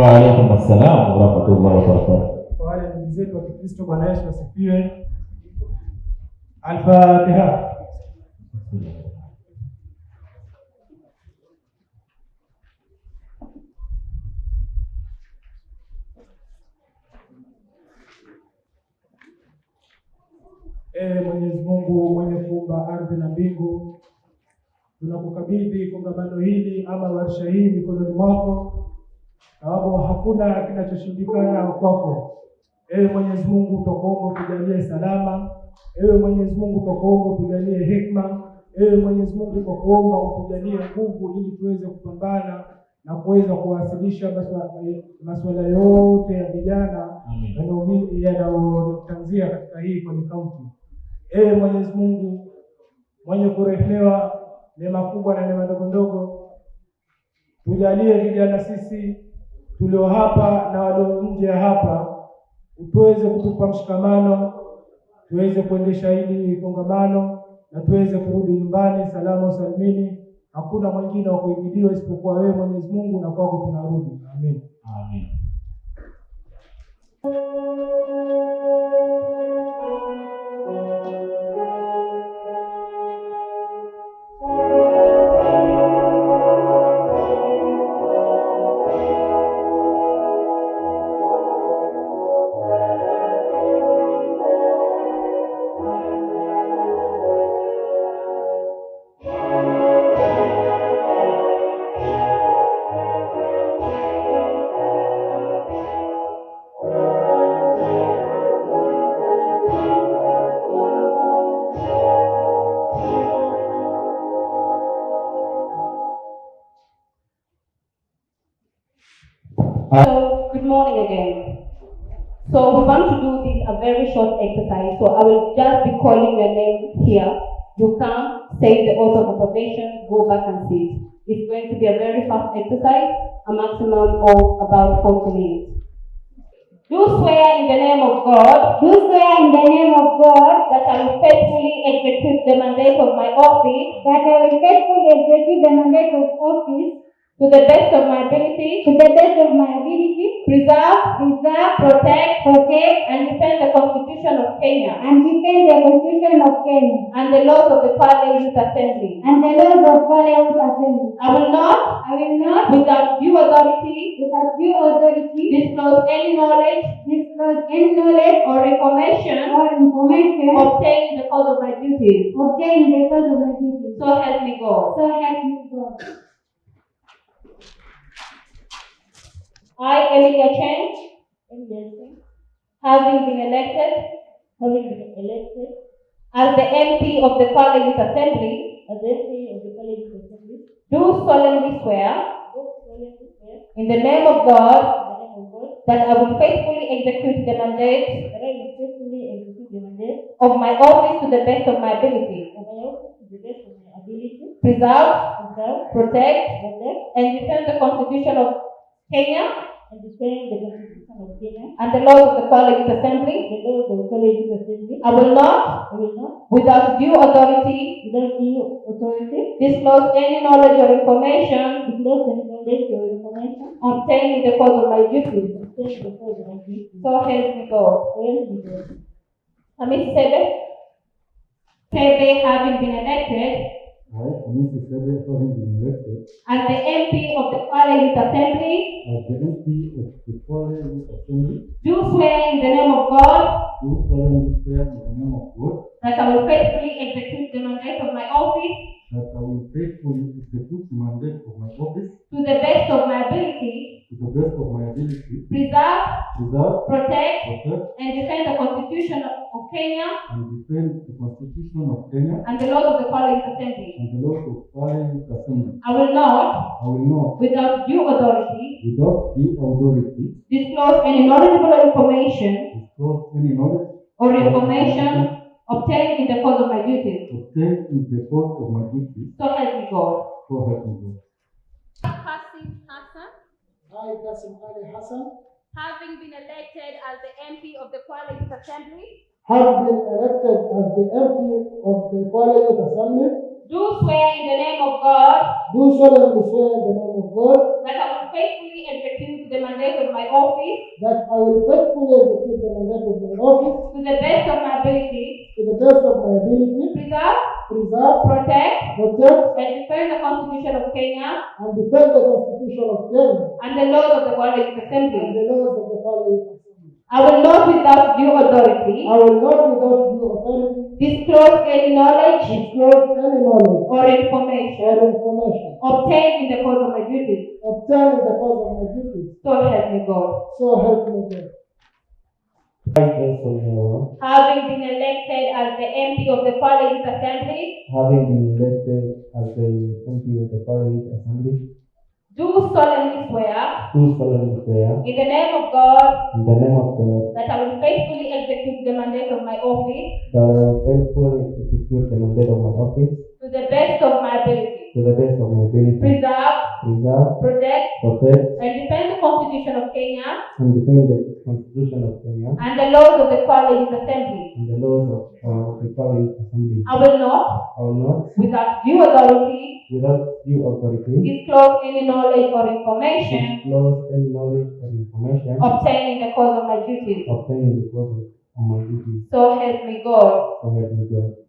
Wa alaykum assalam wa rahmatullahi wa barakatuh. Kwa wale ndugu zetu wa Kristo, Bwana Yesu asifiwe. Al-Fatiha. Mwenyezi Mungu mwenye kuumba ardhi na mbingu, tunakukabidhi kongamano hili ama warsha hii mikononi mwako, sababu hakuna kinachoshindikana kwako. Mwenyezi Mungu tukuomba tujalie salama. Mwenyezi Mungu tukuomba tujalie hekima. Mwenyezi Mungu tukuomba tujalie nguvu ili tuweze kupambana na kuweza kuwasilisha masuala yote ya vijana yanayotanzia katika hii kwenye kaunti. Mwenyezi Mungu mwenye kurehemewa neema kubwa na neema ndogo ndogo, tujalie vijana sisi tulio hapa na walio nje ya hapa, tuweze kutupa mshikamano, tuweze kuendesha hili kongamano na tuweze kurudi nyumbani salama salimini. Hakuna mwingine wa kuibidiwa isipokuwa wewe Mwenyezi Mungu, na kwako tunarudi. Amen. Amen. So, good morning again. So, we want to do this a very short exercise. So, I will just be calling your name here. You come, say the oath of affirmation, go back and sit. It's going to be a very fast exercise, a maximum of about 40 minutes. Do swear in the name of God. Do swear in the name of God that I will faithfully execute the mandate of my office. That I will faithfully execute the mandate of office. To the best of my ability. To the best of my ability. Preserve, protect, and defend the Constitution of Kenya. And defend the Constitution of Kenya. And the laws of the Kwale Youth Assembly. And the laws of Kwale Youth Assembly. I will not, without due authority, disclose any knowledge, or information, obtained in the course of my duties. So help me God. I, Emilia Chen, having been elected as the MP of the Kwale Youth Assembly, do solemnly swear in the name of God that I will faithfully execute the mandate of my office to the best of my ability. Preserve, protect, and defend the Constitution of Kenya and the laws of the Kwale Youth Assembly. I will not, without due authority, disclose any knowledge or information obtained in the course of my duties. So help me God. Mr. Sebe, having been elected as the MP of the Kwale Youth Assembly, do swear in the name of God that I will faithfully execute the mandate of my office to the best of my ability, preserve, protect, and defend the Constitution of Kenya and the laws of the Kwale Youth Assembly. I will not, without due authority, disclose any knowledgeable information obtained in the course of my duties. So help me God. I, Kasim Ali Hassan, having been elected as the MP of the Kwale Youth Assembly, do swear in the name of God do solemnly swear in the name of God that I will faithfully execute the mandate of my office that I will faithfully execute the mandate of my office to the best of my ability, to the best of my ability, preserve, preserve, protect, protect, and defend the Constitution of Kenya and defend the Constitution of Kenya and the laws of the Kwale Youth and Assembly. the laws of the Kwale Youth Assembly. I will not, without due authority, I will not, without due authority, disclose any knowledge disclose any knowledge or information or information obtained in the course of my duties. obtained in the course of my duties. So help me God. So help me God. Having been elected as the MP of the Kwale Youth Assembly, Having been elected as the MP of the Kwale Youth Assembly, do solemnly swear do solemnly swear in the name of God in the name of God that I will faithfully execute the mandate of my office that I will faithfully execute the mandate of my office to the best of my ability, to the best of my ability, preserve, preserve, protect, protect, and defend the Constitution of Kenya and defend the Constitution of Kenya and the laws of the Kwale Youth Assembly. and the laws of the Kwale Youth Assembly. I will not, I will not, without due authority, without due authority, disclose any knowledge or information disclose any knowledge or information obtained in the course of my duties. obtained in the course of my duties. So help me God. So help me God.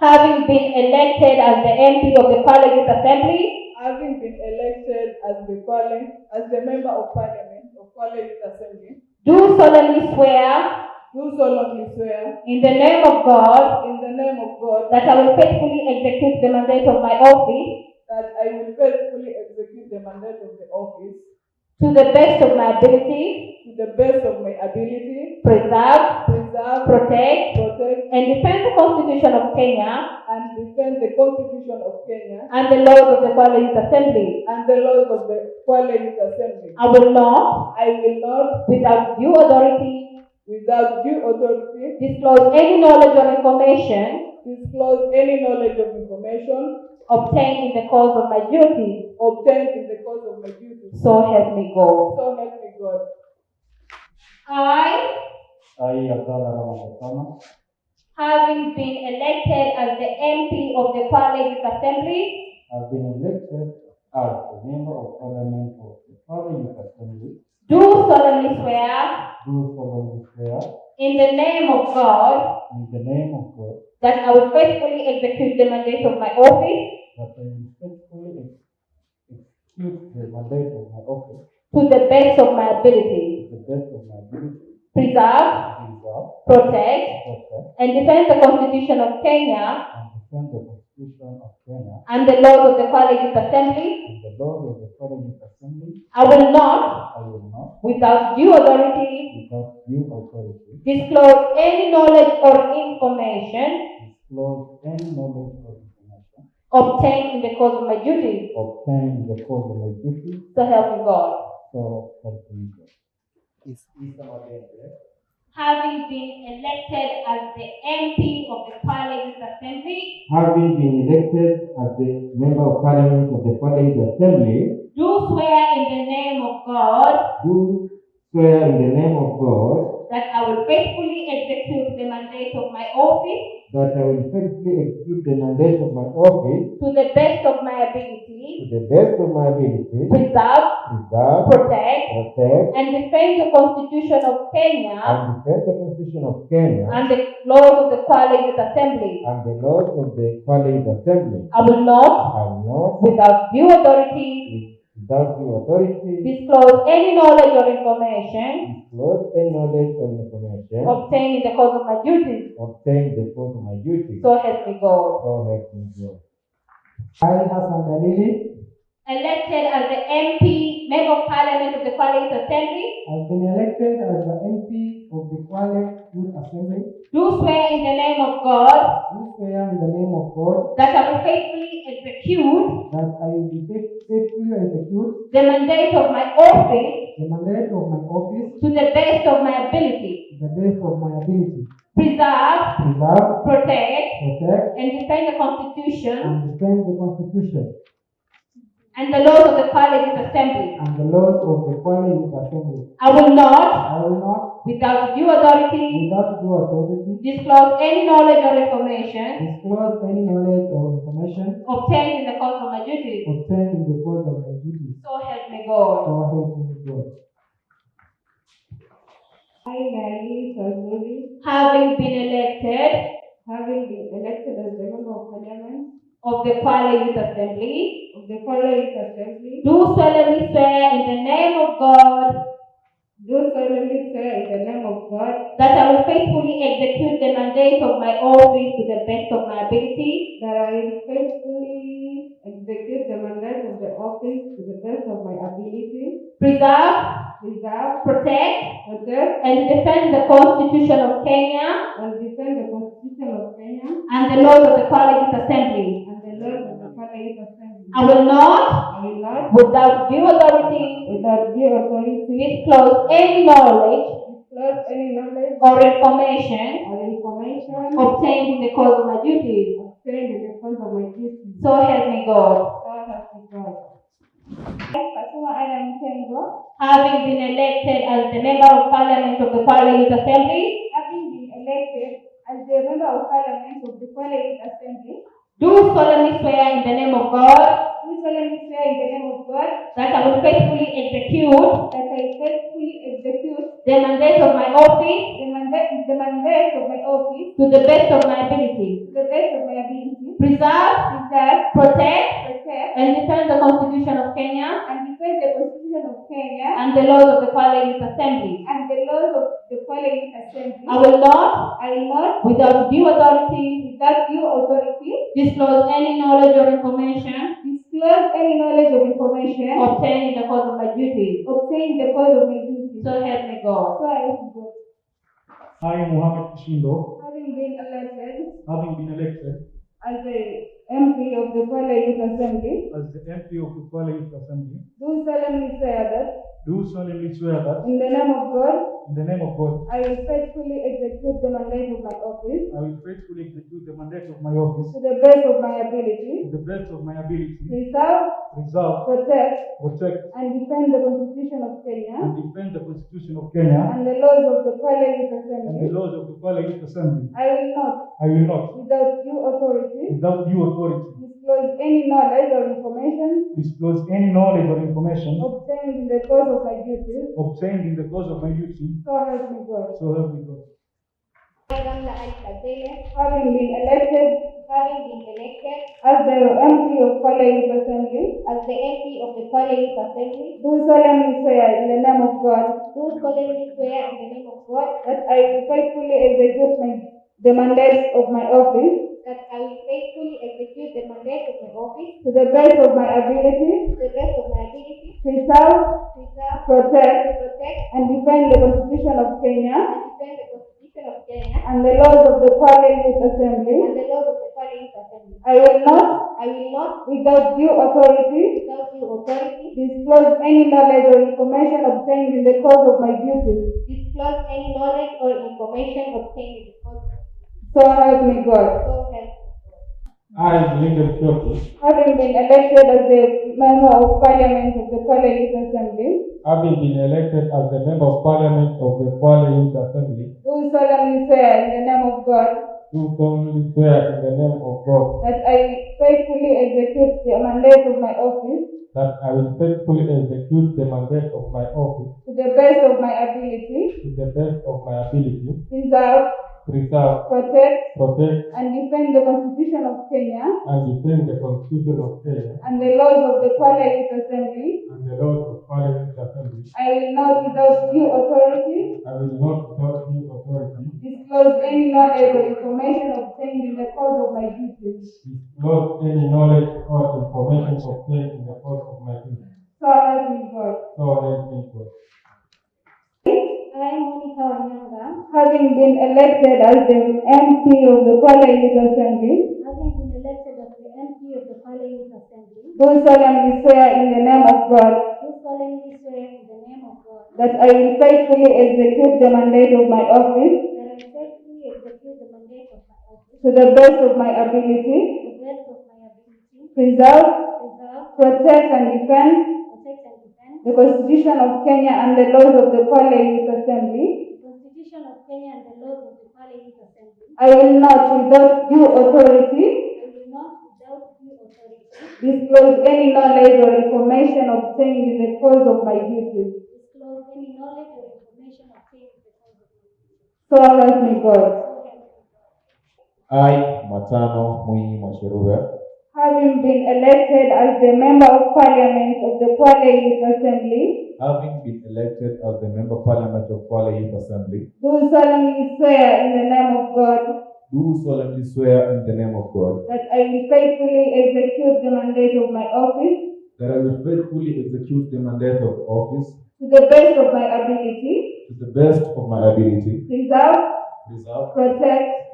Having been elected as the MP of the Kwale Youth Assembly, Having been elected as the Member of Parliament of Kwale Youth Assembly, do solemnly swear do solemnly swear in the name of God in the name of God that I will faithfully execute the mandate of my office that I will faithfully execute the mandate of the office to the best of my ability, to the best of my ability, preserve, preserve, protect, protect, and defend the Constitution of Kenya and defend the Constitution of Kenya and the laws of the Kwale Youth Assembly. and the laws of the Kwale Youth Assembly. I will not, without due authority, without due authority, disclose any knowledge or information disclose any knowledge of information obtained in the course of my duties. obtained in the course of my duties. So help me God. So help me God. I, Abdallah Ramadhan, having been elected as the MP of the Kwale Youth Assembly, have been elected as the Member of Parliament of the Kwale Youth Assembly, do solemnly swear do solemnly swear in the name of God in the name of God that I will faithfully execute the mandate of my office that I will faithfully execute the mandate of my office to the best of my ability, to the best of my ability, preserve, preserve, protect, protect, and defend the Constitution of Kenya and defend the Constitution of Kenya and the laws of the Kwale Youth Assembly. and the laws of the Kwale Youth Assembly. I will not, I will not, without due authority, without due authority, disclose any knowledge or information disclose any knowledge or information obtained in the course of my duties. obtained in the course of my duty. So help me God. So help me God. Having been elected as the MP of the Kwale Youth Assembly, Having been elected as the Member of Parliament of the Kwale Youth Assembly, do swear in the name of God do swear in the name of God that I will faithfully execute the mandate of my office that I will faithfully execute the mandate of my office to the best of my to ability, the best of my ability, preserve, preserve, protect, protect, and defend the Constitution of Kenya and defend the Constitution of Kenya and the laws of the Kwale Youth Assembly. and the laws of the Kwale Youth Assembly. I will not, I will not, without due authority, without due authority, disclose any knowledge or information disclose any knowledge or information obtained in the course of my duties. obtained in the course of my duty. So help me God. So help me God. I, Hassan Dalili, Elected as the MP, Member of Parliament of the Kwale Youth Assembly, have been elected as the MP of the Kwale Youth Assembly. do swear in the name of God Do swear in the name of God that I will faithfully execute that I will be faithfully execute the mandate of my office the mandate of my office to the best of my ability, to the best of my ability, preserve, preserve, protect, protect, and defend the Constitution and defend the Constitution and the laws of the Kwale Youth Assembly. and the laws of the Kwale Youth Assembly. I will not, I will not, without due authority, without due authority, disclose any knowledge or information disclose any knowledge or information obtained in the course of my duties. obtained in the course of my duties. So help me me God. So help me God. I, Mary Sazuri, Having been elected having been elected as the Member of Parliament of the Kwale Youth Assembly, of the Kwale Youth Assembly, do solemnly swear in the name of God do solemnly swear in the name of God that I will faithfully execute the mandate of my office to the best of my ability, that I will faithfully execute the mandate of the office to the best of my ability, preserve, protect, and defend the Constitution of Kenya and defend the Constitution of Kenya and the laws of the Kwale Youth Assembly. and the laws of the Kwale Youth Assembly. I will not, I will not, without due authority, without due authority, disclose any knowledge disclose any knowledge or information or information obtained in the course of my duties. obtained in the course of my duties. So help me God. So help me God. Fatuma Adam Tengo, Having been elected as the Member of Parliament of the Kwale Youth Assembly, having been elected as the Member of Parliament of the Kwale Youth Assembly, do solemnly swear in the name of God do solemnly swear in the name of God that I will faithfully execute that I will faithfully execute the mandate of my office the mandate of my office to the best of my ability, to the best of my ability, preserve, protect, protect, and defend the Constitution of Kenya and defend the Constitution of Kenya and the laws of the Kwale Youth Assembly. and the laws of the Kwale Youth Assembly. I will not, without due authority, without due authority, disclose any knowledge or information disclose any knowledge or information obtained in the course of my duties. obtained in the course of my duties. So help me God. So help me God. I, Muhammad Kishindo, Having been elected as as the MP of the Kwale Youth Assembly, the MP of the Kwale Youth Assembly, do solemnly swear that do solemnly swear that in the name of God, in the name of God, I will faithfully execute the mandate of my office I will faithfully execute the mandate of my office to the best of my to ability, the best of my ability, preserve, protect, protect, and defend the Constitution of Kenya and defend the Constitution of Kenya and the laws of the Kwale Youth and the Assembly. laws of the Kwale Youth Assembly. I will not, without due authority, disclose any knowledge or information obtained in the course of my duties. So help me God. So help me God. Having been elected as the MP of Kwale Youth Assembly, do solemnly swear in the name of God that I will faithfully execute the mandate of my office to the best of my ability, preserve, protect, and defend the Constitution of Kenya and the laws of the Kwale Youth Assembly. I will not, without due authority, disclose any knowledge or information obtained in the course of my duties. So help me God. I, Linda Kyoki, Having been elected as the Member of Parliament of the Kwale Youth Assembly, having been elected as the Member of Parliament of the Kwale Youth Assembly, do solemnly swear in the name of God do solemnly swear in the name of God that I will faithfully execute the mandate of my office that I will faithfully execute the mandate of my office to the best of my ability, to the best of my ability, preserve, protect, and defend the Constitution of Kenya defend the Constitution of Kenya and the laws of the Kwale Youth Assembly. and the laws of Kwale Youth Assembly. I will not, without due authority, disclose any knowledge or information obtained in the course of my duties. disclose any knowledge or information obtained in the course of my duty. So help me God. So help me God. Having been elected as the MP of the Kwale Youth Assembly, do solemnly swear in the name of God that I will faithfully execute the mandate of my office to the best of my ability, preserve, protect, and defend the Constitution of Kenya and the laws of the Kwale Youth Assembly. I will not, without due authority, disclose any knowledge or information obtained in the course of my duties. Disclose any knowledge or information obtained in the course of my duties. So help me God. I, Matano Mwinyi Mwasheruwe, Having been elected as the Member of Parliament of the Kwale Youth Assembly, having been elected as the Member of Parliament of Kwale Youth Assembly, do solemnly swear in the name of God do solemnly swear in the name of God that I will faithfully execute the mandate of my office that I will faithfully execute the mandate of office to the best of my ability, to the best of my ability, preserve, protect,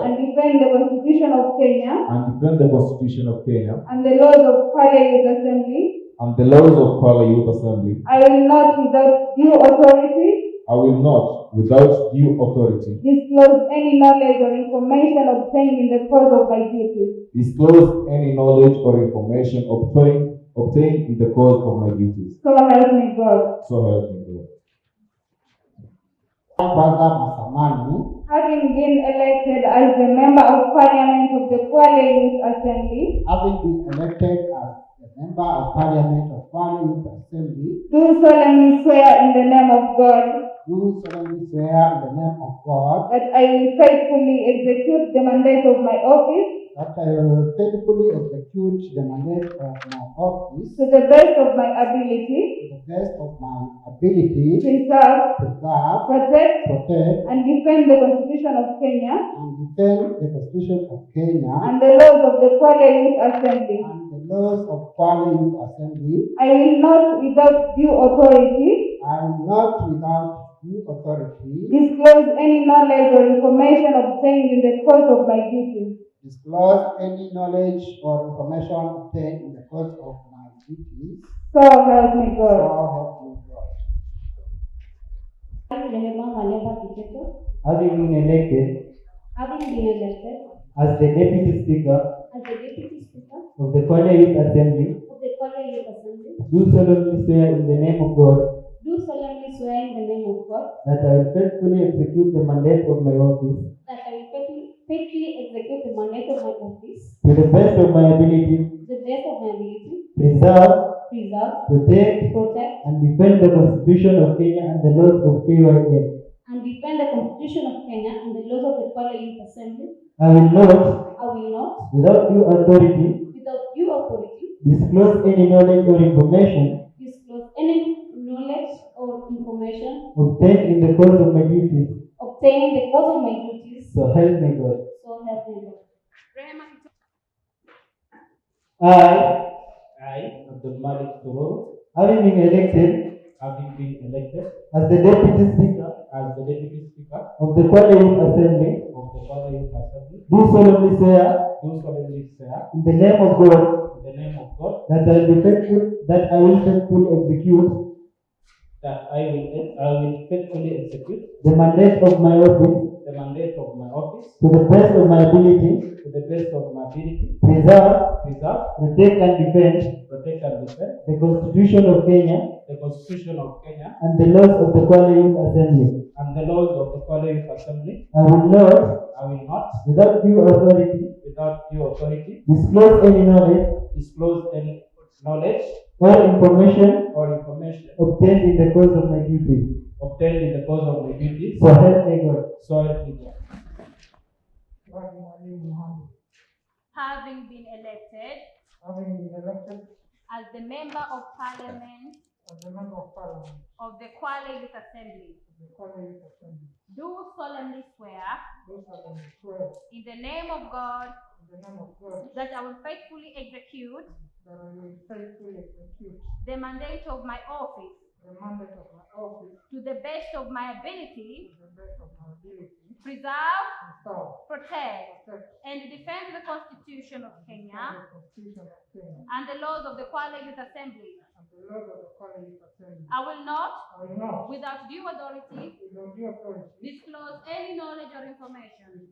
and defend the Constitution of Kenya and defend the Constitution of Kenya and the laws of Kwale Youth Assembly. and the laws of Kwale Youth Assembly. I will not, without due authority, I will not, without due authority, disclose any knowledge or information obtained in the course of my duties. disclose any knowledge or information obtained in the course of my duties. So help me God. So help me God. Brother Masamani, Having been elected as the Member of Parliament of the Kwale Youth Assembly, having been elected as the Member of Parliament of Kwale Youth Assembly, do solemnly swear in the name of God do solemnly swear in the name of God that I will faithfully execute the mandate of my office that I will faithfully execute the mandate of my office to the best of my ability, to the best of my ability, preserve, protect, protect, and defend the Constitution of Kenya and defend the Constitution of Kenya and the laws of the Kwale Youth Assembly. and the laws of Kwale Youth Assembly. I will not, without due authority, I will not, without due authority, disclose any knowledge or information obtained in the course of my duties. disclose any knowledge or information obtained in the course of my duties. So help me So God. help me God. Having been elected Having been elected as the Deputy Speaker as the Deputy Speaker of the Kwale Youth Assembly, of the Kwale Youth Assembly, do solemnly swear in the name of God do solemnly swear in the name of God that I will faithfully execute the mandate of my office that I will faithfully execute the mandate of my office to the best of my ability, to the best of my ability, preserve, protect, protect, and defend the Constitution of Kenya and the laws of KYK. and defend the Constitution of Kenya and the laws of the Kwale Youth Assembly. I will not, I will not, without due authority, without due authority, disclose any knowledge or information disclose any knowledge or information obtained in the course of my duties. obtained in the course of my duties. So help me God. So help me God. I, Abdul Malik Turoro, having been elected as the Deputy Speaker of the Kwale Youth Assembly, do solemnly swear in the name of God that I will faithfully execute the mandate of my office to the best of my ability, preserve, protect and defend the Constitution of Kenya and the laws of the Kwale Youth Assembly. I will not, without due authority, disclose any knowledge or information obtained in the course of my duties. So help me God. Having been elected as the Member of Parliament of the Kwale Youth Assembly, do solemnly swear in the name of God that I will faithfully execute the mandate of my office to the best of my ability, preserve, protect, and defend the Constitution of Kenya and the laws of the Kwale Youth Assembly. I will not, without due authority, disclose any knowledge or information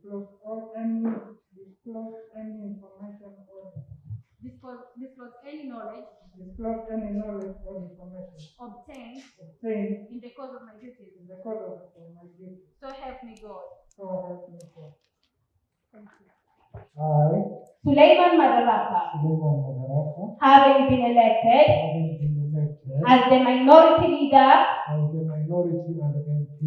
obtained in the course of my duties. So help me God. I, Suleiman Madaraka, having been elected as the minority leader as the minority and MP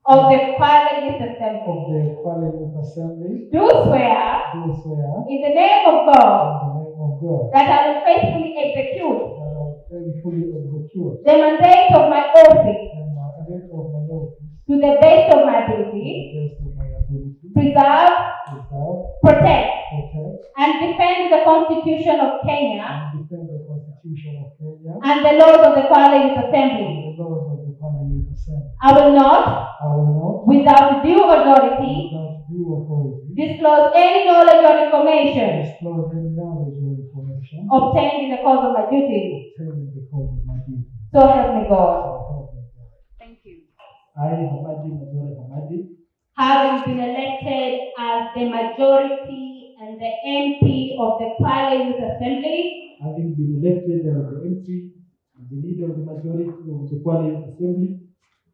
of the Kwale Youth of Assembly, the Kwale Youth Assembly, do swear do swear in the name of God in the name of God that I will faithfully execute that I will faithfully execute the mandate of my office the mandate of my office to the best of my to ability, the best of my ability, preserve, preserve, protect, protect, and defend the Constitution of Kenya and defend the Constitution of Kenya and the laws of the Kwale Youth and Assembly. the laws of the Kwale Youth Assembly. I will not, I will not, without due authority, without due authority, disclose any knowledge or information disclose any knowledge or information obtained in the course of my duty. obtained in the course of my duty. So help me God. So help me God. Thank you. I, Hamadi Mazore Hamadi, Having been elected as the majority and the MP of the Kwale Youth Assembly, having been elected as the MP and the leader of the majority of the Kwale Youth Assembly,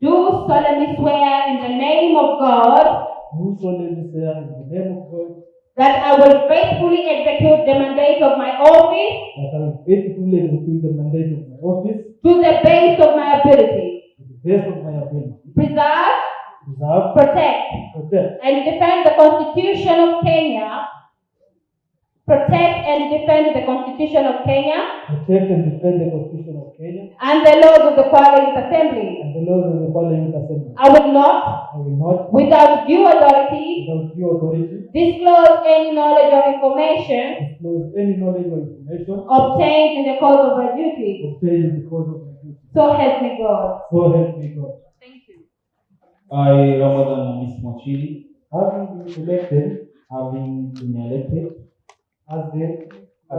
do solemnly swear in the name of God do solemnly swear in the name of God that I will faithfully execute the mandate of my office that I will faithfully execute the mandate of my office to the best of my ability, to the best of my ability, preserve, preserve, protect, protect, and defend the Constitution of Kenya, protect and defend the Constitution of Kenya protect and defend the Constitution of Kenya and the laws of the Kwale Youth Assembly. and the laws of the Kwale Youth Assembly. I will not, I will not, without due authority, without due authority, disclose any knowledge or information disclose any knowledge or information obtained in the course of my duty. obtained in the course of my duty. So help me God. So help me God. Thank you. I, Ramadan Miss Mochili, Having been elected as the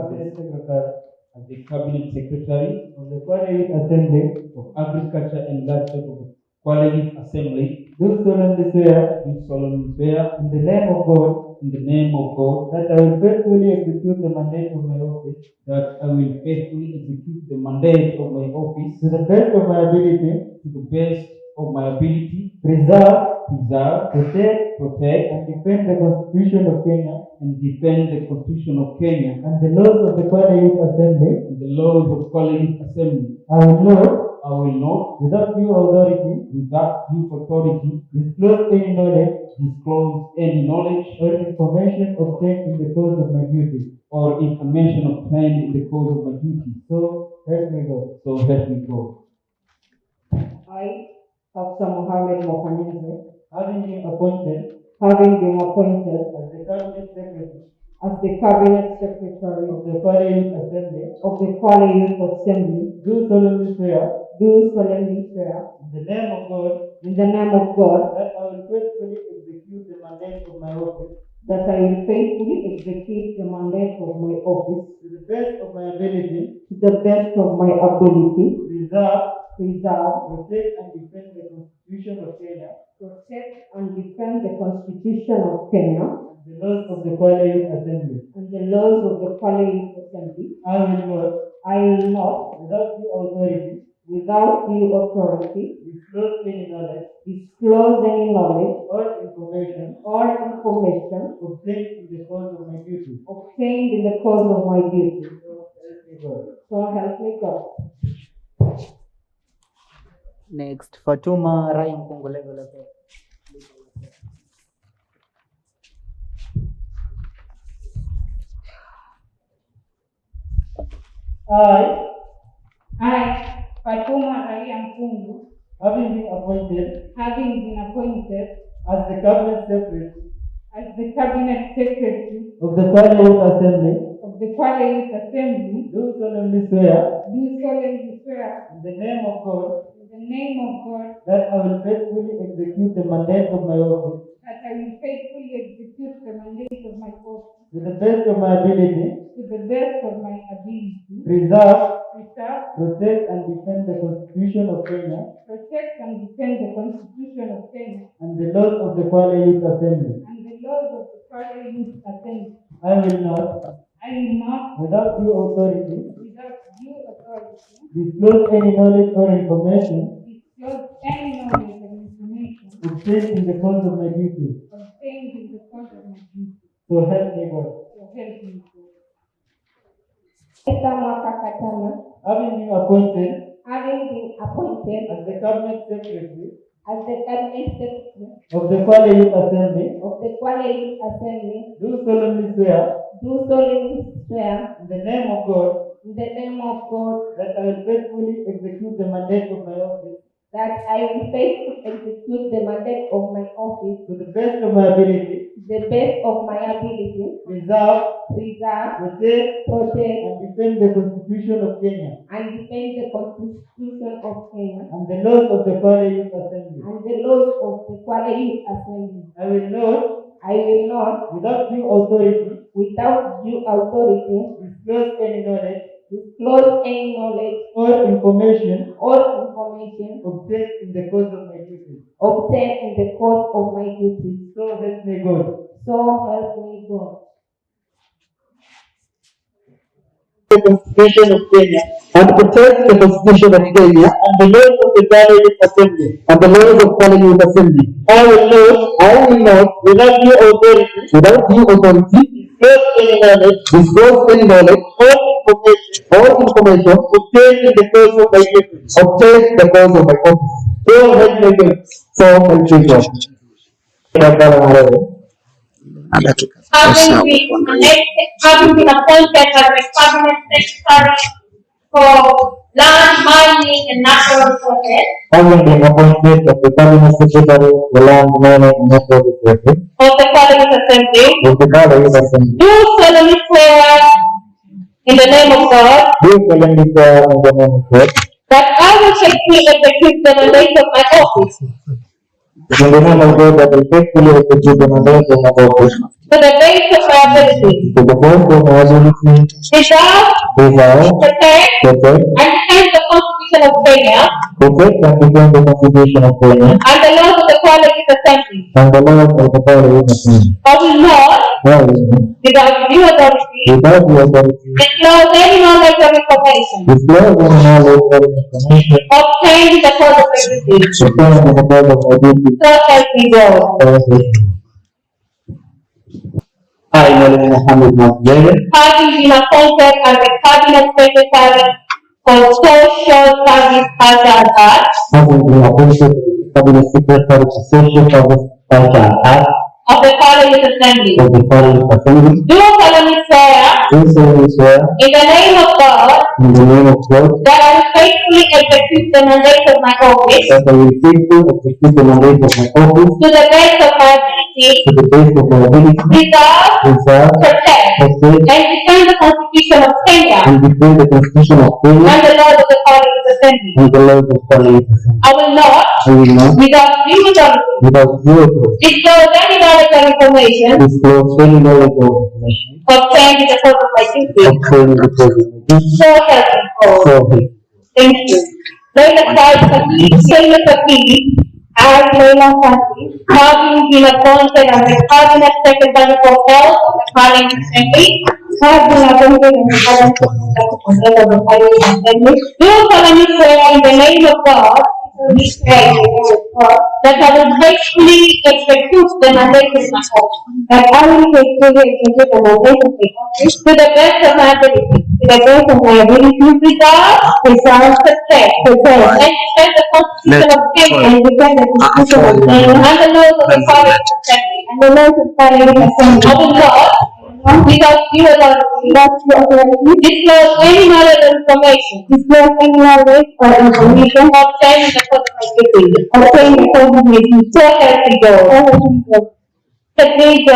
secretary as the Cabinet Secretary of the Kwale Youth Assembly, of Agriculture and Livestock of the Kwale Youth Assembly, do solemnly swear do solemnly swear in the name of God in the name of God that I will faithfully execute the mandate of my office that I will faithfully execute the mandate of my office to the best of my ability, to the best of my ability, preserve, preserve, protect, and defend the Constitution of Kenya and defend the Constitution of Kenya and the laws of the Kwale Youth Assembly. and the laws of Kwale Youth Assembly. I will not, I will not, without due authority, without due authority, disclose any knowledge or information obtained in the course of my duty. or information obtained in the course of my duty. So help me God. So help me God. I, Hafsa Mohammed Mokaneze, Having been appointed having been appointed as the Cabinet Secretary as the Cabinet Secretary of the Kwale Youth Assembly, of the Kwale Youth Assembly, do solemnly swear do solemnly swear in the name of God in the name of God that I will faithfully execute the mandate of my office that I will faithfully execute the mandate of my office to the best of my ability, to the best of my ability, preserve, preserve, protect, and defend the Constitution of Kenya protect, and defend the Constitution of Kenya and the laws of the Kwale Youth Assembly. and the laws of the Kwale Youth Assembly. I will not, I will not, without due authority, without due authority, disclose any knowledge disclose any knowledge or information or information obtained in the course of my duty. obtained in the course of my duty. So help me God. So help me God. Next, Fatuma Rai Mkongolego. I, Fatuma Raia Mkungu, Having been appointed having been appointed as the Cabinet Secretary as the Cabinet Secretary of the Kwale Youth Assembly, of the Kwale Youth Assembly, do solemnly swear do solemnly swear in the name of God in the name of God that I will faithfully execute the mandate of my office that I will faithfully execute the mandate of my office to the best of my ability, to the best of my ability, preserve, preserve, protect, and defend the Constitution of Kenya protect, and defend the Constitution of Kenya and the laws of the Kwale Youth Assembly. and the laws of the Kwale Youth Assembly. I will not, I will not, without due authority, without due authority, disclose any knowledge or information disclose any knowledge or information obtained in the course of my duty. obtained in the course of my duty. So help me God. So help me God. having been appointed having been appointed as the Cabinet Secretary as the Cabinet Secretary of the Kwale Youth Assembly, of the Kwale Youth Assembly, do solemnly swear do solemnly swear in the name of God in the name of God that I will faithfully execute the mandate of my office that I will faithfully execute the mandate of my office to the best of my ability, to the best of my ability, preserve, preserve, protect, and defend the Constitution of Kenya and defend the Constitution of Kenya and the laws of the Kwale Youth Assembly. and the laws of the Kwale Youth Assembly. I will not, Without due authority, disclose any knowledge or information obtained in the course of my duties. obtained in the course of my duties. So help me God. So help me God. The Constitution of Kenya and protect the Constitution of Kenya and the laws of the Kwale Youth Assembly and the laws of Kwale Youth Assembly. I will not, without due authority, disclose any knowledge or information obtained in the course of my duties. Obtained in the course of my office. So help me God. So help me God. Having been appointed as the Cabinet Secretary for Land, Mining and Natural Resources Having been appointed as the Cabinet Secretary for Land, Mining and Natural Resources of the Kwale Youth Assembly, of the Kwale Youth Assembly, do solemnly swear in the name of God do solemnly swear in the name of God that I will faithfully execute the mandate of my office in the name of God that will faithfully execute the mandate of my office to the best of my ability, to the best of my ability, preserve, protect, protect, and defend the Constitution of Kenya protect and defend the Constitution of Kenya and the laws of the Kwale Youth Assembly. and the laws of the Kwale Youth Assembly. I will not, without due authority, Without the authority, disclose any knowledge or information disclose any knowledge or information obtained in the course of my duties. obtained in the course of my duty. So help me God. I, Mwalimu Mohamed Mwazigere, Having been appointed as the Cabinet Secretary for Social Service Culture and Arts having been appointed Cabinet Secretary for Social Service, Culture and Arts of the Kwale Youth Assembly, of the Kwale Youth Assembly, do solemnly swear do solemnly swear in the name of God in the name of God that I will faithfully execute the mandate of my office that I will faithfully execute the mandate of my office to the best of my ability, to the best of my ability, preserve, preserve, protect, protect, and defend the Constitution of Kenya and defend the Constitution of Kenya and the laws of the Kwale Youth Assembly. and the laws of Kwale Youth Assembly. I will not, I will not, without due authority, without due authority, disclose any knowledge or information disclose any knowledge or information obtained in the course of my duties. obtained in the course of my duty. So help me God. So help. Thank you. Laila Fakiri, as Laila Fakiri, having been appointed as the Cabinet Secretary for Health of the Kwale Youth Assembly, has been appointed as the Cabinet Secretary for Health of the Kwale Youth Assembly, do solemnly swear in the name of God that I will faithfully execute the mandate of my office. That I will faithfully execute the mandate of my office to the best of my ability. To the best of my ability, preserve, protect, and defend the Constitution of Kenya and defend the Constitution of Kenya and the laws of the Kwale Youth Assembly and the laws of the Kwale Youth Assembly. I will not, without due authority, disclose any knowledge or information obtained in the course of my duties. So help me God. Khadija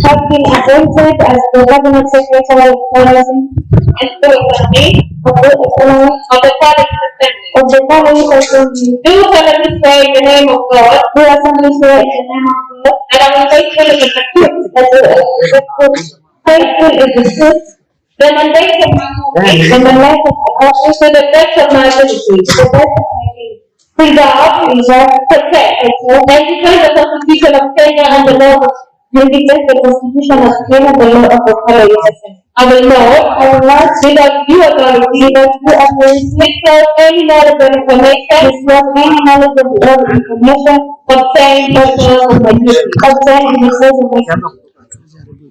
has been appointed as the Cabinet Secretary of Tourism and Economy of the Kwale Youth Assembly. Do solemnly swear in the name of God. And I will faithfully execute the mandate of my office and the life of my office to the best of my ability. Preserve, protect, and defend the Constitution of Kenya and the law of the Constitution of Kenya and the law of the Kwale Youth Assembly. I will not, without due authority, withhold any knowledge or information, obtained in the course of my duty.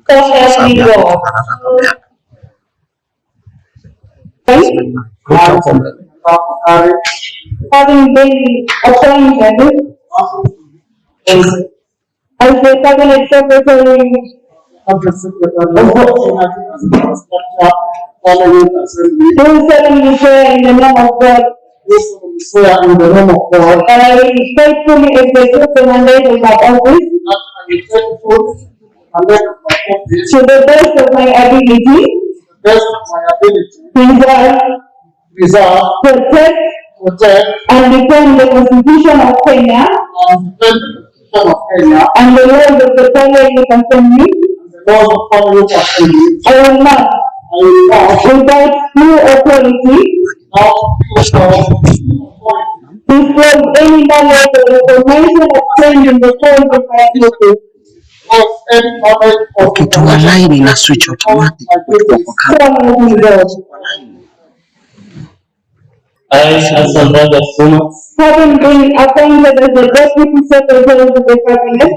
So help me God. Having been appointed as the cabinet secretary do solemnly swear in the name of God that I will faithfully execute the mandate of my office to the best of my ability, preserve, protect, and defend the Constitution of Kenya and the laws of the Kwale Youth Assembly. I will not, without due authority, disclose any knowledge or information obtained in the course of my duty. Ukitualaini na switch automatic having been appointed as the Deputy Secretary of the Cabinet,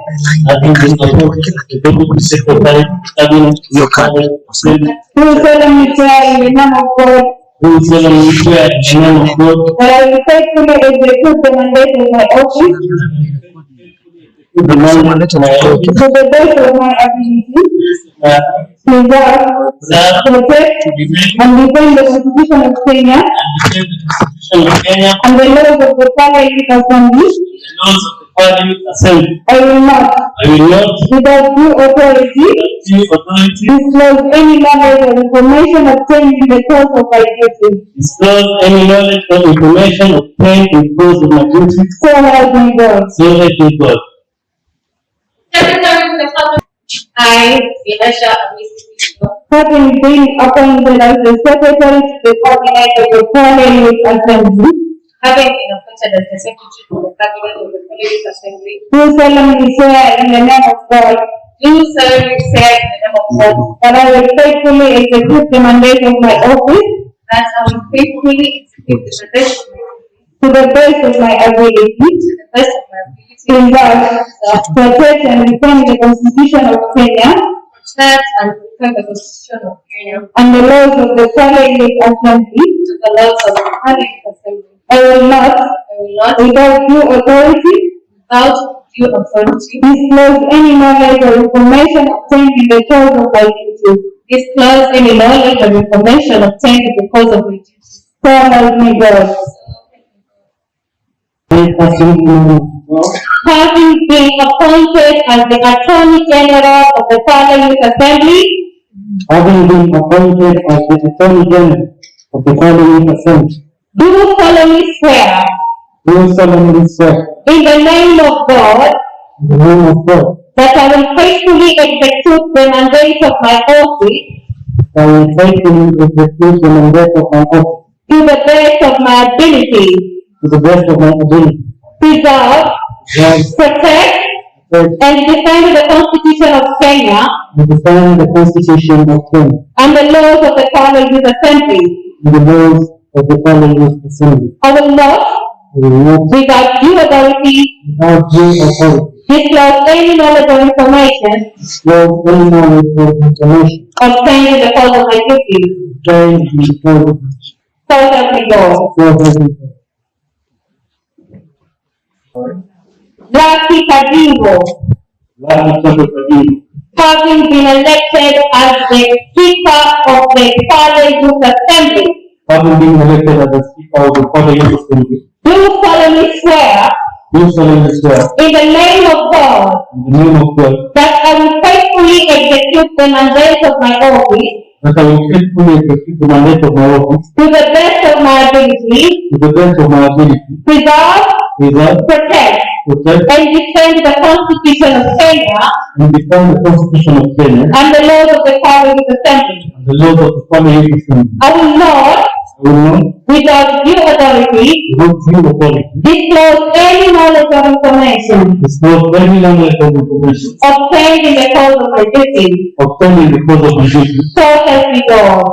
do solemnly swear in the name of God that I will faithfully execute the mandate of my office to the best of my ability, preserve, protect, and defend the Constitution of Kenya and the laws of the Kwale Youth Assembly. I will not, without due authority, disclose any knowledge or information obtained in the course of my duty. So help me God. I, having been appointed as the Secretary to the Cabinet of the Kwale Youth Assembly, do solemnly swear in the name of God that I will faithfully execute the mandate of my office to the best of my ability, preserve, protect, and defend the Constitution of Kenya and the laws of the Kwale Youth Assembly. I will not, without due authority, disclose any knowledge or information obtained in the course of my duty. So help me God. Having been appointed as the Attorney General of the Kwale Youth Assembly, do solemnly swear in the name of God that I will faithfully execute the mandate of my office to the best of my ability, preserve, protect, and defend the Constitution of Kenya and the laws of the Kwale Youth Assembly. I will not, without due authority, disclose any knowledge or information obtained in the course of my duty. So help me God. Lucky Kadimbo, having been elected as the Speaker of the Kwale Youth Assembly, do solemnly swear in the name of God that I will faithfully execute the mandate of my office to the best of my ability, preserve, protect, and defend the Constitution of Kenya and the laws of the Kwale Youth Assembly. I will not, I will not, without due authority, disclose any knowledge or information obtained in the course of my duty. So help me God.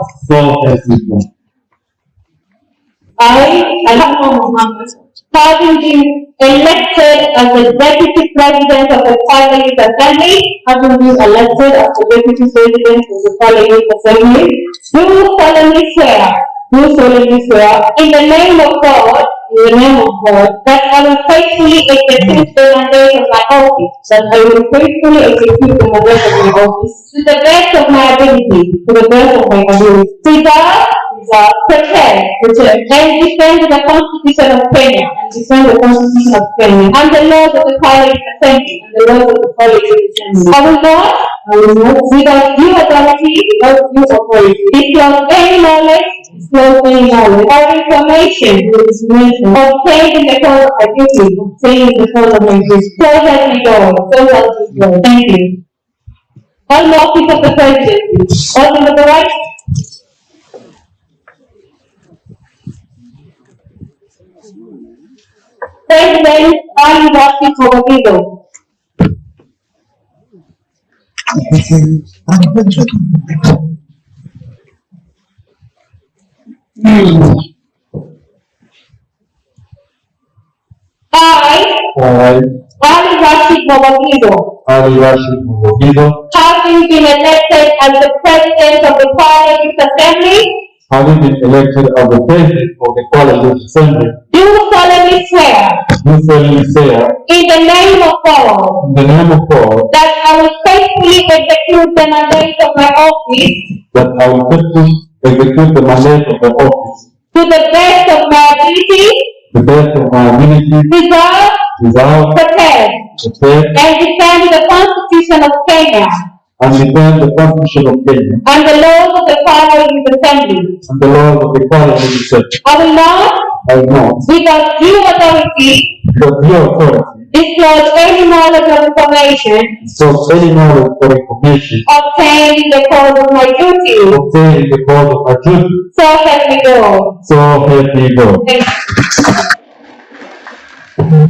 I, Alhamdulillah Muhammad, having been elected as the Deputy President of the Kwale Youth Assembly, do solemnly swear, in the name of God, that I will faithfully execute the mandate of my office, to the best of my ability, preserve, protect, and defend the Constitution of Kenya, and the laws of the Kwale Assembly, I will not, without due authority, disclose any knowledge or information obtained in the course of my duty. So help me God. Thank you. All the office of the presidency. All in the right. President Ali Rafi Kobagido. I, Ali Rashid Mobagido, having been elected as the President of the Kwale Youth Assembly, do solemnly swear, in the name of God, that I will faithfully execute the mandate of my office, to the best of my ability, preserve, protect, and defend the Constitution of Kenya, and the laws of the Kwale Youth Assembly. I will not, without due authority, disclose any knowledge or information obtained in the course of my duty. So help me God. Thank you.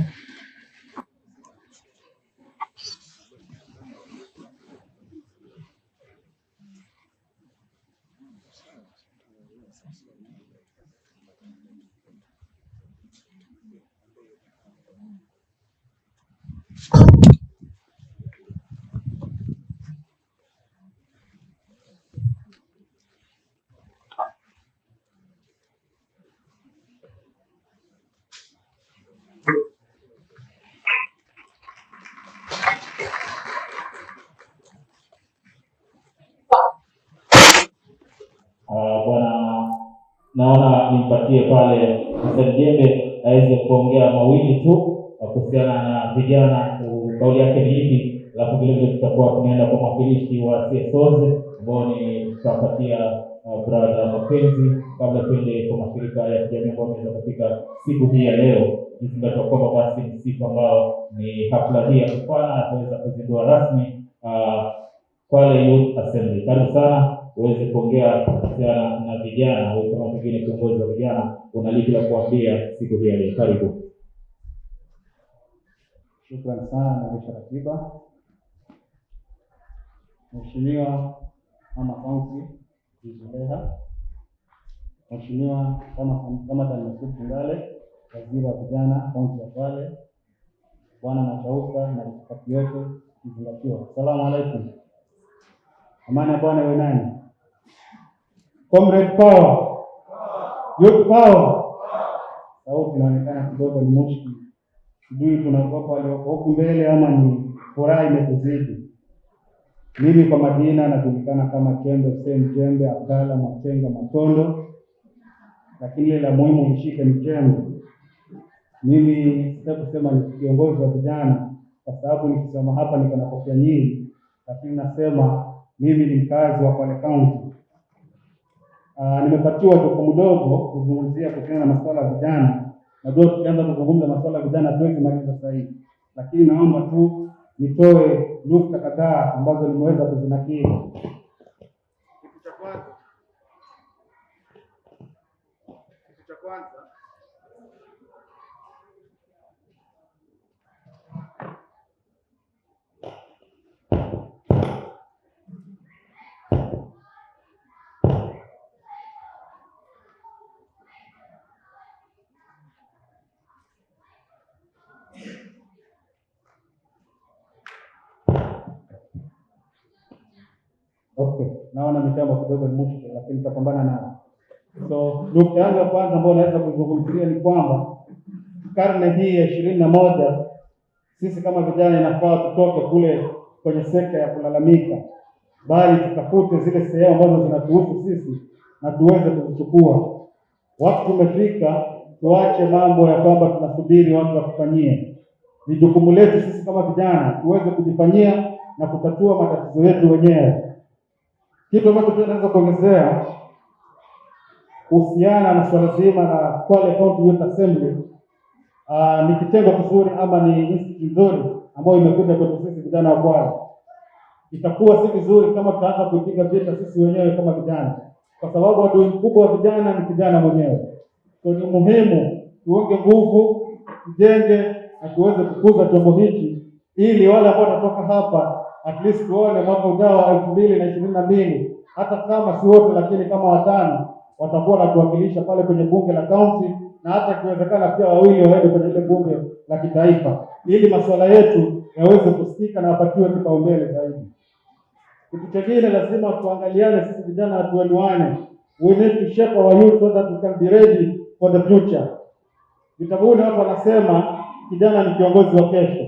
Bwana, naona nimpatie pale Mzee Jembe aweze kuongea mawili tu kuhusiana na vijana, kauli yake ni hivi, alafu vile vile tutakuwa tunaenda kwa mwakilishi wa CSOs ambao ni tutapatia brother Mapenzi kabla tuende kwa mashirika ya kijamii ambao wameweza kufika siku hii ya leo. Izingatia kwamba basi ni siku ambao ni hafla hii ya kufana ataweza kuzindua rasmi Kwale Youth Assembly. Karibu sana uweze kuongea kuhusiana na vijana, wewe kama pengine kiongozi wa vijana una lipi la kuambia siku hii ya leo. Karibu. Shukrani sana na Mheshimiwa Ratiba. Mheshimiwa Mama Kaunti Zuleha, Mheshimiwa kama Tanmasuku Ngale, Waziri wa Vijana Kaunti ya Kwale, Bwana Machauka na itifaki yote izingatiwa. Asalamu alaykum. Amani ya Bwana iwe nanyi. Comrade power. Youth power. Sauti inaonekana kidogo ni mushki. Sijui tunaogopa walioko huku mbele ama ni furaha imetuzidi. Mimi kwa majina najulikana kama Chembe Hussein Jembe Abdalla Matenga Matondo, lakini ile la muhimu nishike ni Chembe. Mimi sitaki kusema ni kiongozi wa vijana kwa sababu nikisema hapa niko na kofia nyingi, lakini nasema mimi ni mkazi wa Kwale County. Nimepatiwa jukumu dogo kuzungumzia kuhusiana na masuala ya vijana. Najua tukianza kuzungumza masuala ya vijana hatuwezi maliza sasa hivi, lakini naomba tu nitoe nukta kadhaa ambazo nimeweza kuzinakili. Kitu cha kwanza, kwanza. Okay, naona mitambo kidogo ni mushkil, lakini tutapambana nayo. So nukta yangu ya kwanza ambayo naweza kuzungumzia ni kwamba karne hii ya 21 sisi kama vijana inafaa tutoke kule kwenye sekta ya kulalamika, bali tutafute zile sehemu ambazo zinatuhusu sisi na tuweze kuzichukua. Wakati umefika, tuache mambo ya kwamba tunasubiri watu wakufanyie. Ni jukumu letu sisi kama vijana tuweze kujifanyia na kutatua matatizo yetu wenyewe. Kitu ambacho tunaweza kuongezea kuhusiana na swala zima la Kwale County Youth Assembly, ni kitengo kizuri ama ni institute nzuri ambayo imekuja kwetu sisi vijana wa Kwale. Itakuwa si vizuri kama tutaanza kuipiga vita sisi wenyewe kama vijana, kwa sababu adui mkubwa wa vijana ni kijana mwenyewe. So ni muhimu tuunge nguvu, tujenge na tuweze kukuza chombo hichi, ili wale ambao watatoka hapa at least tuone mwaka ujao 2022 hata kama si wote, lakini kama watano watakuwa wanatuwakilisha pale kwenye bunge la kaunti, na hata ikiwezekana pia wawili waende kwenye ile bunge la kitaifa, ili masuala yetu yaweze kusikika na wapatiwe kipaumbele zaidi. Kitu kingine, lazima tuangaliane sisi vijana na tuelewane. We need to shape our youth so that we can be ready for the future. Vitabuni watu wanasema kijana ni kiongozi wa kesho,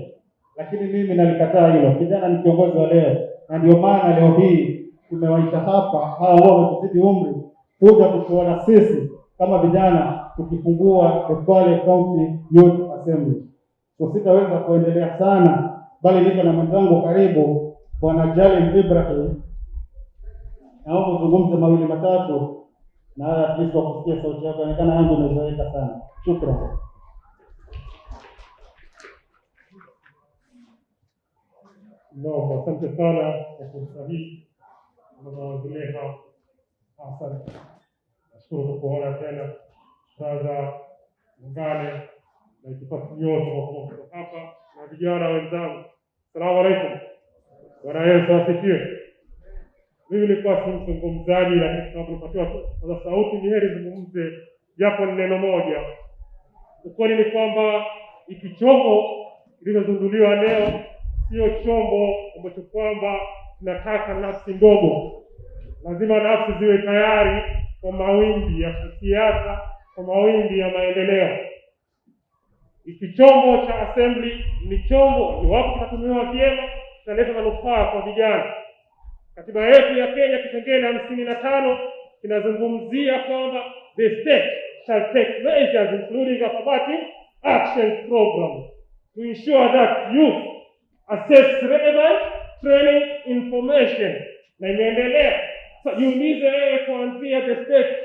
lakini mimi nalikataa hilo. Kijana ni kiongozi wa leo, na ndio maana leo hii tumewaita hapa hao ambao wametuzidi umri kuja kutuona sisi kama vijana tukifungua the Kwale County Youth Assembly. So sitaweza kuendelea sana, bali niko na mwenzangu karibu Bwana Jalim Ibrahim, naomba kuzungumza mawili matatu na at least kusikia sauti yako, inaonekana yangu imezoeleka sana. Shukrani. No, asante sana kwa fursa hii unazoendelea. Asante. Nashukuru kuona tena sasa Kwale na itifaki yote kwa hapa na vijana wenzangu. Asalamu alaykum. Bwana Yesu asifiwe. Mimi nilikuwa si mzungumzaji, lakini kama nilipatiwa sauti ni heri zungumze japo neno moja. Ukweli ni kwamba hiki chombo kilichozinduliwa leo sio chombo ambacho kwamba tunataka nafsi ndogo. Lazima nafsi ziwe tayari kwa mawimbi ya kisiasa, kwa mawimbi ya maendeleo. Hiki chombo cha assembly ni chombo, ni wapo kitatumiwa vyema, kitaleta manufaa kwa vijana. Katiba yetu ya Kenya kipengele 55 kinazungumzia kwamba the state shall take measures including affirmative action program to ensure that youth access relevant training information. Na imeendelea jiulize wewe kuanzia the state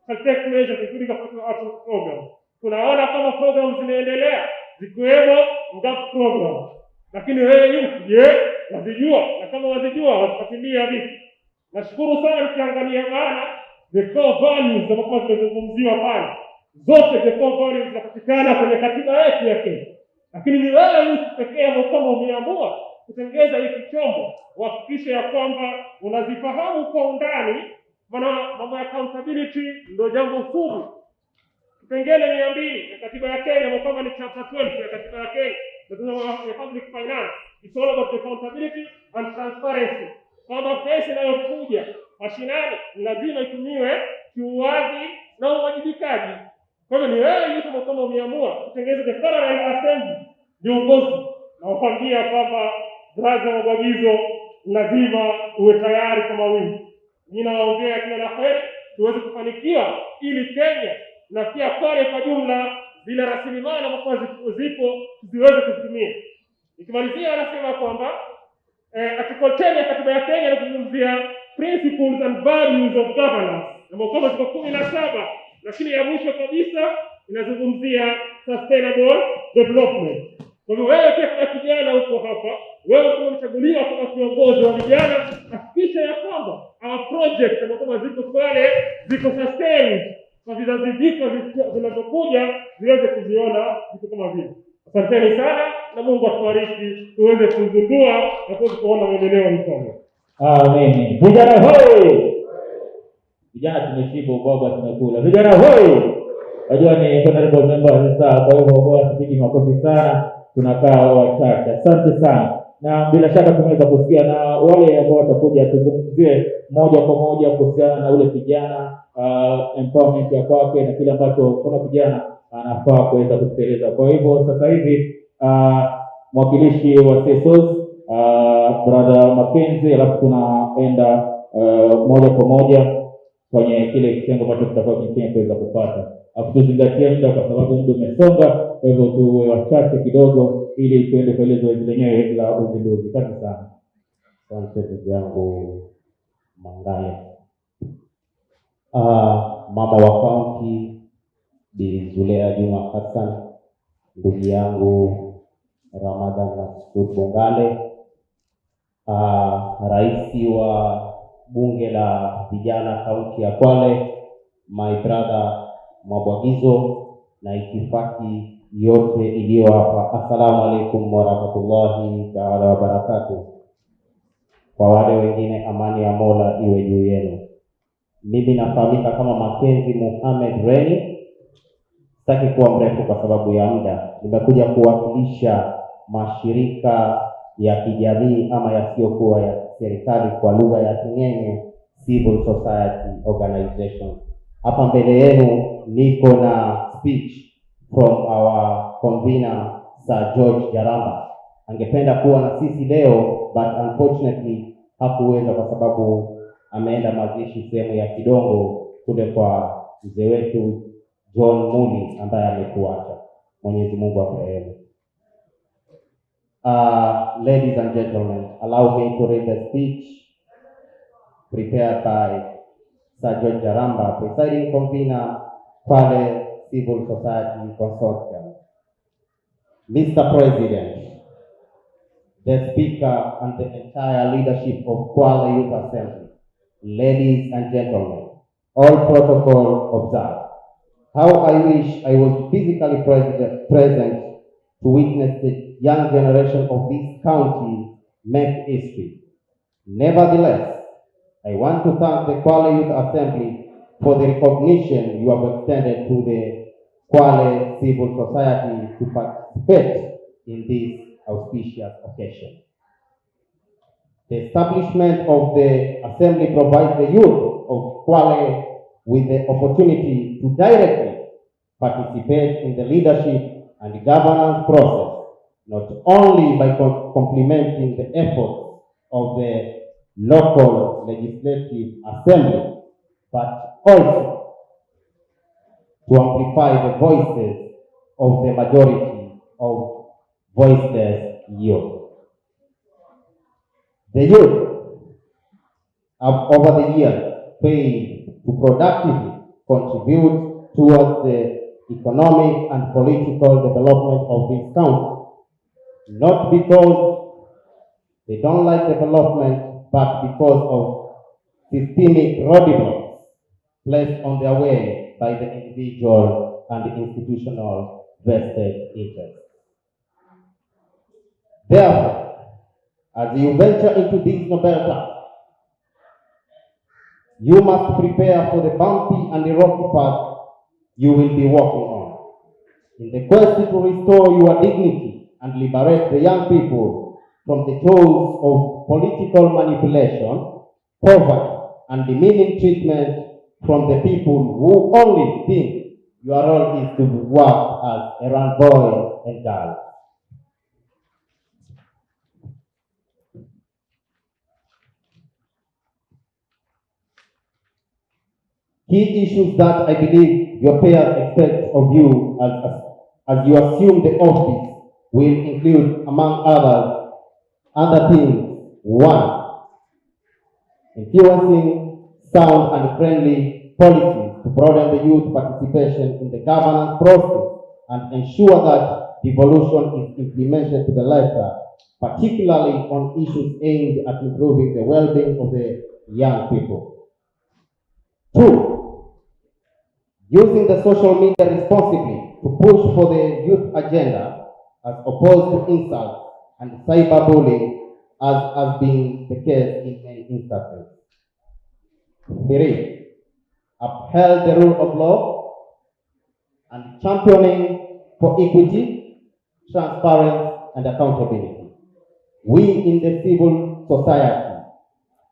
shall take measures including affirmative action program. Tunaona kama program zinaendelea zikiwemo MGAP program, lakini wewe youth wazijua, na kama wazijua wafuatilia vipi? Nashukuru sana mkiangalia maana the core values ambazo zimezungumziwa pale, zote the core values zinapatikana kwenye katiba yetu ya Kenya. Lakini ni wewe youth pekee ambao umeamua kutengeza hiki chombo, uhakikishe ya kwamba unazifahamu kwa undani, maana mambo ya accountability ndio jambo sugu. Kipengele 200 ya katiba ya Kenya ambapo kama ni chapter 12 ya katiba ya Kenya, ya public finance, it's all about accountability and transparency. Kwamba pesa inayokuja mashinani lazima itumiwe kiuwazi na uwajibikaji. Kwa hivyo ni wewe yuko kama umeamua kutengeza the Federal Assembly, viongozi na wapangia kwamba baraza la maagizo lazima uwe tayari kwa mawimbi. Ninawaombea kila la heri tuweze kufanikiwa, ili Kenya na pia Kwale kwa jumla zile rasilimali ambazo zipo ziweze kutumia. Nikimalizia anasema kwamba article 10 ya katiba ya Kenya inazungumzia principles and values of governance, na kama ziko 17, lakini ya mwisho kabisa inazungumzia sustainable development. Kwa hivyo wewe kama kijana uko hapa, wewe umechaguliwa kama kiongozi wa vijana, hakikisha ya kwamba our project kama ziko Kwale ziko sustained kwa vizazi viko zinazokuja ziweze kuziona vitu kama vile. Asanteni sana na Mungu atubariki tuweze kuzindua na tuweze kuona maendeleo inshallah. Amen. Vijana hoi! Vijana tumeshiba ubwabwa tumekula. Vijana hoi! Najua ni honorable member sasa, kwa hivyo bora tupige makofi sana. Tunakaa wachache. Asante sana. Na bila shaka tumeweza kusikia na wale ambao watakuja tuzungumzie moja kwa moja kuhusiana na ule kijana empowerment ya kwake na kile ambacho kuna kijana anafaa kuweza kutekeleza. Kwa hivyo sasa hivi mwakilishi wa SESOS brother Mackenzie, alafu tunaenda moja kwa moja kwenye kile kitengo ambacho tutakuwa kingine kuweza kupata. Tuzingatie muda kwa sababu muda umesonga, kwa hivyo tuwe wachache kidogo ili tuende kwa ile zoezi lenyewe la uzinduzi. Karibu sana. Asante ndugu yangu Mangale. Mama wa kaunti Bi Zulea Juma Hassan, ndugu yangu Ramadhan Masud Bongale, rais wa bunge la vijana kaunti ya Kwale, my brother Mwabwagizo na itifaki yote iliyo hapa. Assalamu alaikum warahmatullahi taala wabarakatuh. Kwa wale wengine, amani ya Mola iwe juu yenu. Mimi nafahamika kama Mackenzie Mohamed Reni. Sitaki kuwa mrefu kwa sababu ya muda. Nimekuja kuwakilisha mashirika ya kijamii ama yasiyokuwa ya serikali, kwa lugha ya King'eng'e, civil society organization. Hapa mbele yenu niko na speech from our convener Sir George Jaramba. Angependa kuwa na sisi leo, but unfortunately hakuweza kwa sababu ameenda mazishi sehemu ya Kidongo kule kwa mzee wetu John Muli ambaye ametuacha. Mwenyezi Mungu amrehemu. Ladies and gentlemen, allow me to read the speech prepared by Sir George Jaramba, presiding convener, Kwale Civil Society Consortium. Mr. President, the Speaker and the entire leadership of Kwale Youth Assembly, ladies and gentlemen, all protocol observed. How I wish I was physically present to witness the young generation of this county make history. Nevertheless, I want to thank the Kwale Youth Assembly for the recognition you have extended to the Kwale Civil Society to participate in this auspicious occasion. The establishment of the Assembly provides the youth of Kwale with the opportunity to directly participate in the leadership and governance process, not only by complementing the efforts of the local legislative assembly, but also to amplify the voices of the majority of voiceless youth. The youth have over the years failed to productively contribute towards the economic and political development of this country, not because they don't like development, but because of systemic roadblocks placed on their way by the individual and institutional vested interests. Therefore, as you venture into this noble task, you must prepare for the bumpy and the rocky path you will be walking on. In the quest to restore your dignity and liberate the young people from the jaws of political manipulation, poverty, and demeaning treatment from the people who only think your role is to work as errand boys and girls. Key issues that I believe your peers expect of you as you assume the office will include, among other things, 1. Influencing sound and friendly policies to broaden the youth participation in the governance process and ensure that devolution is implemented to the letter, particularly on issues aimed at improving the well-being of the young people. 2. using the social media responsibly to push for the youth agenda as opposed to insults and cyberbullying as has been the case in many instances. 3. Upheld the rule of law and championing for equity, transparency, and accountability. We in the civil society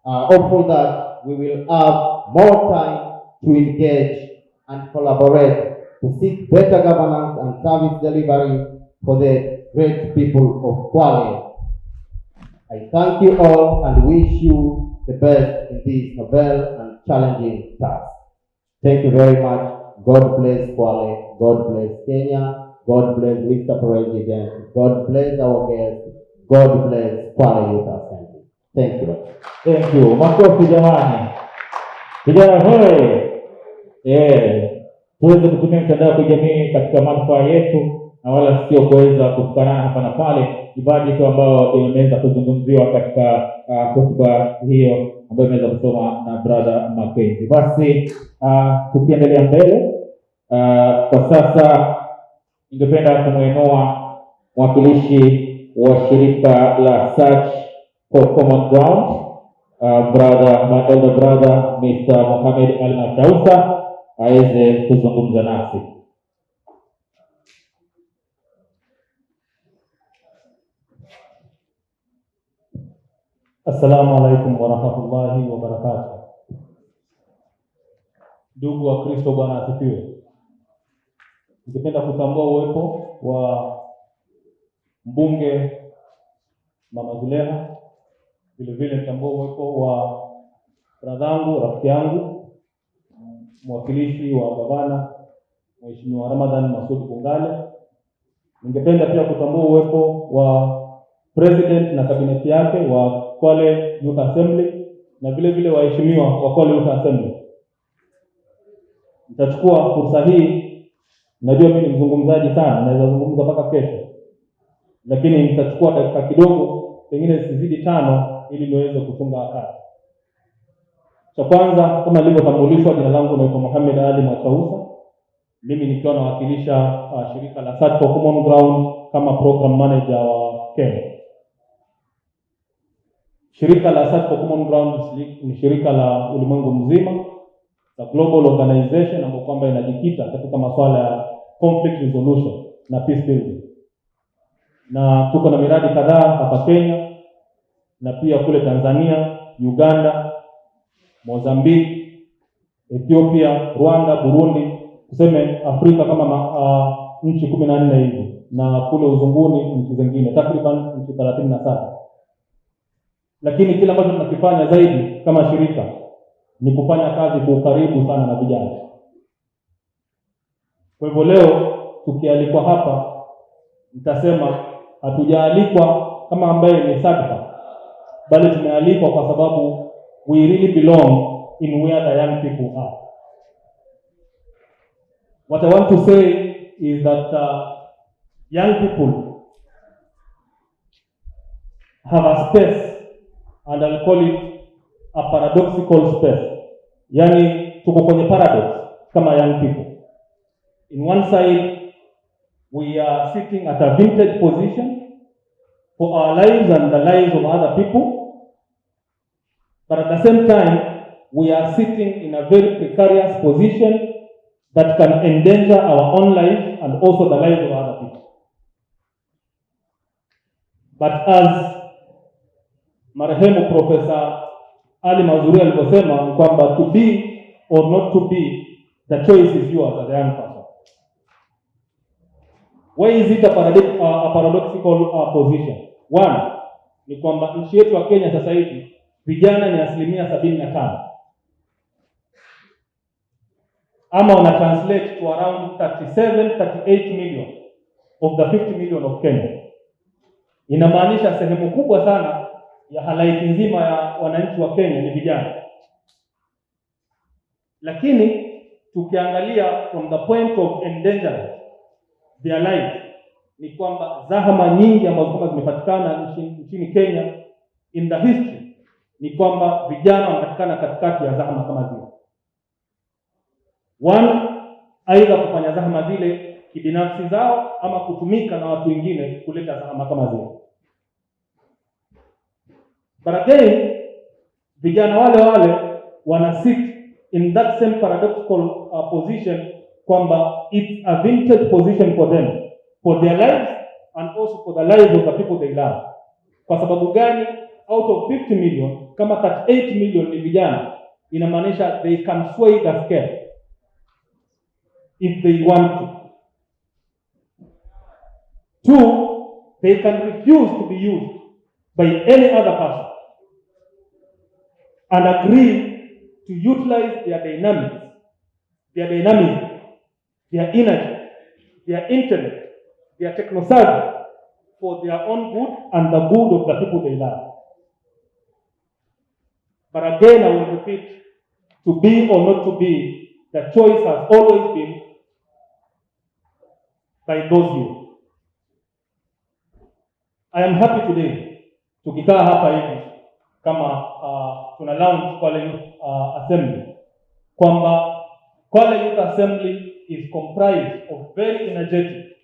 are hopeful that we will have more time to engage and collaborate to seek better governance and service delivery for the great people of Kwale. I thank you all and wish you the best in this novel and challenging task. Thank you very much. God bless Kwale. God bless Kenya. God bless Mr. President. God bless our guests. God bless Kwale Youth Assembly. Thank you. Thank you. Makofi jamani. Vijana hoi. Tuweze kutumia mitandao ya kijamii katika manufaa yetu na wala sio kuweza kutukanana hapa na pale. Ibadi tu ambao imeweza kuzungumziwa katika hotuba hiyo ambayo imeweza kusoma na brother Mackenzie. Basi tukiendelea mbele, kwa sasa ningependa kumuinua mwakilishi wa shirika la Search for Common Ground, my elder brother Mr. Mohamed Al-Mashausa aweze kuzungumza nasi. Assalamu alaikum warahmatullahi wabarakatuh. Ndugu wa Kristo, Bwana asifiwe. Ningependa kutambua uwepo wa mbunge Mama Zuleha, vile vile nitambua uwepo wa bradhangu, rafiki yangu, mwakilishi wa gavana Mheshimiwa Ramadhan Masud Kwale. Ningependa pia kutambua uwepo wa president na kabineti yake wa Kwale Youth Assembly na vile vile waheshimiwa wa Kwale Youth Assembly. Nitachukua fursa hii, najua mimi ni mzungumzaji sana, naweza zungumza mpaka kesho, lakini nitachukua dakika kidogo, pengine sizidi 5, ili niweze kufunga wakati. Cha kwanza, kama nilivyotambulishwa, jina langu naitwa Mohamed Ali Machausa. Mimi nikiwa nawakilisha shirika la Search for Common Ground kama program manager wa Kenya. Shirika la Search for Common Ground ni shirika la ulimwengu mzima, la global organization ambayo kwamba inajikita katika masuala ya conflict resolution na peace building. Na tuko na miradi kadhaa hapa Kenya na pia kule Tanzania, Uganda, Mozambique, Ethiopia, Rwanda, Burundi, tuseme Afrika kama nchi 14 hivi, na kule uzunguni nchi zingine takriban nchi 37. Lakini kila ambacho tunakifanya zaidi kama shirika ni kufanya kazi kwa ukaribu sana na vijana. Kwa hivyo leo tukialikwa hapa, nitasema hatujaalikwa kama ambaye ni sadaka, bali tumealikwa kwa sababu we really belong in where the young people are. What I want to say is that young people have a space, and I'll call it a paradoxical space. Yani tuko kwenye paradox kama young people. In one side, we are sitting at a vintage position for our lives and the lives of other people. But at the same time, we are sitting in a very precarious position that can endanger our own lives and also the lives of other people. But as marehemu Professor Ali Mazrui alivyosema kwamba to be or not to be, the choice is yours as a young person. Why is it a paradoxical position? One, ni kwamba nchi yetu ya Kenya sasa hivi vijana ni 75%. Ama wana translate to around 37-38 million of the 50 million of Kenya. Inamaanisha sehemu kubwa sana ya halaiki nzima ya wananchi wa Kenya ni vijana. Lakini tukiangalia from the point of endangering their lives, ni kwamba zahama nyingi ambazo kama zimepatikana nchini Kenya in the history, ni kwamba vijana wanapatikana katikati ya zahama kama zile. One, aidha kufanya zahama zile kibinafsi zao ama kutumika na watu wengine kuleta zahama kama zile. But again, vijana wale wana sit in that same paradoxical position kwamba it's a vintage position for them, for their lives and also for the lives of the people they love. Kwa sababu gani? Out of 50 million, kama 38 million ni vijana, inamaanisha they can sway the scale if they want to. Two, they can refuse to be used by any other person and agree to utilize their dynamics, their dynamism, their energy, their intellect, their technoscience for their own good and the good of the people they love. But again, I will repeat, to be or not to be, the choice has always been by those youth. I am happy today tukikaa hapa hivi kama tuna launch Kwale Youth Assembly, kwamba Kwale Youth Assembly is comprised of very energetic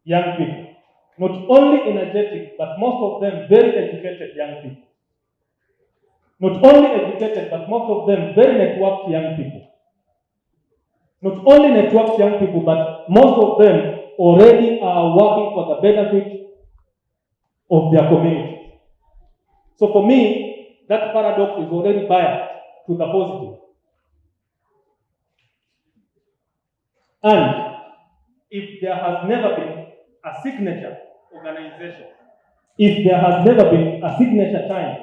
young people. Not only energetic, but most of them very educated young people. Not only educated, but most of them very networked young people. Not only networked young people, but most of them already are working for the benefit of their community. So for me, that paradox is already biased to the positive. And if there has never been a signature organization, if there has never been a signature time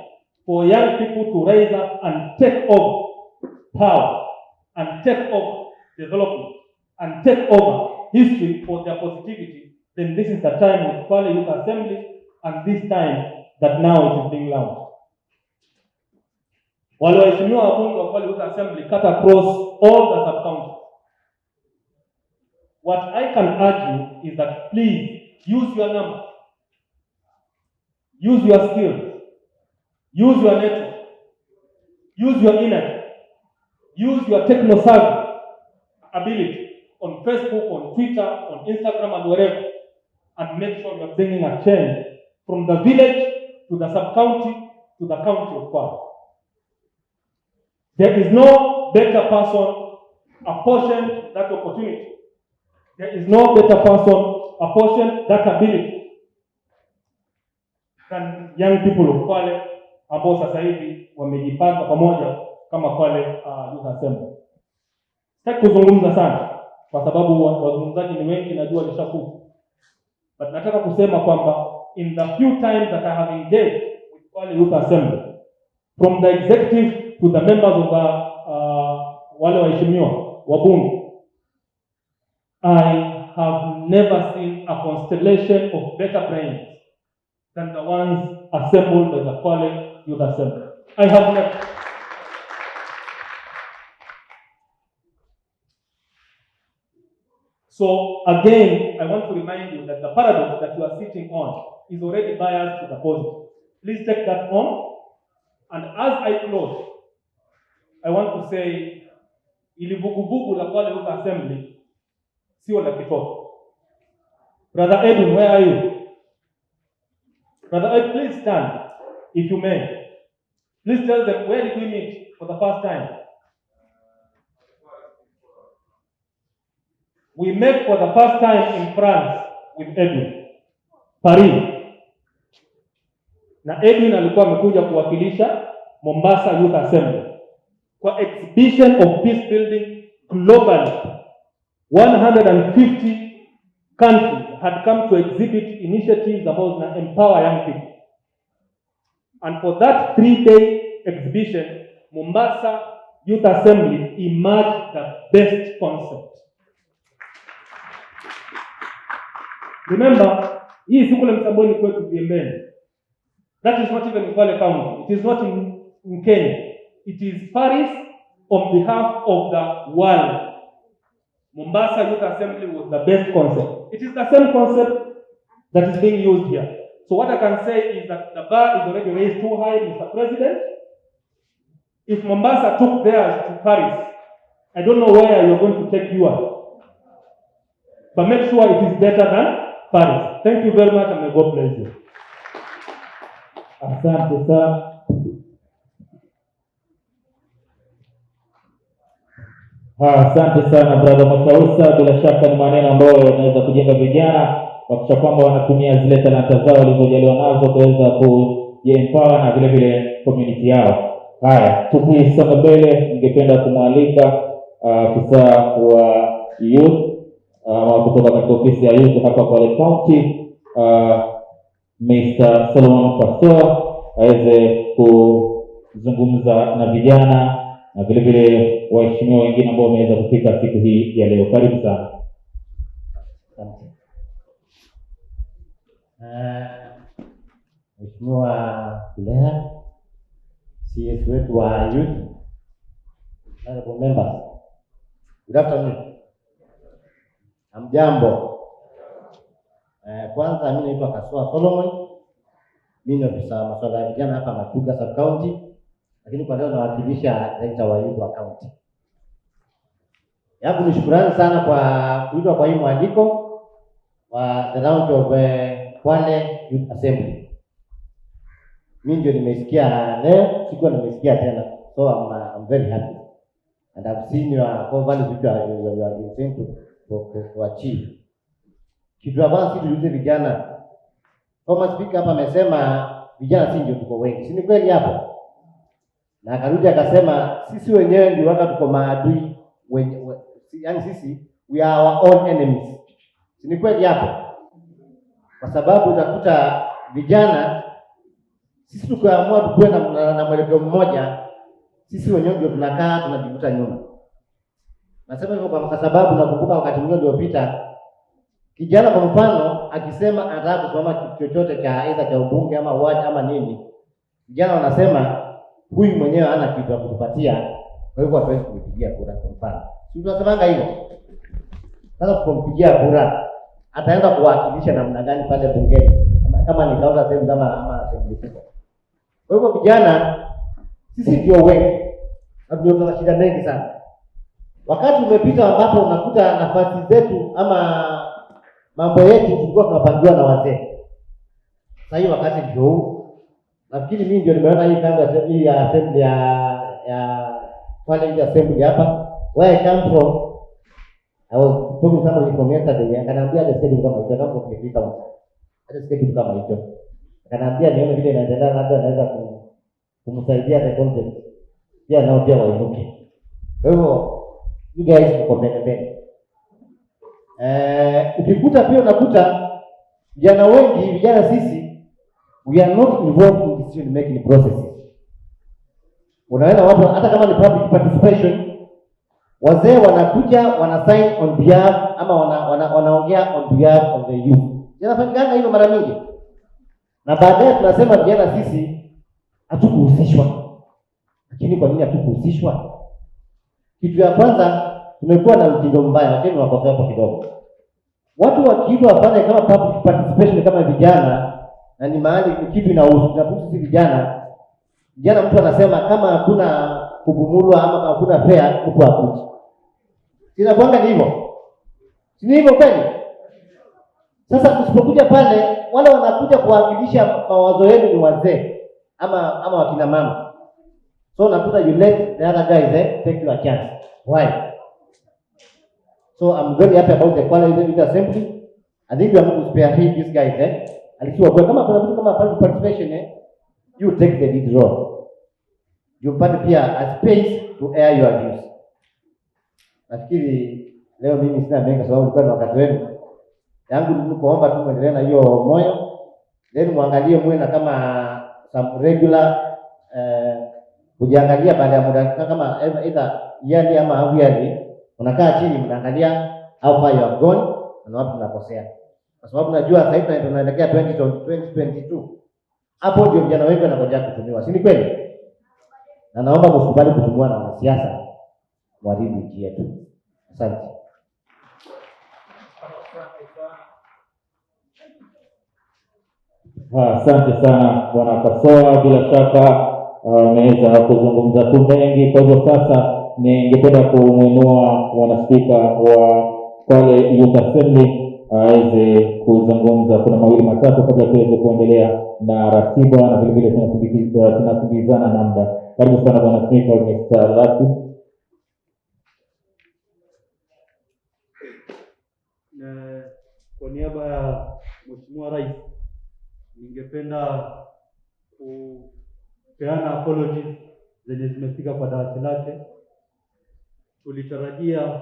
for young people to rise up and take over power, and take over development, and take over history for their positivity, then this is the time with Kwale Youth Assembly, and this time that now it is being launched. Wale waheshimiwa wabunge wa Kwale Youth Assembly cut across all the sub-counties. What I can urge you is that please use your numbers, use your skills, use your network, use your energy, use your techno-service ability on Facebook, on Twitter, on Instagram, and wherever, and make sure you're bringing a change from the village to the sub-county to the county of Kwale. There is no better person apportioned that opportunity. There is no better person apportioned that ability than young people of Kwale ambao sasa hivi wamejipanga pamoja kama Kwale Youth Assembly. Sitaki kuzungumza sana kwa sababu wazungumzaji ni wengi, najua nishakufa. But nataka kusema kwamba in the few times that I have engaged with Kwale Youth Assembly, from the executive to the members of the wale waheshimiwa wabunge, I have never seen a constellation of better brains than the ones assembled by the Kwale Youth Assembly. I have never. So again, I want to remind you that the paradox that you are sitting on is already biased to the positive. Please take that on. And as I close, I want to say, ili vuguvugu la Kwale Youth Assembly sio la kitoto. Brother Edwin, where are you? Brother Edwin, please stand, if you may. Please tell them, where did we meet for the first time? We met for the first time in France with Edwin, Paris. Na Edwin alikuwa amekuja kuwakilisha Mombasa Youth Assembly kwa exhibition of peace building globally. 150 countries had come to exhibit initiatives ambazo zina empower young people. And for that 3-day exhibition, Mombasa Youth Assembly emerged the best concept. Remember, hii si kule Msambweni kwetu Viembeni. That is not even in Kwale County. It is not in Kenya. It is Paris on behalf of the world. Mombasa Youth Assembly was the best concept. It is the same concept that is being used here. So what I can say is that the bar is already raised too high, Mr. President. If Mombasa took theirs to Paris, I don't know where you're going to take yours. but make sure it is better than Paris. Thank you very much, and may God bless you. Asante sana. Asante sana brother Machausa, bila shaka ni maneno ambayo yanaweza kujenga vijana wakisha kwamba wanatumia zile talanta zao walizojaliwa nazo kuweza kuempower na vile vile community yao. Haya, tukisonga mbele, ningependa kumwalika afisa wa youth kutoka katika ofisi ya youth hapa Kwale County, Mr. Solomon Pastor aweze kuzungumza na vijana na vile vile waheshimiwa wengine ambao wameweza kufika siku hii ya leo. Karibu sana. Mheshimiwa Kuleha, CS wetu wa youth, honorable members, good afternoon. Hamjambo. Kwanza mimi naitwa Kaswa Solomon. Mimi ni ofisa masuala ya vijana hapa Matuga Sub County, lakini kwa leo nawakilisha director wa youth wa county. Yangu ni shukrani sana kwa kuitwa kwa hii mwaliko wa the round of Kwale Youth Assembly. Mimi ndio nimesikia leo, sikuwa nimesikia tena. So I'm very happy. And I've seen your core values which you are intending to achieve. Kitu ya kwanza sisi tulize vijana. Kama speaker hapa amesema vijana si ndio tuko wengi. Si ni kweli hapo? Na akarudi akasema sisi wenyewe ndio waka tuko maadui wenyewe. Yaani sisi we are our own enemies. Si ni kweli hapo? Kwa sababu utakuta vijana sisi tukaamua tukue na mwelekeo mmoja, sisi wenyewe ndio tunakaa tunajivuta nyuma. Nasema hivyo kwa sababu nakumbuka wakati mwingine uliopita kijana kwa mfano akisema anataka kusoma kitu chochote cha aidha cha ubunge ama ward ama nini, vijana wanasema huyu mwenyewe hana kitu ya kutupatia, kwa hivyo hatuwezi kumpigia kura kwa mfano. Sisi tunasemanga hivyo. Sasa kumpigia kura ataenda kuwakilisha namna gani pale bungeni? Kama ni kaunta sehemu kama ama assembly kubwa. Kwa hivyo vijana sisi ndio wengi. Na ndio tuna shida mengi sana. Wakati umepita ambapo unakuta nafasi zetu ama mambo yetu tulikuwa tunapangiwa na wazee. Sasa hiyo wakati ndio huu. Nafikiri mimi ndio nimeona hii kanda hii ya assembly ya Kwale hii assembly hapa. Where I come from, I was talking to somebody from yesterday, akaniambia the schedule kama hicho, kama ukifika huko. Hata schedule kama hicho. Akaniambia nione vile inaendelea, labda naweza kumsaidia the concept. Pia nao pia wainuke. Kwa hivyo you guys mko mbele. Ukikuta pia unakuta vijana wengi, vijana sisi we are not involved in decision making processes. Unaona watu hata kama ni public participation, wazee wanakuja wana sign on behalf ama wanaongea on behalf of the youth. Yanafanyika hivyo mara mingi. Na baadaye tunasema vijana sisi hatukuhusishwa. Lakini kwa nini hatukuhusishwa? Kitu ya kwanza tumekuwa na mtindo mbaya, lakini wakosea hapo kidogo. Watu wakiitwa wafanye kama public participation kama vijana na ni mahali kitu inahusu sisi vijana. Vijana mtu anasema kama hakuna kugumulwa ama hakuna fair mtu hakuji. Sina kwanga ni hivyo. Si ni hivyo kweli? Sasa tusipokuja pale wale wanakuja kuwakilisha mawazo yenu ni wazee ama wakina mama. So nakuta you let the other guys take your chance. Why? So I'm very happy about the Kwale Youth Assembly. I think we are going to spare these guys alikuwa kwa kama kuna mtu kama participation you take the lead role. You pate pia a space to air your views. Nafikiri leo mimi sina mengi sababu nilikuwa na wakati wenu. Yangu ni kuomba tu muendelee na hiyo moyo. Then muangalie muwe na kama some regular kujiangalia baada ya muda kama either yearly ama half yearly, unakaa chini mnaangalia how far you have gone na wapi mnakosea. Kwa sababu najua sasa hivi tunaelekea 2022. Hapo ndio vijana wengi wanangoja kutumiwa. Si ni kweli? Na naomba msikubali kutumiwa na wanasiasa waharibu nchi yetu. Asante. Asante sana Bwana Kasoa, bila shaka ameweza kuzungumza tu mengi. Kwa hivyo sasa ningependa kumuinua Bwana Spika wa Kwale Youth Assembly aweze kuzungumza. Kuna mawili matatu kabla tuweze kuendelea na ratiba na vile vile tunakimbizana na muda. Karibu sana bwana Speaker Mr. Lati. Kwa niaba ya Mheshimiwa Rais, ningependa kupeana apologies zenye zimefika kwa dawati lake. Tulitarajia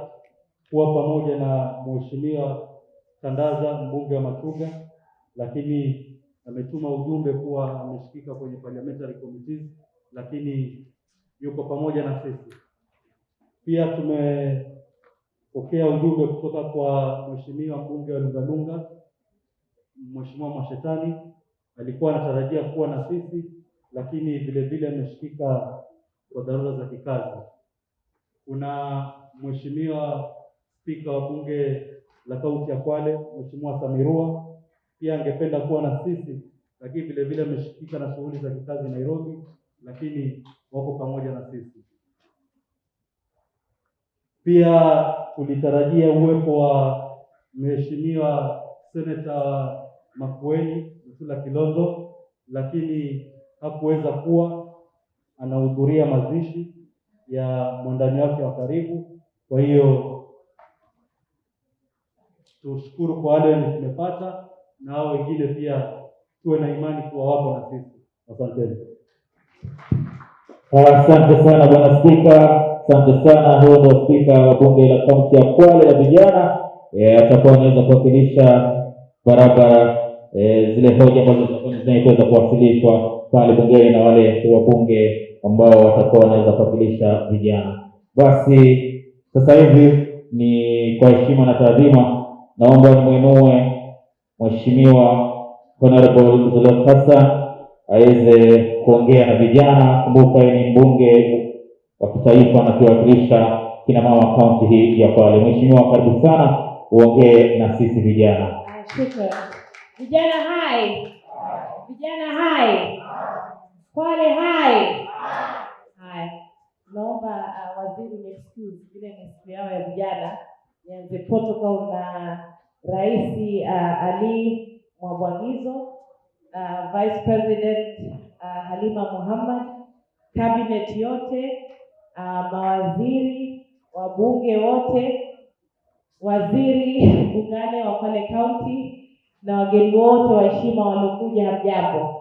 kuwa pamoja na Mheshimiwa Tandaza, mbunge wa Matuga, lakini ametuma ujumbe kuwa ameshikika kwenye parliamentary committees, lakini yuko pamoja na sisi. Pia tumepokea ujumbe kutoka kwa Mheshimiwa mbunge wa Lungalunga, Mheshimiwa Mashetani, alikuwa anatarajia kuwa na sisi, lakini vile vile ameshikika kwa dharura za kikazi. Kuna Mheshimiwa Spika wa bunge la kaunti ya Kwale, Mheshimiwa Samirua, pia angependa kuwa na sisi, lakini vile vile ameshikika na shughuli za kikazi Nairobi, lakini wako pamoja na sisi. Pia tulitarajia uwepo wa Mheshimiwa Senator Makueni Msula Kilonzo, lakini hakuweza kuwa, anahudhuria mazishi ya mwandani wake wa karibu. Kwa hiyo tushukuru kwa wale wenye tumepata, na hao wengine pia tuwe na imani kuwa wapo na sisi. Asante. Asante sana bwana Spika, asante sana. Huyo ndio Spika wa bunge la kaunti ya Kwale la vijana. Atakuwa anaweza kuwakilisha barabara zile hoja ambazo zinaweza kuwasilishwa pale bungeni na wale wabunge ambao watakuwa wanaweza kuwakilisha vijana. Basi sasa hivi ni kwa heshima na taadhima, naomba nimuinue Mheshimiwa Honorable Zulekh Hassan aweze kuongea na vijana. Kumbuka yeye ni mbunge wa kitaifa na kuwakilisha kina mama kaunti hii ya Kwale. Mheshimiwa, karibu sana uongee na sisi vijana. Shukrani. Vijana hai. Vijana hai. Kwale hai. Haya. Naomba waziri ni excuse vile ni siku yao ya vijana. Nianze protocol na Rais Ali Mwabwagizo, Vice President Halima Muhammad, cabinet yote, mawaziri, wabunge wote, waziri Bungane wa Kwale County na wageni wote wa heshima waliokuja. Hamjambo.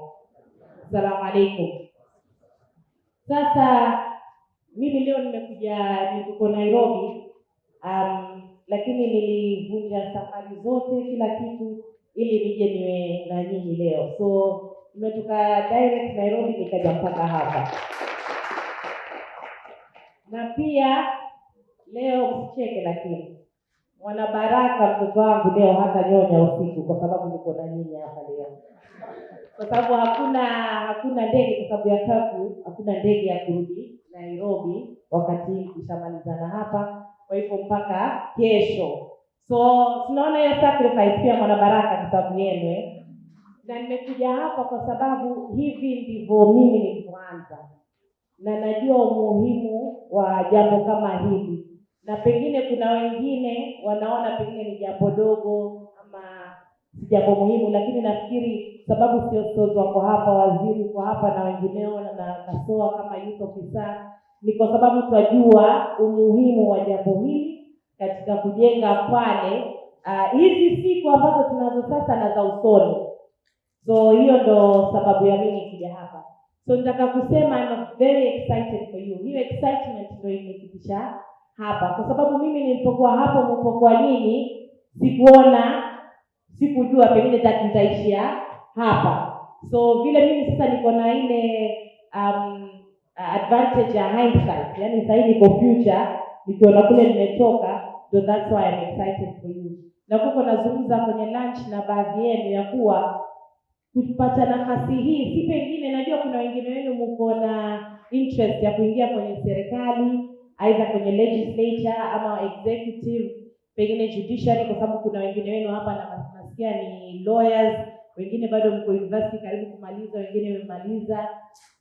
Asalamu alaykum. Sasa mimi leo niko Nairobi, lakini nilivunja safari zote kila kitu ili nije niwe na nyinyi leo. So nimetoka direct Nairobi nikaja mpaka hapa. Na pia leo msicheke, lakini mwana Baraka mtoto wangu leo hata nyonya usiku kwa sababu niko na nyinyi hapa leo. Kwa sababu hakuna ndege kwa sababu ya curfew, hakuna ndege ya kurudi Nairobi wakati kishamalizana hapa. Kwa hivyo mpaka kesho. So tunaona hiyo sacrifice pia mwana Baraka kwa sababu yenu. Na nimekuja hapa kwa sababu hivi ndivyo mimi nilianza. Na najua umuhimu wa jambo kama hili. Na pengine kuna wengine wanaona pengine ni jambo dogo ama si jambo muhimu, lakini nafikiri sababu sio wako hapa, waziri kwa hapa na wengineo na kasoa kama youth officer, ni kwa sababu tunajua umuhimu wa jambo hili katika kujenga Kwale hizi siku ambazo tunazo sasa na za usoni. So hiyo ndo sababu ya mimi kuja hapa. So nataka kusema I'm very excited for you. Hiyo excitement ndio imefikisha hapa, kwa sababu mimi nilipokuwa hapo mlipokuwa nyinyi sikujua pengine nitaishia hapa. So vile mimi sasa niko na ile advantage ya hindsight, yani sasa hivi niko future nikiona kule nimetoka, so that's why I'm excited for you. Na kuko nazungumza kwenye lunch na baadhi yenu ya kuwa kupata nafasi hii si pengine, najua kuna wengine wenu mko na interest ya kuingia kwenye serikali, aidha kwenye legislature ama executive, pengine judiciary, kwa sababu kuna wengine wenu hapa na nasikia ni lawyers, wengine bado mko university karibu kumaliza, wengine wamemaliza.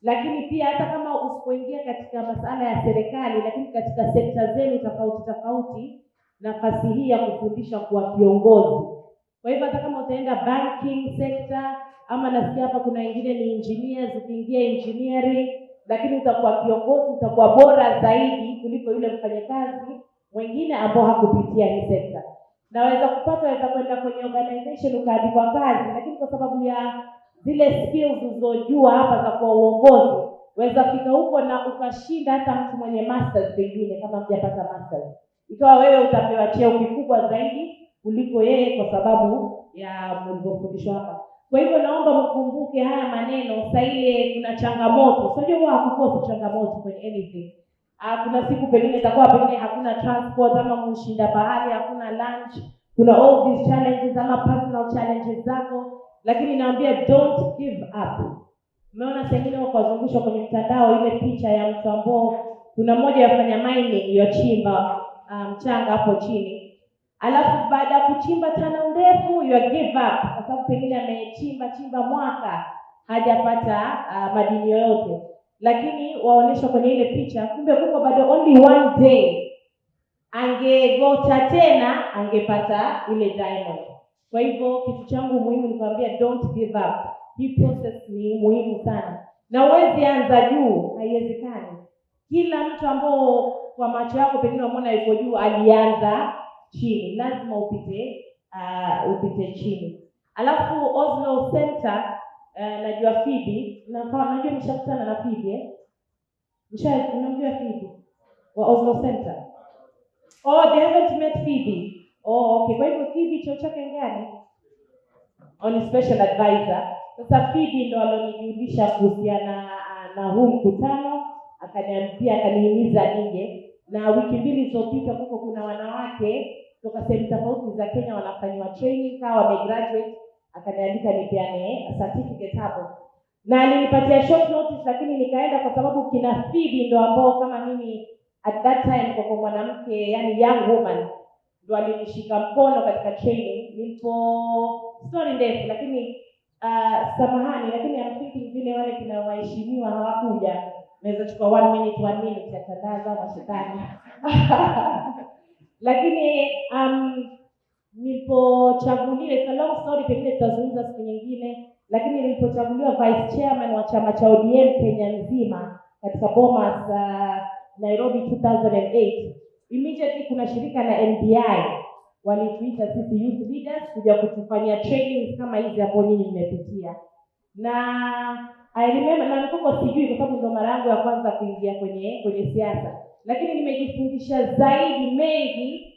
Lakini pia hata kama usipoingia katika masuala ya serikali, lakini katika sekta zenu tofauti, nafasi hii ya kufundisha kuwa kiongozi. Kwa hivyo hata kama utaenda banking sector, ama nasikia hapa kuna wengine ni engineers, ukiingia engineering, lakini utakuwa kiongozi, utakuwa bora zaidi kuliko yule mfanyakazi mwingine ambao hakupitia hii sector. Naweza kwenda kwenye organization ukaandikwa kazi, lakini kwa sababu ya zile skills uzojua hapa za kwa uongozi, waweza fika huko na ukashinda hata mtu mwenye masters pengine, kama mjapata masters. Ikawa wewe utapewa cheo kikubwa zaidi kuliko yeye kwa sababu ya mlivyofundishwa hapa. Kwa hivyo naomba mkumbuke haya maneno. Sasa ile kuna changamoto, unajua hakukosi changamoto kwenye anything. Kuna siku pengine itakuwa pengine hakuna transport, ama mshinda bahari, hakuna lunch, kuna all these challenges ama personal challenges zako, lakini naambia don't give up. Umeona sengine wakazungushwa kwenye mtandao ile picha ya mtu ambao kuna mmoja yafanya mining ya chimba mchanga hapo chini, alafu baada ya kuchimba tana ndefu you give up kwa sababu pengine amechimba mwaka hajapata madini yoyote, lakini waonyeshwa kwenye ile picha kumbe kuko bado only one day angegota tena angepata ile diamond. Kwa hivyo kitu changu muhimu ni kuambia don't give up. Hii process ni muhimu sana, na uwezi anza juu, haiwezekani. Kila mtu ambao kwa macho yako pengine umeona yuko juu alianza chini, lazima upite chini. Alafu Oslo Center, najua Phoebe, najua mshakutana na Phoebe unamjua Phoebe wa Oslo Center? Oh, they haven't met Phoebe. Oh, okay. Kwa hivyo Phoebe chuo chake ngani? On special advisor. Sasa Phoebe ndo alonijulisha kuhusiana na huu mkutano, akanihimiza nije, na wiki mbili zilizopita huko kuna wanawake kutoka sehemu tofauti za Kenya wanafanywa training, kama wamegraduate, akaniandika nipeane certificate hapo. Na alinipatia short notice, lakini nikaenda kwa sababu kina Phoebe ndo ambao kama mimi at that time kwa mwanamke, yani young woman, ndo alinishika mkono katika training. Story ndefu, lakini samahani, lakini I'm thinking vile wale kina waheshimiwa hawakuja, naweza chukua 1 minute ya tandaza mashetani. Lakini nilipochaguliwa, it's a long story, pengine tutazungumza siku nyingine, lakini nilipochaguliwa vice chairman wa chama cha ODM Kenya nzima katika Bomas Nairobi 2008, immediately kuna shirika la NDI walituita sisi youth leaders kuja kutufanyia trainings kama hizi hapo nyinyi mmepitia. Na I remember, na nilikuwa sijui kwa sababu ndo mara yangu ya kwanza kuingia kwenye siasa, lakini nimejifundisha zaidi mengi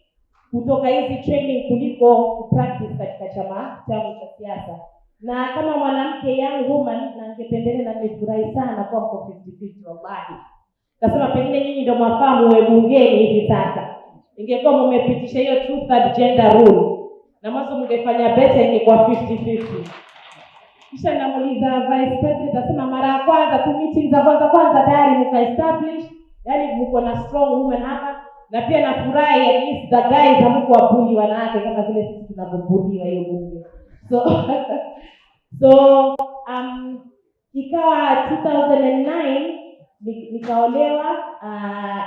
kutoka hizi training kuliko practice katika chama changu cha siasa. Na kama mwanamke young woman, na ningependelea na nimefurahi sana kwa mko 50-50 wallahi. Nasema pengine nyinyi ndio mwafahamu wewe bungeni hivi sasa. Ingekuwa mmepitisha hiyo 2/3 gender rule, na mwanzo mngefanya better, ingekuwa 50-50. Kisha namuuliza vice president, asema mara ya kwanza tu meetings za kwanza tayari mka-establish, yani mko na strong women hapa, na pia nafurahi at least the guys hamko wabuli wanawake kama vile sisi tunavyobuliwa hiyo bunge. So ikawa 2009 nikaolewa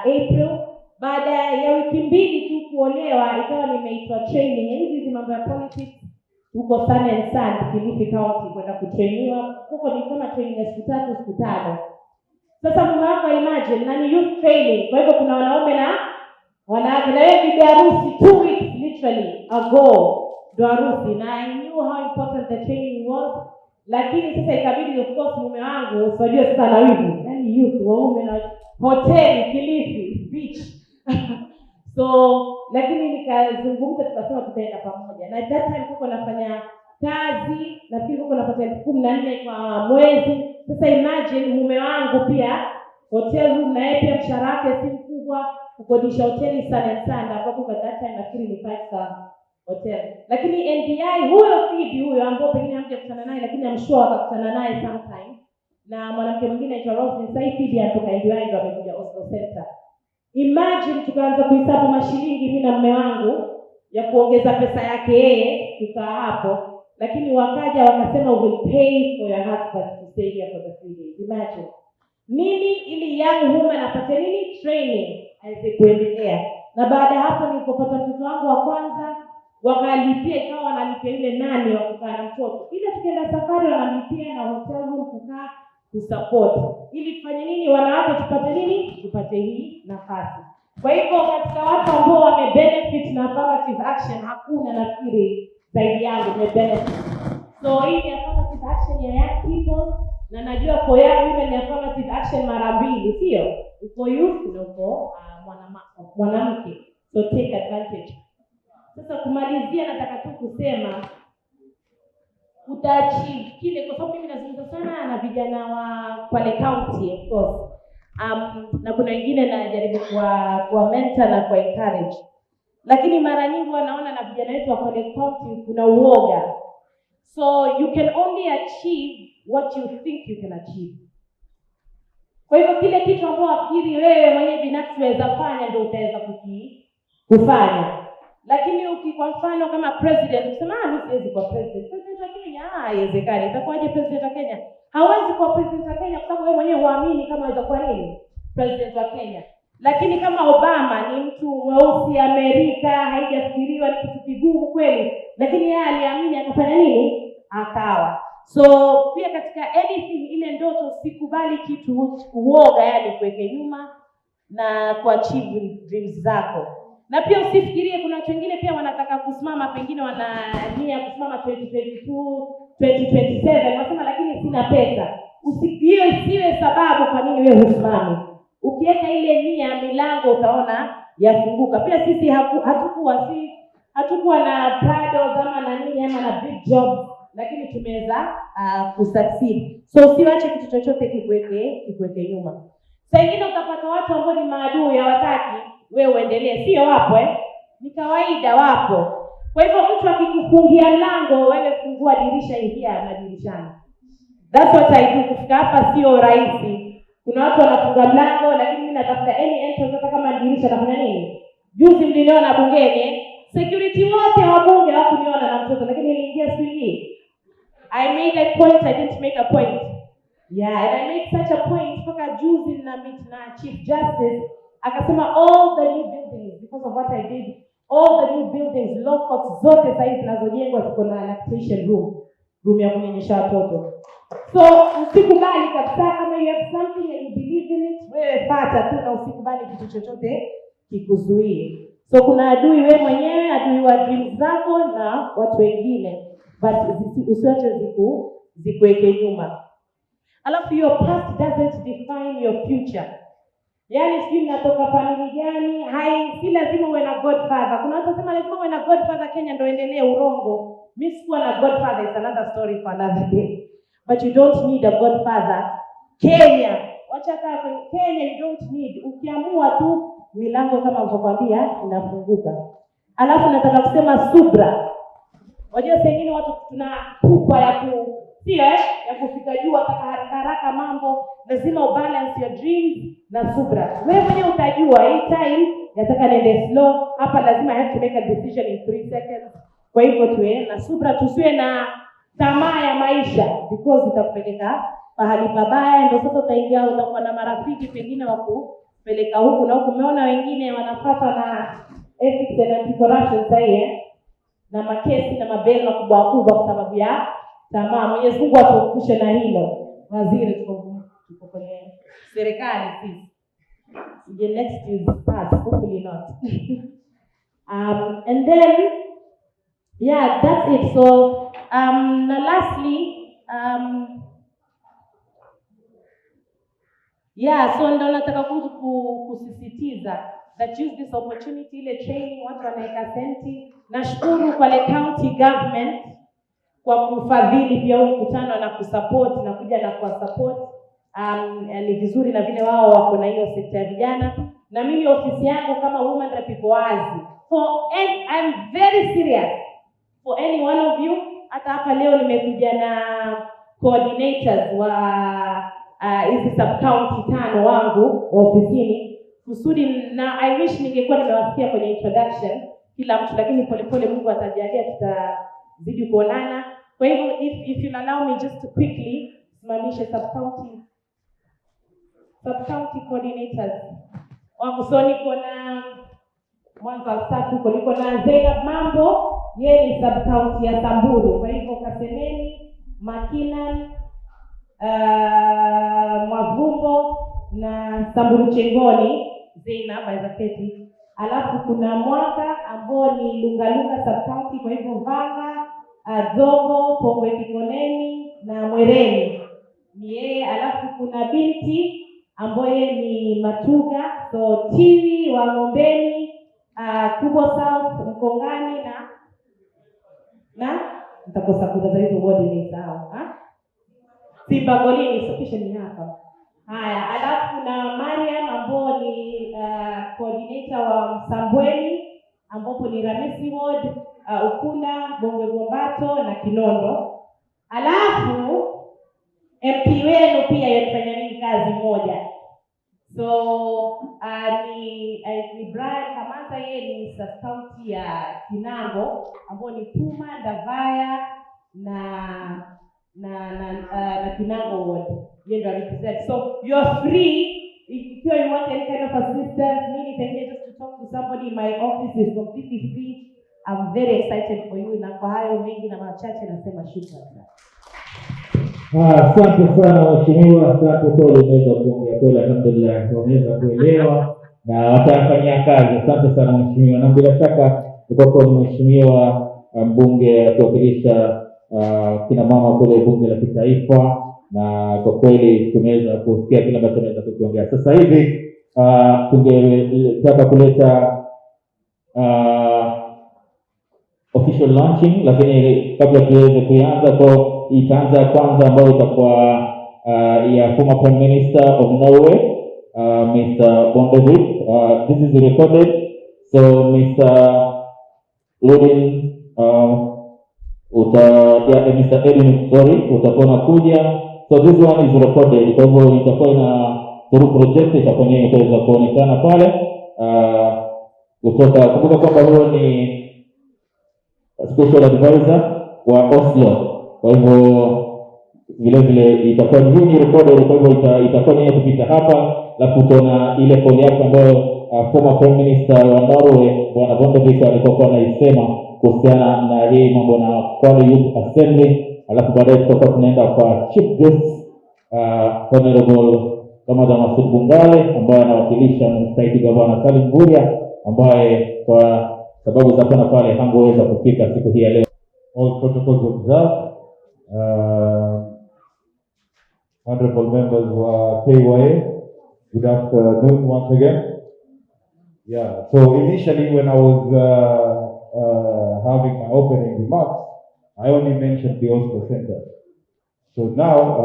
April. Baada ya wiki mbili tu kuolewa, ikawa nimeitwa training hizi mambo ya politics huko Sun and Sand, Kilifi County, kwenda kutrainiwa huko. Ni kama training ya siku 3 siku 5. Sasa mume wako imagine, na ni youth training, kwa hivyo kuna wanaume na wanawake, na yeye bibi harusi 2 weeks literally ago ndo harusi, na I knew how important the training was. Lakini sasa ikabidi of course mume wangu usijue sasa na wivu, yani youth waume na hoteli Kilifi beach. So lakini nikazungumza, tukasema tutaenda pamoja, na that time kuko nafanya kazi, nafikiri kuko napata 14,000 kwa mwezi. Sasa imagine mume wangu pia hotel room, na yeye pia mshahara wake si mkubwa, kukodisha hoteli sana ambapo kwa that time nafikiri ni 5-star hotel. Lakini NDI huyo Phoebe huyo ambao pengine hamjakutana naye, lakini I'm sure watakutana naye sometime, na mwanamke mwingine anaitwa Rose, sasa Phoebe anatoka NDI ndo amekuja Oslo Center. Imagine tukaanza kuhesabu mashilingi mimi na mume wangu ya kuongeza pesa yake yeye tukaa hapo, lakini wakaja wakasema we will pay for your husband to stay here for the 3 days. Imagine nini, ili young woman apate nini training aweze kuendelea. Na baada ya hapo nilipopata mtoto wangu wa kwanza, wakalipia, ikawa wanalipia ile nani wa kukaa na mtoto. Ile tukienda safari wanalipia na hotel room kukaa kusupport. Ili tufanye nini? Wanawake tupate nini? Tupate hii nafasi. Kwa hivyo katika watu ambao wamebenefit na affirmative action hakuna nafikiri zaidi yangu nimebenefit. So hii ni affirmative action ya young people, na najua for young women ni affirmative action mara mbili, sio? Uko youth na uko mwanamke. So take advantage. Sasa kumalizia, nataka tu kusema utaachieve kile, kwa sababu mimi nazungumza sana na vijana wa Kwale County of course. Na kuna wengine najaribu kwa mentor na kwa encourage. Lakini mara nyingi wanaona na vijana wetu wa Kwale County kuna uoga. So you can only achieve what you think you can achieve. Kwa hivyo kile kitu ambacho wafikiri wewe mwenyewe binafsi waweza fanya ndio utaweza kufanya. Lakini kwa mfano kama president, ukisema mimi siwezi kuwa president wa Kenya, haiwezekani. Itakuwaje president wa Kenya? Hawezi kuwa president wa Kenya kwa sababu wewe mwenyewe huamini kama aweza kuwa nini? President wa Kenya. Lakini kama Obama ni mtu mweusi Amerika, haijafikiriwa ni kitu kigumu kweli, lakini yeye aliamini akafanya nini? Akawa. So pia katika anything ile ndoto usikubali kitu uoga, yani kuweke nyuma na kuachieve dreams zako. Na pia usifikirie kuna watu wengine pia wanataka kusimama, pengine wana nia kusimama 2022, 2027, wanasema lakini sina pesa. Hiyo isiwe sababu kwa nini wewe usimame. Ukiweka ile nia, milango utaona yafunguka. Pia sisi hatukuwa na Prado ama na nini ama na big job, lakini tumeweza kusucceed. So usiwache kitu chochote kikweke nyuma. Sasa ingine utapata watu ambao ni maadui hawataki wewe uendelee, sio? Wapo ni kawaida, wapo. Kwa hivyo mtu akikufungia lango, wewe fungua dirisha, ingia na dirishani. That's what I do. Kufika hapa sio rahisi. Kuna watu wanafunga mlango, lakini mimi natafuta any entrance, hata kama dirisha nafanya nini? Juzi mliniona bungeni, security wote wa bunge hawakuniona na mtoto, lakini niliingia siku hii. I made a point, I didn't make a point. Yeah, and I made such a point mpaka juzi na meet na Chief Justice akasema all the new buildings, because of what I did, all the new buildings, law courts zote sasa zinazojengwa ziko na lactation room ya kunyonyesha watoto. So usikubali kabisa, kama you have something and you believe in it, wewe pata tu na usikubali kitu chochote kikuzuie. So kuna adui wewe mwenyewe, adui wa dreams zako na watu wengine, but usiache zikuweke nyuma. Alafu your past doesn't define your future. Yaani sijui natoka familia gani, si lazima uwe na godfather. Kuna watu wanasema lazima uwe na godfather Kenya ndio endelee, urongo. Mimi sikuwa na godfather, it's another story for another day. But you don't need a godfather. Kenya, wacha Kenya you don't need. Ukiamua tu milango kama nilivyokuambia inafunguka. Alafu nataka kusema subra. Wajua sengine watu tuna pupa ya kufika juu, haraka mambo. Lazima ubalance your dreams na subra. Wewe mwenyewe utajua hii time nataka niende slow, hapa lazima I have to make a decision in 3 seconds. Kwa hivyo tuwe na subra, tusiwe na tamaa ya maisha, because itakupeleka pahali pabaya. Ndio sasa utaingia, utakuwa na marafiki pengine wakupeleka huku na huku. Umeona wengine wanafuata na ethics and anti-corruption na makesi na mabeli makubwa kwa sababu ya tamaa. Mwenyezi Mungu atuepushe na hilo. Waziri tuko kwenye serikali sisi. The next is us, hopefully not. And then yeah, that's it. So lastly, so ndo nataka kusisitiza that use this opportunity, ile training watu wanaweka senti. Nashukuru Kwale County government kwa kufadhili pia huu mkutano na kusupport na kuja na kuwasupport. Ni vizuri na vile wao wako na hiyo sekta ya vijana, na mimi ofisi yangu kama woman rep iko wazi. I'm very serious for any one of you. Hata hapa leo nimekuja na coordinators wa hizi sub county 5 wangu ofisini kusudi, na I wish ningekuwa nimewasikia kwenye introduction kila mtu, lakini polepole Mungu atajalia tutazidi kuonana. Kwa hivyo if you allow me just to quickly simamishe sub county coordinators wangu. So niko na Mwanza Msatu huko. Niko na Zainab Mambo, yeye ni sub county ya Samburu. Kwa hivyo Kasemeni, Makina, Mwavumbo na Samburu Chengoni, Zainab Aizaketi. Alafu kuna Mwaka ambao ni Lungalunga sub county, kwa hivyo Vanga, Zongo, Pongwe Kikoneni na Mwereni ni yeye. Alafu kuna Binti ambaye ni Matuga, so Tiwi wa Ngombeni, Kubo South, Mkongani na nitakosa kuza hizo wodi ni sawa. Simba Golini sufficient ni hapa. Haya, alafu na Mariam ambao ni coordinator wa Msambweni ambapo ni Ramisi Ward, Ukunda, Bongwe Gombato na Kinondo. Alafu MP wenu pia yanafanya nini kazi moja. So ni Brian Kamata, yeye ni sub county ya Kinango ambao ni Puma, Davaya na Kinango ward. Yeye ndo represent. So you're free if you want any kind of assistance, need just to talk to somebody. My office is completely free. I'm very excited for you. Na kwa hayo mengi na machache nasema shukrani. Asante sana mheshimiwa, asante kwa umeweza kuongea kweli, alhamdulillah umeweza kuelewa na watafanyia kazi. Asante sana mheshimiwa, na bila shaka kwa mheshimiwa mbunge akiwakilisha kina mama kule bunge la kitaifa, na kwa kweli tumeweza kusikia kile ambacho tunaweza kukiongea. Sasa hivi tungetaka kuleta official launching, lakini kabla tuweze kuanza kwa itaanza kwanza ambayo itakuwa ya former Prime Minister of Norway, Mr. Bondevik. This is recorded, so Mr. Lodin Mr. Edwin, utakuwa nakuja. So this one is recorded, kwa hivyo itakuwa na through project itakuwa ni kuweza kuonekana pale. Kutoka kumbuka kwamba huyo ni special advisor wa Oslo. Kwa hivyo vile itakuwa ni recorded, kwa hivyo itakuwa ni kupita hapa, alafu tuna ile call yake ambayo former Prime Minister wa Norway Bwana Bondevik alikuwa anaisema kuhusiana na hii mambo na Kwale Youth Assembly, alafu baadaye tutakuwa tunaenda kwa chief guest Honorable Kamadha Masud Bungale ambaye anawakilisha mstahiki Gavana Salim Mvurya ambaye kwa sababu za kuna pale hangeweza kufika siku hii ya leo. All protocols observed. Honorable members were KYA. Good afternoon once again. Yeah, so initially when I was having my opening remarks, I only mentioned the Oslo Center. So now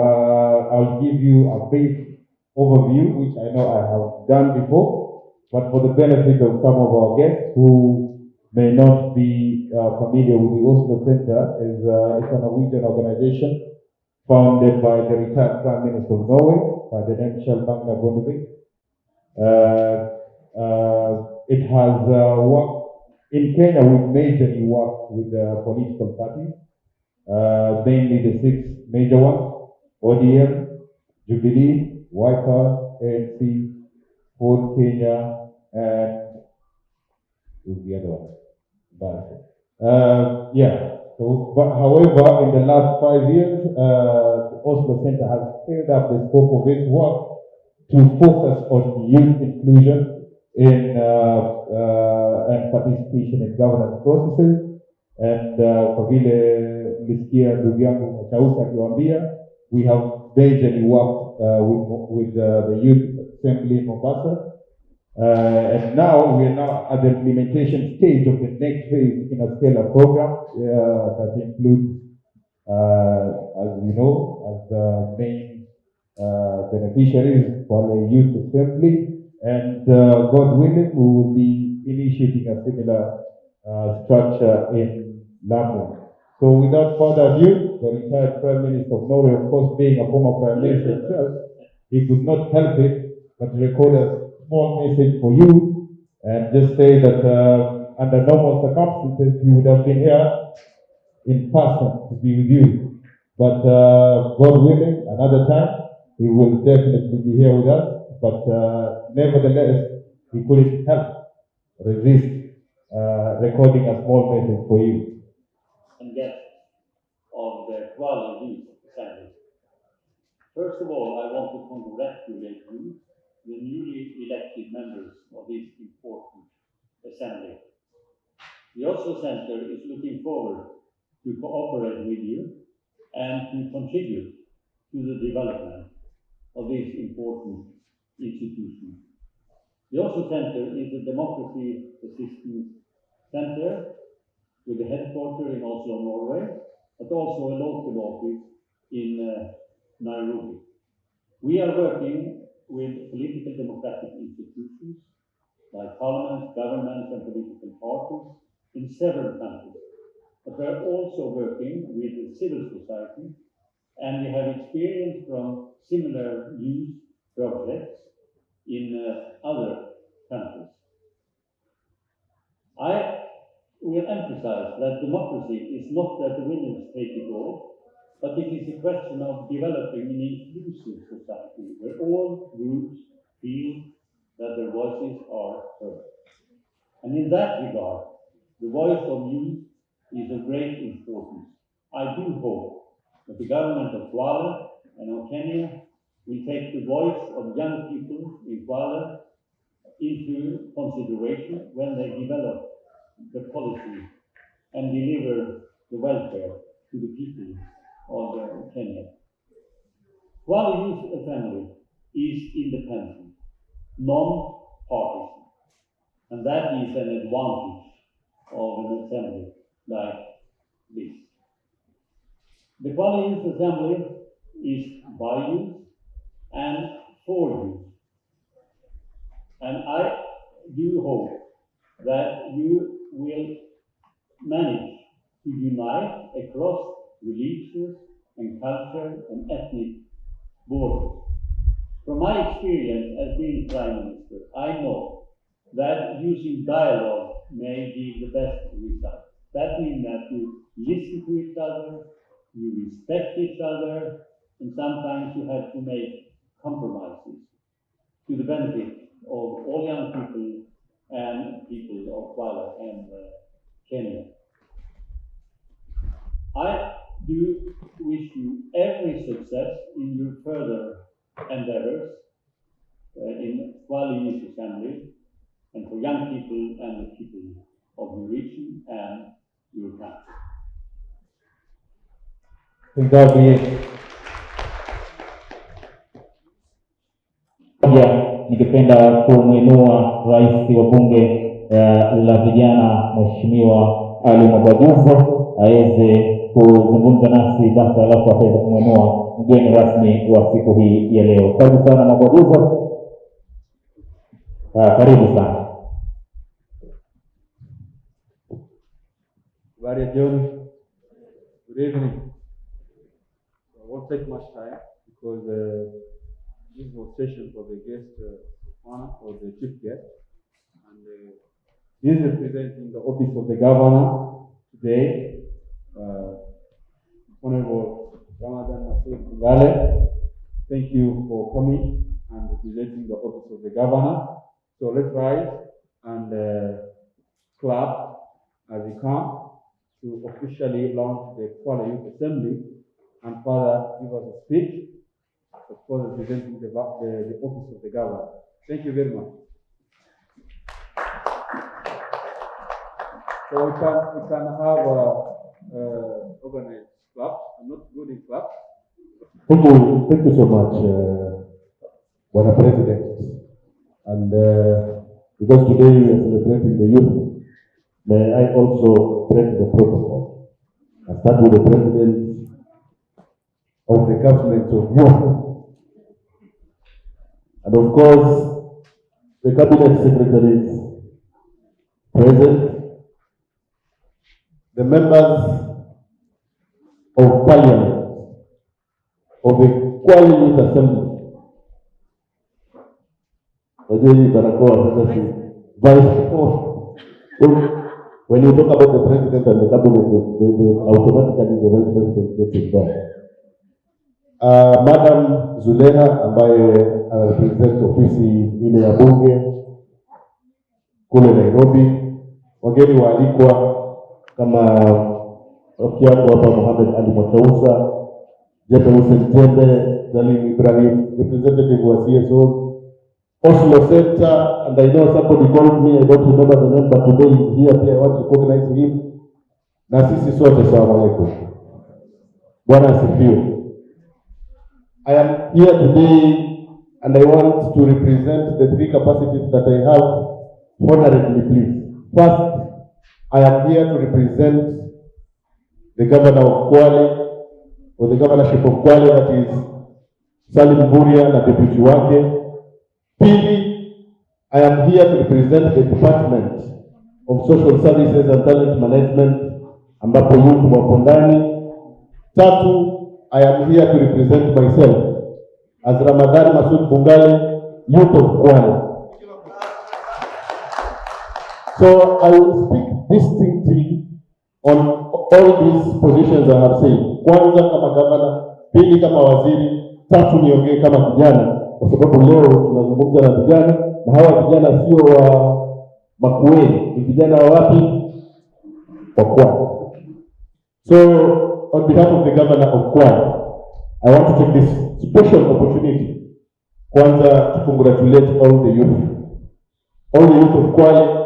I'll give you a brief overview, which I know I have done before, but for the benefit of some of our guests who may not be familiar with the Oslo Center, it's a Norwegian organization founded by the retired Prime Minister of Norway, by the name Kjell Magne Bondevik. It has worked in Kenya. We majorly work with political parties, mainly the 6 major ones: ODM, Jubilee, Wiper, ANC, Ford Kenya, and the other one. So, but however, in the last 5 years, the Oslo Center has scaled up the scope of its work to focus on youth inclusion in and participation in governance processes. And kwa vile nilisikia ndugu yangu Machausa akiwaambia, we have majorly worked with the Youth Assembly in Mombasa. And now we are now at the implementation stage of the next phase in a scale-up program that includes, as you know, as the main beneficiaries for the Youth Assembly, and God willing, we will be initiating a similar structure in Lamu. So without further ado, the retired Prime Minister of Norway, of course, being a former Prime Minister himself, he could not help it but record a small message for you and just say that under normal circumstances, he would have been here in person to be with you. But God willing, another time, he will definitely be here with us. But nevertheless, he couldn't help resist recording a small message for you. And guests of the Kwale Youth Assembly. First of all, I want to congratulate you, the newly elected members of this important assembly. The Oslo Center is looking forward to cooperate with you and to contribute to the development of this important institution. The Oslo Center is a democracy assistance center with a headquarters in Oslo, Norway, but also a local office in Nairobi. We are working with political democratic institutions like parliaments, governments, and political parties in several countries. But we are also working with civil society, and we have experience from similar youth projects in other countries. I will emphasize that democracy is not that the winners take it all, but it is a question of developing an inclusive society where all groups feel that their voices are heard. And in that regard, the voice of youth is of great importance. I do hope that the government of Kwale and of Kenya will take the voice of young people in Kwale into consideration when they develop the policy and deliver the welfare to the people of Kenya. Kwale Youth Assembly is independent, non-partisan, and that is an advantage of an assembly like this. The Kwale Youth Assembly is by youth and for youth, and I do hope that you will manage to unite across religious and cultural and ethnic borders. From my experience as being Prime Minister, I know that using dialogue may give the best result. That means that you listen to each other, you respect each other, and sometimes you have to make compromises to the benefit of all young people and people of Kwale and Kenya. I do wish you every success in your further endeavors in Kwale Youth Assembly and for young people and the people of your region and your country. Thank God for you. Ningependa kumwinua rais wa bunge la vijana Mheshimiwa Ali Mwabaguzo aweze kuzungumza nasi basi, alafu ataweza kumwinua mgeni rasmi wa siku hii ya leo. Karibu sana Mwabaguzo. Karibu sana. Habari ya jioni. Good evening. So I won't take much time because this is a session for the guest of honor or the chief guest, and he is representing the office of the governor today, Honorable Ramadan Kwale. Thank you for coming and representing the office of the governor. So let's rise and clap as we come to officially launch the Kwale Youth Assembly, and Father give us a speech, of course representing the office of the governor. Thank you very much. So we can have organized claps. I'm not good in claps. Thank you so much, Bwana President. And because today we are celebrating the youth, may I also break the protocol. I start with the President of the Government of Youth. And of course, the Cabinet Secretaries present, the members of Parliament of the Kwale Youth Assembly. When you talk about the President and the Cabinet, automatically the Vice President gets it done. Madam Zuleha ambaye anarepresent ofisi ile ya bunge kule Nairobi, wageni waalikwa kama rafiki yangu hapa Mohamed Ali Mwachausa, Jembe Hussein Jembe, Zalim Ibrahim, representative wa CSO, Oslo Center, and I know somebody called me, I don't remember the name, but today he's here, I want to recognize him. Na sisi sote salamu alaykum. Bwana asifiwe. I am here today and I want to represent the three capacities that I have honorably, please. First, I am here to represent the governor of Kwale, or the governorship of Kwale, that is Salim Mvurya na deputy wake. Pili, I am here to represent the Department of Social Services and Talent Management, ambapo youth wapo ndani. Tatu, I am here to represent myself as Ramadan Masud Bungale, youth of Kwale. So I will speak distinctly on all these positions I have said. Kwanza kama governor, pili kama waziri, tatu niongee kama kijana, kwa sababu leo tunazungumza na vijana, na hawa vijana sio wa Makueni, ni vijana wa wapi? Wa Kwale. So on behalf of the governor of Kwale, I want to take this special opportunity kwanza to congratulate all the youth of Kwale,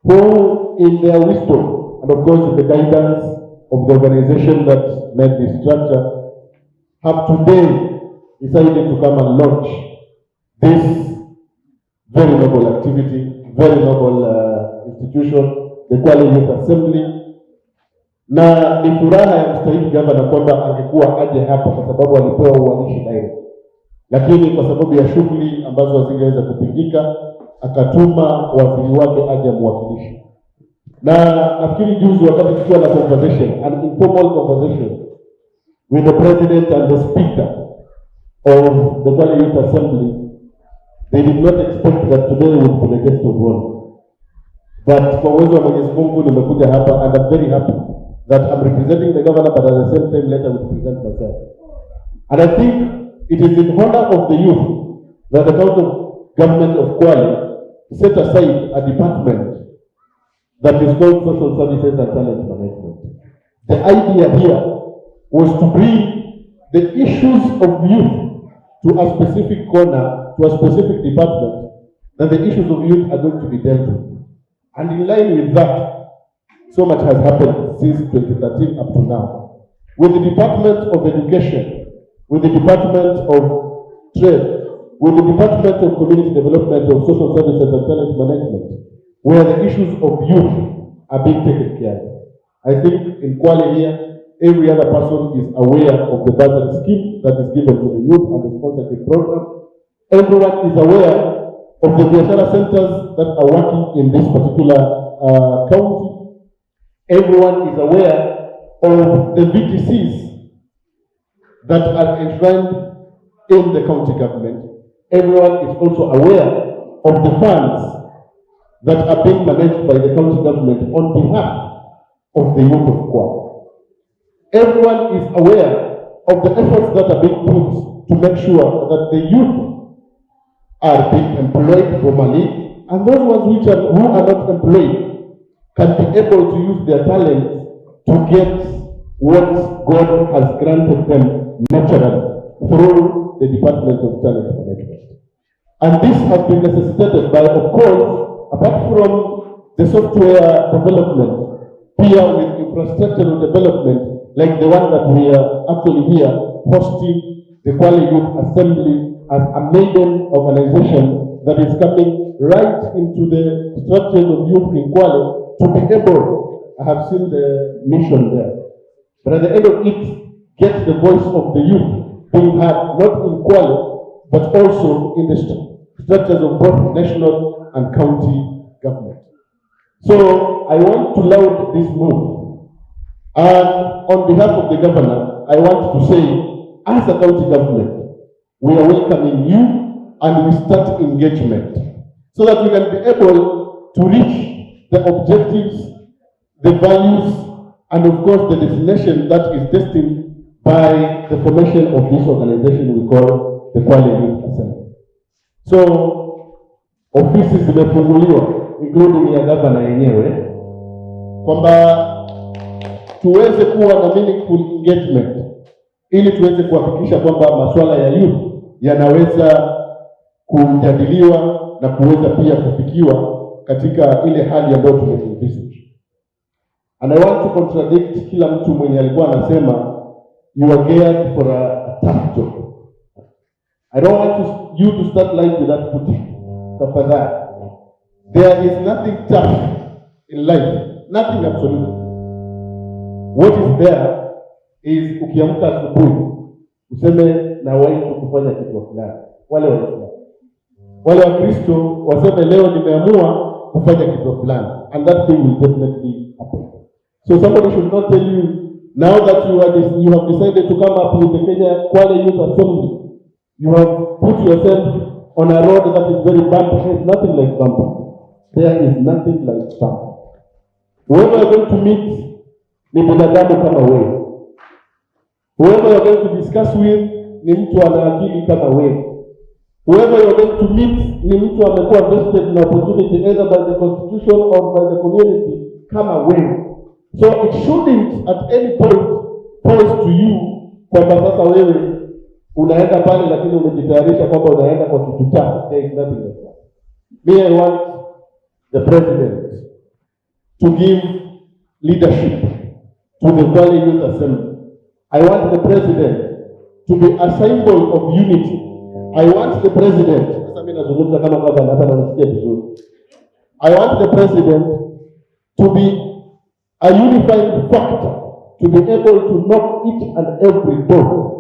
who in their wisdom and of course with the guidance of the organization that made this structure, have today decided to come and launch this very noble activity, very noble institution, the Kwale Youth Assembly. Na ni furaha ya mstahiki governor kwamba angekuwa aje hapa kwa sababu alipewa uanishi direct. Lakini kwa sababu ya shughuli ambazo hazingeweza kupingika, akatuma waziri wake aje amwakilishe. Na nafikiri juzi wakati tukiwa na conversation, an informal conversation with the president and the speaker of the Kwale Youth Assembly, they did not expect that today would be the guest of honor. But kwa uwezo wa Mwenyezi Mungu nimekuja hapa, and I'm very happy that I'm representing the governor, but at the same time later will represent myself. And I think it is in honor of the youth that the county government of Kwale set aside a department that is called Social Services and Talent Management. The idea here was to bring the issues of youth to a specific corner, to a specific department, that the issues of youth are going to be dealt with. And in line with that, so much has happened since 2013 up to now. With the Department of Education, with the Department of Trade, with the Department of Community Development, of Social Services and Talent Management, where the issues of youth are being taken care of. I think in Kwale here, every other person is aware of the bursary scheme that is given to the youth and the sponsorship program. Everyone is aware of the Biashara centers that are working in this particular county. Everyone is aware of the VTCs that are enshrined in the county government. Everyone is also aware of the funds that are being managed by the county government on behalf of the youth of Kwale. Everyone is aware of the efforts that are being put to make sure that the youth are being employed formally, and those ones who are not employed can be able to use their talents to get what God has granted them naturally through the Department of Talent Management. And this has been necessitated by, of course, apart from the software development, here with infrastructural development, like the one that we are actually here hosting, the Kwale Youth Assembly as a maiden organization that is coming right into the structures of youth in Kwale to be able, I have seen the mission there, but at the end of it, get the voice of the youth being heard, not in Kwale, but also in the structures of both national and county government. So I want to laud this move. And on behalf of the governor, I want to say, as a county government, we are welcoming you and we start engagement so that we can be able to reach the objectives, the values, and of course the destination that is destined by the formation of this organization we call the Kwale Youth Assembly. So offices zimefunguliwa including ya governor yenyewe kwamba tuweze kuwa na meaningful engagement ili tuweze kuhakikisha kwamba masuala ya youth yanaweza kujadiliwa na kuweza pia kufikiwa katika ile hali ambayo tumeenvisage. And I want to contradict kila mtu mwenye alikuwa anasema you are geared for a tough job. I don't want you to start life with that footing. Tafadhali. There is nothing tough in life. Nothing absolutely. What is there is ukiamka asubuhi useme na waito kufanya kitu fulani. Wale wa Kristo waseme leo nimeamua kufanya kitu fulani, and that thing will definitely happen. So somebody should not tell you now that you have decided to come up with the Kenya Kwale Youth Assembly. You have put yourself on a road that is very bumpy. There is nothing like bumpy. There is nothing like bumpy. Whoever you are going to meet ni binadamu kama wewe. Whoever you are going to discuss with ni mtu ana akili kama wewe. Whoever you are going to meet ni mtu amekuwa vested in opportunity either by the constitution or by the community kama wewe. So it shouldn't at any point pose to you kwamba sasa wewe unaenda pale lakini umejitayarisha kwamba unaenda kwa kitu chako. There is nothing like that. Me, I want the president to give leadership to the Kwale Youth Assembly. I want the president to be a symbol of unity. I want the president, I want the president to be a unifying factor, to be able to knock each and every door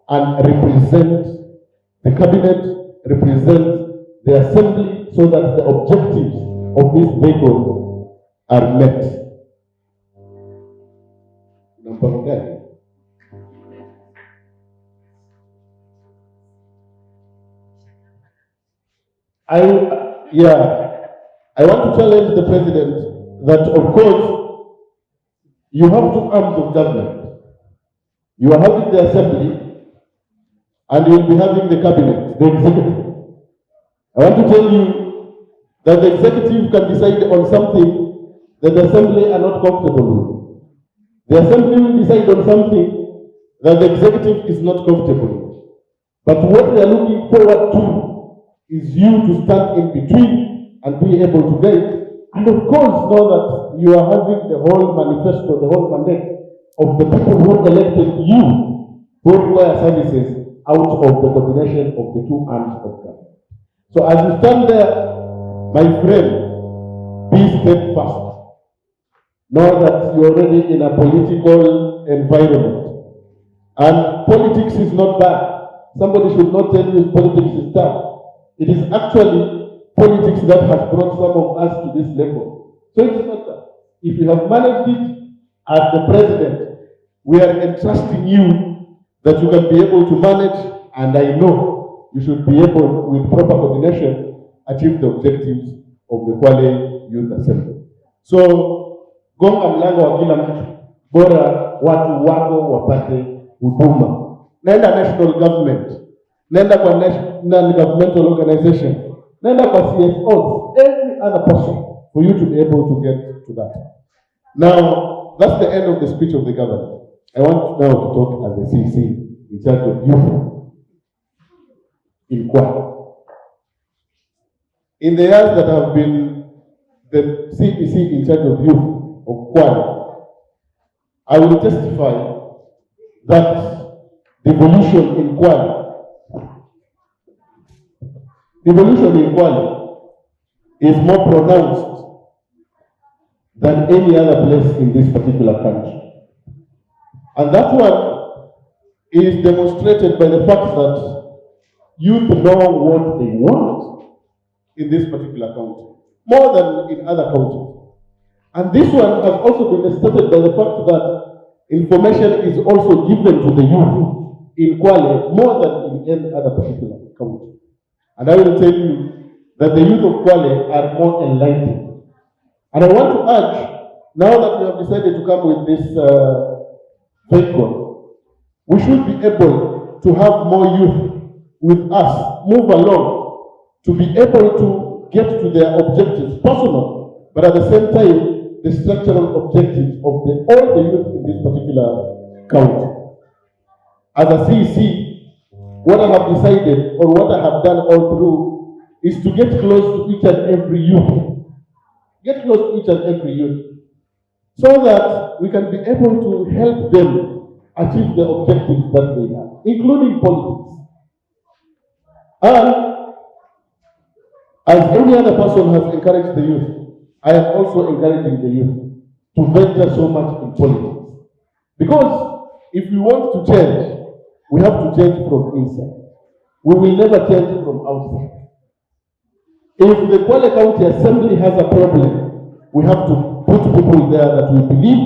and represent the cabinet, represent the assembly, so that the objectives of this vehicle are met. I want to challenge the president that, of course, you have two arms of government. You are having the assembly and you will be having the cabinet, the executive. I want to tell you that the executive can decide on something that the assembly are not comfortable with. The assembly will decide on something that the executive is not comfortable with. But what we are looking forward to is you to stand in between and be able to guide. And of course, know that you are having the whole manifesto, the whole mandate of the people who elected you, who require services out of the coordination of the two arms of government. So as you stand there, my friend, be steadfast. Know that you're already in a political environment. And politics is not bad. Somebody should not tell you politics is tough. It is actually politics that has brought some of us to this level. So it is not that. If you have managed it as the president, we are entrusting you that you can be able to manage, and I know you should be able, with proper coordination, achieve the objectives of the Kwale Youth Assembly. So, gonga mlango wa kila mtu, bora watu wako wapate huduma. Nenda national government, nenda kwa non-governmental organization, nenda kwa CSOs, every other person, for you to be able to get to that. Now, that's the end of the speech of the governor. I want now to talk as the CC in charge of youth in Kwale. In the years that have been the CPC in charge of youth of Kwale, I will testify that devolution in Kwale is more pronounced than any other place in this particular country. And that one is demonstrated by the fact that youth know what they want in this particular county, more than in other counties. And this one has also been illustrated by the fact that information is also given to the youth in Kwale more than in any other particular county. And I will tell you that the youth of Kwale are more enlightened. And I want to urge, now that we have decided to come with this vehicle, we should be able to have more youth with us, move along, to be able to get to their objectives, personal, but at the same time, the structural objectives of all the youth in this particular county. As a CEC, what I have decided or what I have done all through is to get close to each and every youth. Get close to each and every youth so that we can be able to help them achieve the objectives that they have, including politics. And as any other person has encouraged the youth, I am also encouraging the youth to venture so much in politics. Because if we want to change, we have to change from inside. We will never change from outside. If the Kwale County Assembly has a problem, we have to put people there that we believe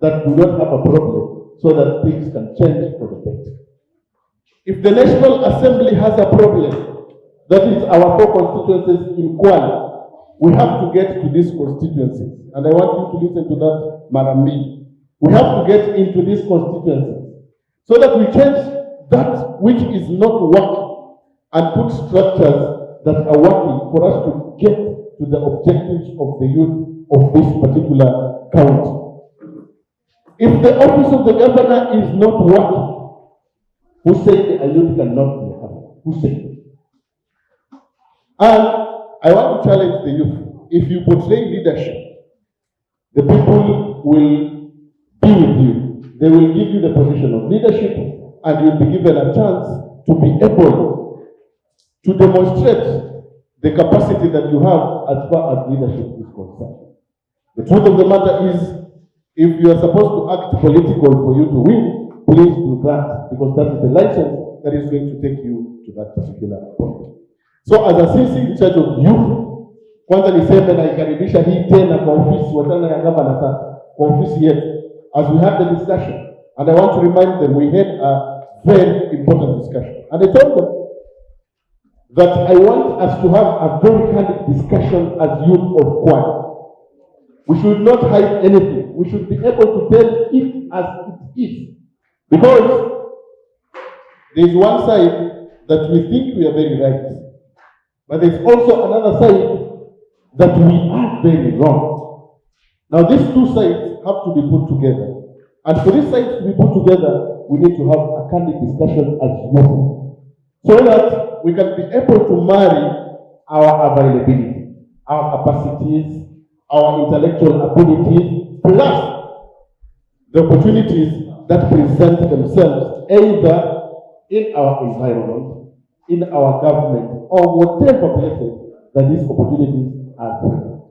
that do not have a problem so that things can change for the better. If the National Assembly has a problem, that is our 4 constituencies in Kwale, we have to get to these constituencies. And I want you to listen to that, Marami. We have to get into these constituencies so that we change that which is not working and put structures that are working for us to get to the objectives of the youth of this particular county. If the office of the governor is not working, who said a youth cannot be a governor? Who said it? And I want to challenge the youth. If you portray leadership, the people will be with you. They will give you the position of leadership and you'll be given a chance to be able to demonstrate the capacity that you have as far as leadership is concerned. The truth of the matter is, if you are supposed to act political for you to win, please do that, because that is the license that is going to take you to that particular point. So as a CC in charge of youth, kwanza niseme na ikaribisha hii tena kwa ofisi watana ya gavana sasa, kwa ofisi yetu, as we had the discussion, and I want to remind them we had a very important discussion. And I told them that I want us to have a very candid discussion as youth of Kwale. We should not hide anything. We should be able to tell it as it is. Because there is one side that we think we are very right, but there is also another side that we are very wrong. Now these two sides have to be put together. And for these sides to be put together, we need to have a candid discussion as youth, so that we can be able to marry our availability, our capacities, our intellectual abilities, plus the opportunities that present themselves either in our environment, in our government, or whatever places that these opportunities are present.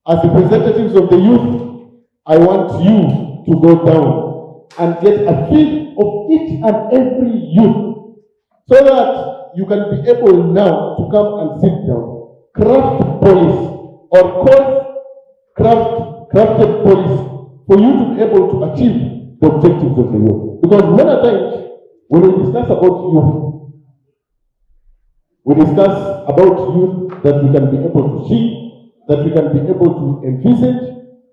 As representatives of the youth, I want you to go down and get a feel of each and every youth, so that you can be able now to come and sit down, craft policy, or crafted policy for you to be able to achieve the objectives of the youth. Because many times when we discuss about youth, we discuss about youth that we can be able to see, that we can be able to envisage,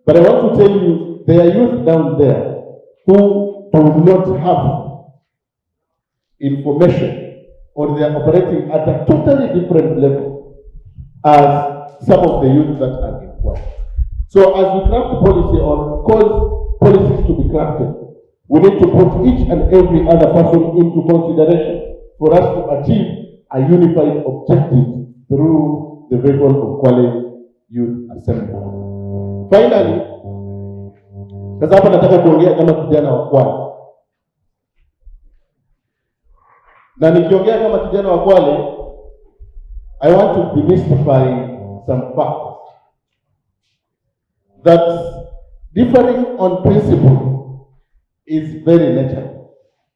but I want to tell you there are youth down there who do not have information, or they are operating at a totally different level as some of the youth that are in Kwale. So as we craft policy or cause policies to be crafted, we need to put each and every other person into consideration for us to achieve a unified objective through the vehicle of Kwale Youth Assembly. Finally, sasa hapa nataka kuongea kama kijana wa Kwale. Na nikiongea kama kijana wa Kwale, I want to demystify some facts. That differing on principle is very natural.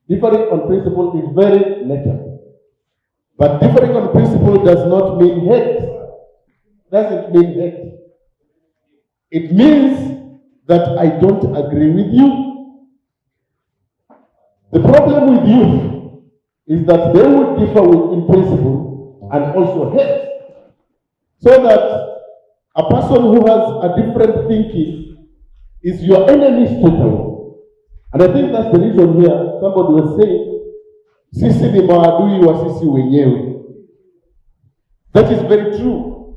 Differing on principle is very natural. But differing on principle does not mean hate. Doesn't mean hate. It means that I don't agree with you. The problem with you is that they will differ in principle and also hate. So that a person who has a different thinking is your enemy totally. And I think that's the reason here somebody was saying, sisi ni maadui wa sisi wenyewe. That is very true.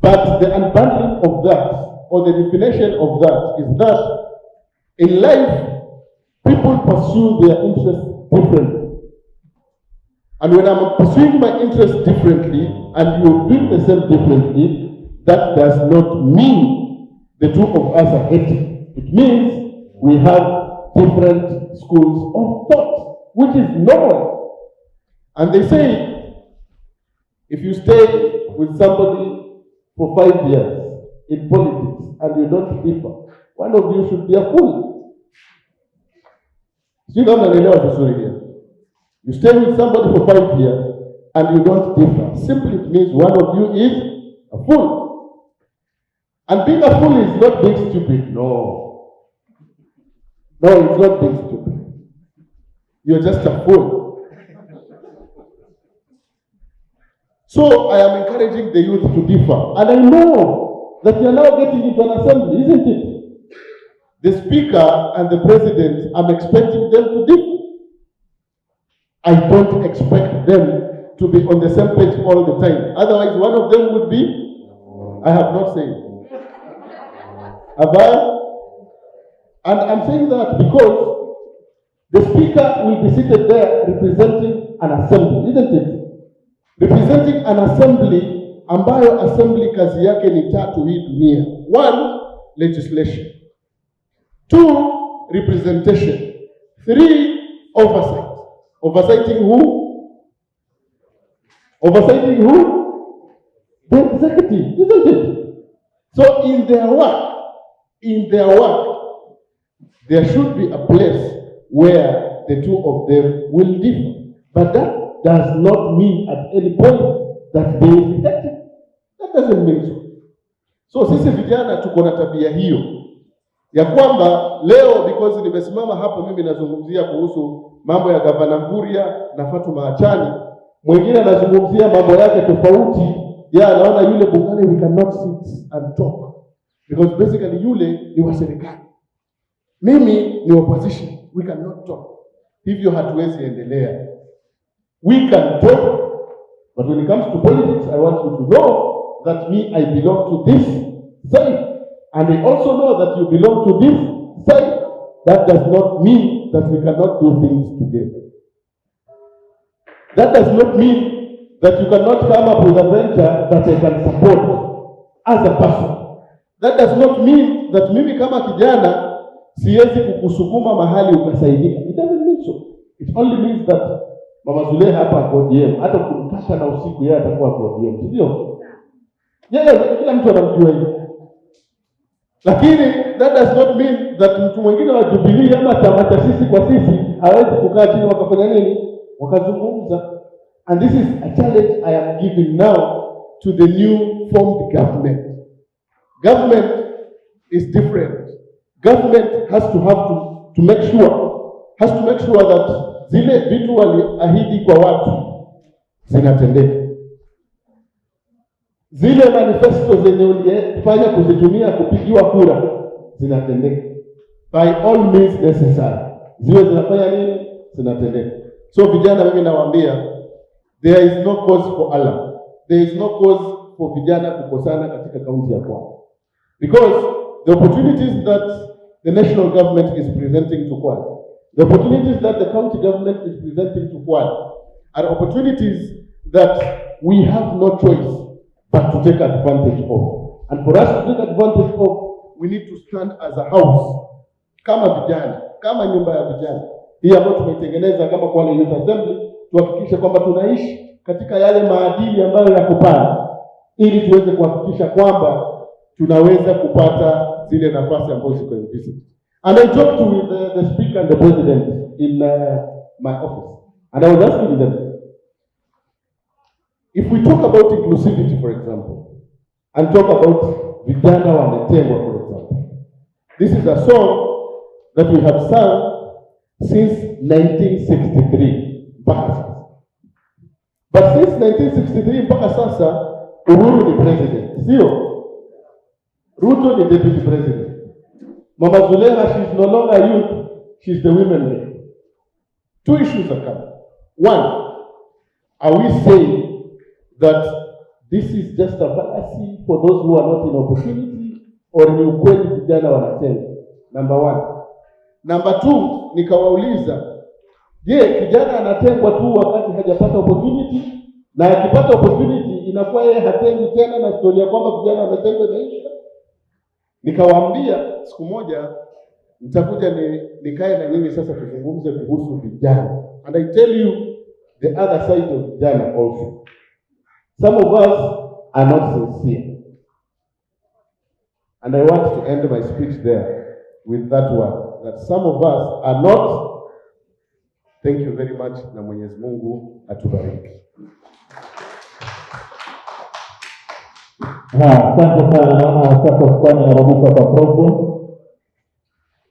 But the unbundling of that or the definition of that is that in life, people pursue their interests differently. And when I'm pursuing my interests differently and you're doing the same differently, that does not mean the two of us are hating. It means we have different schools of thought, which is normal. And they say, if you stay with somebody for 5 years in politics and you don't differ, one of you should be a fool. You stay with somebody for 5 years and you don't differ. Simply it means one of you is a fool. And being a fool is not being stupid. No. No, it's not being stupid. You're just a fool. So I am encouraging the youth to differ. And I know that you are now getting into an assembly, isn't it? The speaker and the president, I'm expecting them to differ. I don't expect them to be on the same page all the time. Otherwise, one of them would be, I have not said. Have I? And I'm saying that because the speaker will be seated there representing an assembly, isn't it? Representing an assembly ambayo assembly kazi yake ni tatu hii dunia. 1, legislation. 2, representation. 3, oversight. Oversighting who? Oversighting who? The executive, isn't it? So in their work, there should be a place where the two of them will differ. But that does not mean at any point that they will be effective. That doesn't mean so. So sisi vijana tuko na tabia hiyo ya kwamba leo because nimesimama hapa mimi nazungumzia kuhusu mambo ya Gavana Mvurya na Fatuma Achani, mwingine anazungumzia mambo yake tofauti. Anaona yule bungani we cannot sit and talk because basically yule ni wa serikali, mimi ni opposition, we cannot talk. Hivyo hatuwezi endelea. We can talk, but when it comes to politics, I want you to know that I belong to this side. And I also know that you belong to this side. That does not mean that we cannot do things together. That does not mean that you cannot come up with a venture that I can support as a person. That does not mean that mimi kama kijana siwezi kukusukuma mahali ukasaidika. It doesn't mean so. It only means that Mama Zuleha hapa kwa DM, hata kumkasha na usiku yeye atakuwa kwa DM, sio? Kila mtu anamjua hiyo. Lakini that does not mean that mtu mwingine wa Jubilee ama chama cha sisi kwa sisi hawezi kukaa chini wakafanya nini? Wakazungumza. And this is a challenge I am giving now to the new formed government. Government is different. Government has to make sure that zile vitu waliahidi kwa watu zinatendeka. Zile manifesto zenye ulifanya kuzitumia kupigiwa kura zinatendeka. By all means necessary. Ziwe zinafanya nini? Zinatendeka. So vijana mimi nawaambia, there is no cause for alarm. There is no cause for vijana kukosana katika kaunti ya Kwale. Because the opportunities that the national government is presenting to Kwale, the opportunities that the county government is presenting to Kwale are opportunities that we have no choice but to take advantage of. And for us to take advantage of, we need to stand as a house, kama vijana, kama nyumba ya vijana hii ambayo tumeitengeneza kama Kwale Youth Assembly, tuhakikishe kwamba tunaishi katika yale maadili ambayo yako pale, ili tuweze kuhakikisha kwamba tunaweza kupata zile nafasi ambazo ziko visit. And I talked with the speaker and the president in my office, and I was asking them, if we talk about inclusivity, for example, and talk about vijana wametengwa, for example, this is a song that we have sung since 1963 mpaka sasa. But since 1963 mpaka sasa, Uhuru ni president, sio? Ruto ni deputy president. Mama Zuleha, she's no longer youth, she's the women rep. Two issues are coming. One, are we saying that this is just a fallacy for those who are not in opportunity? or ni ukweli vijana wanatengwa? Number one. Number two, nikawauliza, je, kijana anatengwa tu wakati hajapata opportunity, na akipata opportunity inakuwa yeye hatengwi tena na historia kwamba vijana wametengwa inaisha? Nikawaambia siku moja nitakuja nikae na nyinyi sasa tuzungumze kuhusu vijana. And I tell you the other side of vijana also. Some of us are not sincere. And I want to end my speech there with that word, that some of us are not. Thank you very much, na Mwenyezi Mungu atubariki. Asante sana. Naona sasa kwani narudishwa kwa president.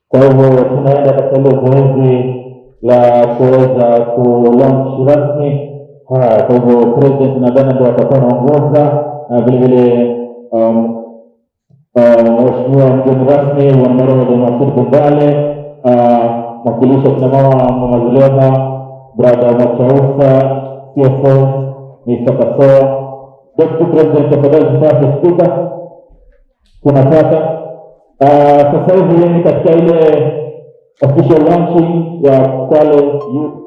Kwa hivyo tunaenda katika ile zoezi la kuweza ku-launch rasmi. Kwa hivyo president nadhani ndio atakuwa anaongoza, na vile vile mheshimiwa mgeni rasmi wa Mbaraka Masud Kwale, mwakilishi wa kina mama Zulema, brother Machausa, CFO Mr. Kasoa, Deputy President tafadhali sasa speaker. Tunapata sasa hivi ni katika ile official launching ya Kwale Youth.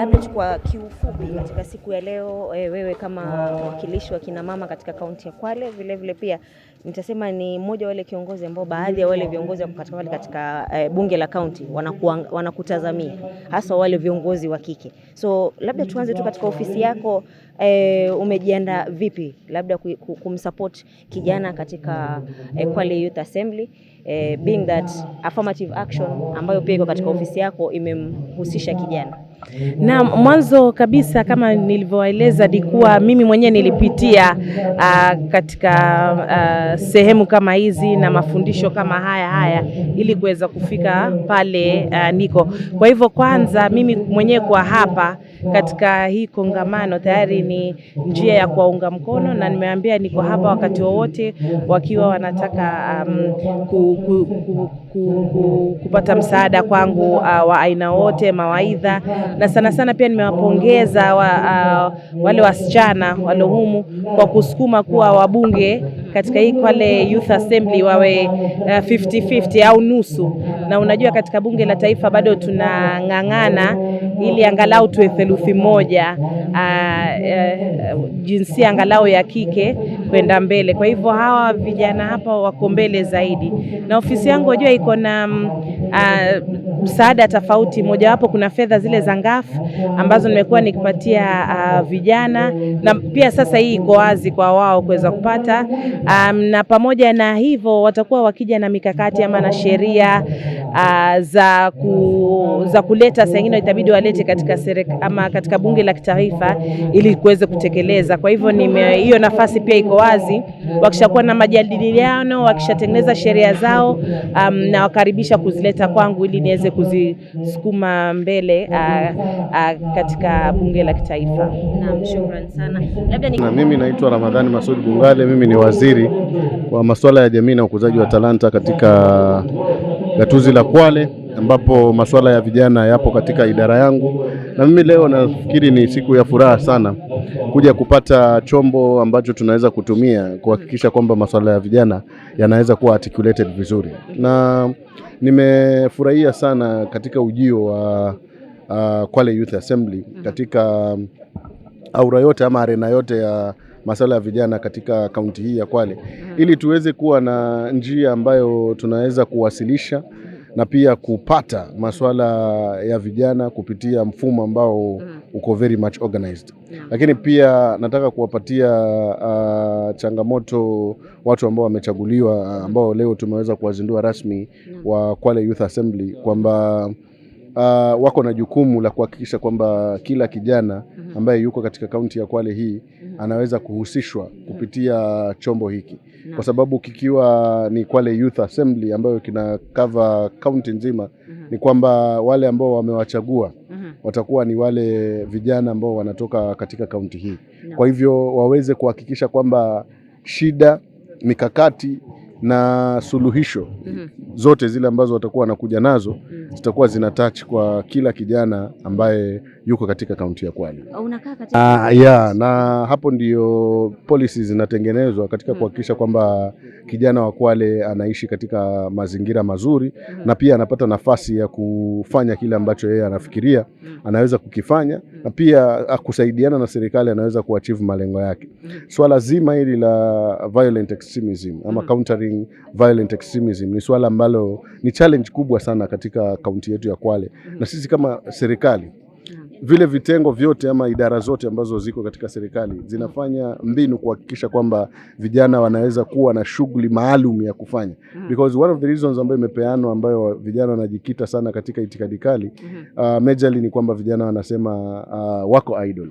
Labda kwa kiufupi katika siku ya leo, wewe kama mwakilishi wa kina mama katika kaunti ya Kwale, vile vile pia nitasema ni mmoja wale kiongozi ambao baadhi ya wale viongozi katika bunge la kaunti wanakutazamia, hasa wale viongozi wa kike. So labda tuanze tu katika ofisi yako, umejiandaa vipi labda kumsupport kijana katika Kwale Youth Assembly, being that affirmative action ambayo pia iko katika ofisi yako imemhusisha kijana? Na mwanzo kabisa kama nilivyoeleza ni kuwa mimi mwenyewe nilipitia katika sehemu kama hizi na mafundisho kama haya ili kuweza kufika pale niko. Kwa hivyo kwanza mimi mwenyewe kwa hapa katika hii kongamano tayari ni njia ya kuwaunga mkono, na nimeambia niko hapa wakati wowote wakiwa wanataka kupata msaada kwangu wa aina wote, mawaidha, na sana sana pia nimewapongeza wale wasichana wale humu kwa kusukuma kuwa wabunge katika hii Kwale Youth Assembly wawe 50-50 au nusu. Na unajua katika bunge la taifa bado tunang'ang'ana ili angalau tuwe theluthi moja jinsia angalau ya kike kwenda mbele. Kwa hivyo hawa vijana hapa wako mbele zaidi, na ofisi yangu unajua iko na msaada tofauti. Mojawapo kuna fedha zile za ngafu ambazo nimekuwa nikipatia vijana, na pia sasa hii iko wazi kwa wao kuweza kupata, na pamoja na hivyo watakuwa wakija na mikakati ama na sheria za kuleta, saa nyingine itabidi walete katika ama katika bunge la kitaifa ili kuweze kutekeleza. Kwa hivyo hiyo nafasi pia iko wazi, wakishakuwa na majadiliano, wakishatengeneza sheria zao, na wakaribisha kuzileta kwangu ili niweze kuzisukuma mbele katika bunge la kitaifa. Naam, shukrani sana. Na mimi naitwa Ramadhani Masud Bungale, mimi ni waziri wa masuala ya jamii na ukuzaji wa talanta katika gatuzi la Kwale, ambapo masuala ya vijana yapo katika idara yangu. Na mimi leo nafikiri ni siku ya furaha sana kuja kupata chombo ambacho tunaweza kutumia kuhakikisha kwamba masuala ya vijana yanaweza kuwa articulated vizuri. Na nimefurahia sana katika ujio wa Kwale Youth Assembly katika aura yote ama arena yote ya masuala ya vijana katika kaunti hii ya Kwale, ili tuweze kuwa na njia ambayo tunaweza kuwasilisha na pia kupata masuala ya vijana kupitia mfumo ambao uko very much organized. Lakini pia nataka kuwapatia changamoto watu ambao wamechaguliwa, ambao leo tumeweza kuwazindua rasmi wa Kwale Youth Assembly, kwamba wako na jukumu la kuhakikisha kwamba kila kijana ambaye yuko katika kaunti ya Kwale hii anaweza kuhusishwa kupitia chombo hiki, kwa sababu kikiwa ni Kwale Youth Assembly ambayo kina cover kaunti nzima, ni kwamba wale ambao wamewachagua watakuwa ni wale vijana ambao wanatoka katika kaunti hii. Kwa hivyo waweze kuhakikisha kwamba shida, mikakati na suluhisho zote zile ambazo watakuwa wanakuja nazo zitakuwa zina touch kwa kila kijana ambaye yuko katika kaunti ya Kwale. Unakaa katika na hapo ndio policies zinatengenezwa katika kuhakikisha kwamba kijana wa Kwale anaishi katika mazingira mazuri, na pia anapata nafasi ya kufanya kile ambacho yeye anafikiria anaweza kukifanya, na pia kusaidiana na serikali anaweza kuachieve malengo yake. Swala zima hili la violent extremism ama countering violent extremism ni swala ambalo ni challenge kubwa sana katika kaunti yetu ya Kwale, na sisi kama serikali, vile vitengo vyote ama idara zote ambazo ziko katika serikali zinafanya mbinu kuhakikisha kwamba vijana wanaweza kuwa na shughuli maalum ya kufanya, because one of the reasons ambayo imepeanwa ambayo vijana wanajikita sana katika itikadi kali majorly ni kwamba vijana wanasema wako idle.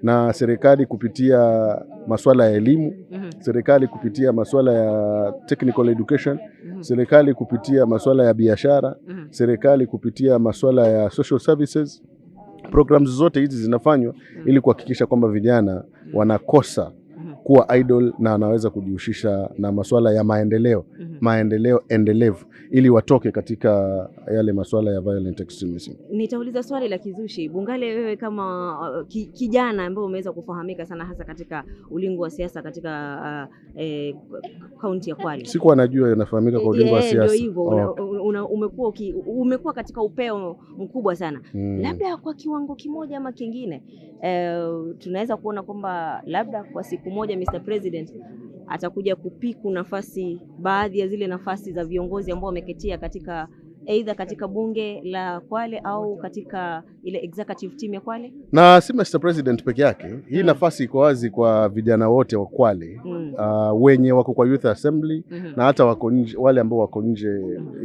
Na serikali kupitia masuala ya elimu, serikali kupitia masuala ya technical education, serikali kupitia masuala ya biashara, serikali kupitia masuala ya social services, programs zote hizi zinafanywa ili kuhakikisha kwamba vijana wanakosa kuwa idle na wanaweza kujihusisha na masuala ya maendeleo maendeleo endelevu ili watoke katika yale masuala ya violent extremism. Nitauliza swali la kizushi. Bungale, wewe kama kijana ambaye umeweza kufahamika sana hasa katika ulingo wa siasa katika kaunti ya Kwale. Sikuwa najua inafahamika kwa ulingo wa siasa. Ndio hivyo, umekuwa katika upeo mkubwa sana. Labda kwa kiwango kimoja ama kingine tunaweza kuona kwamba labda kwa siku moja Mr. President atakuja kupiku nafasi, baadhi ya zile nafasi za viongozi ambao wameketia katika either katika bunge la Kwale au katika ile executive team ya Kwale. Na si Mr. President peke yake, hii nafasi iko wazi kwa vijana wote wa Kwale wenye wako kwa Youth Assembly na hata wako nje, wale ambao wako nje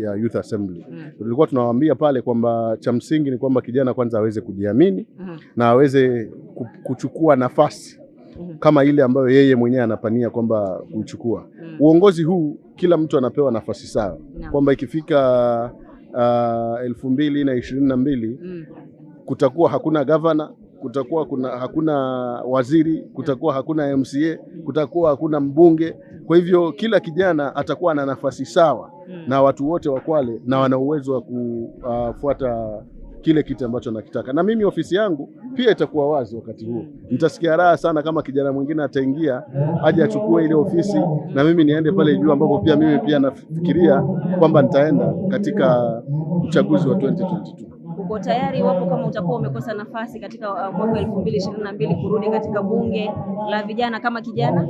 ya Youth Assembly. Tulikuwa tunawaambia pale kwamba cha msingi ni kwamba kijana kwanza aweze kujiamini na aweze kuchukua nafasi kama ile ambayo yeye mwenyewe anapania kwamba kuichukua. Uongozi huu kila mtu anapewa nafasi sawa, kwamba ikifika 2022 kutakuwa hakuna governor, kutakuwa hakuna waziri, kutakuwa hakuna MCA, kutakuwa hakuna mbunge. Kwa hivyo kila kijana atakuwa na nafasi sawa na watu wote wa Kwale na wana uwezo wa kufuata kile kitu ambacho nakitaka. Na mimi ofisi yangu pia itakuwa wazi wakati huu. Nitasikia raha sana kama kijana mwingine ataingia aje achukue ile ofisi na mimi niende pale juu ambapo pia mimi pia nafikiria kwamba nitaenda katika uchaguzi wa 2022. Uko tayari wapo kama utakuwa umekosa nafasi katika mwaka 2022 kurudi katika bunge la vijana kama kijana?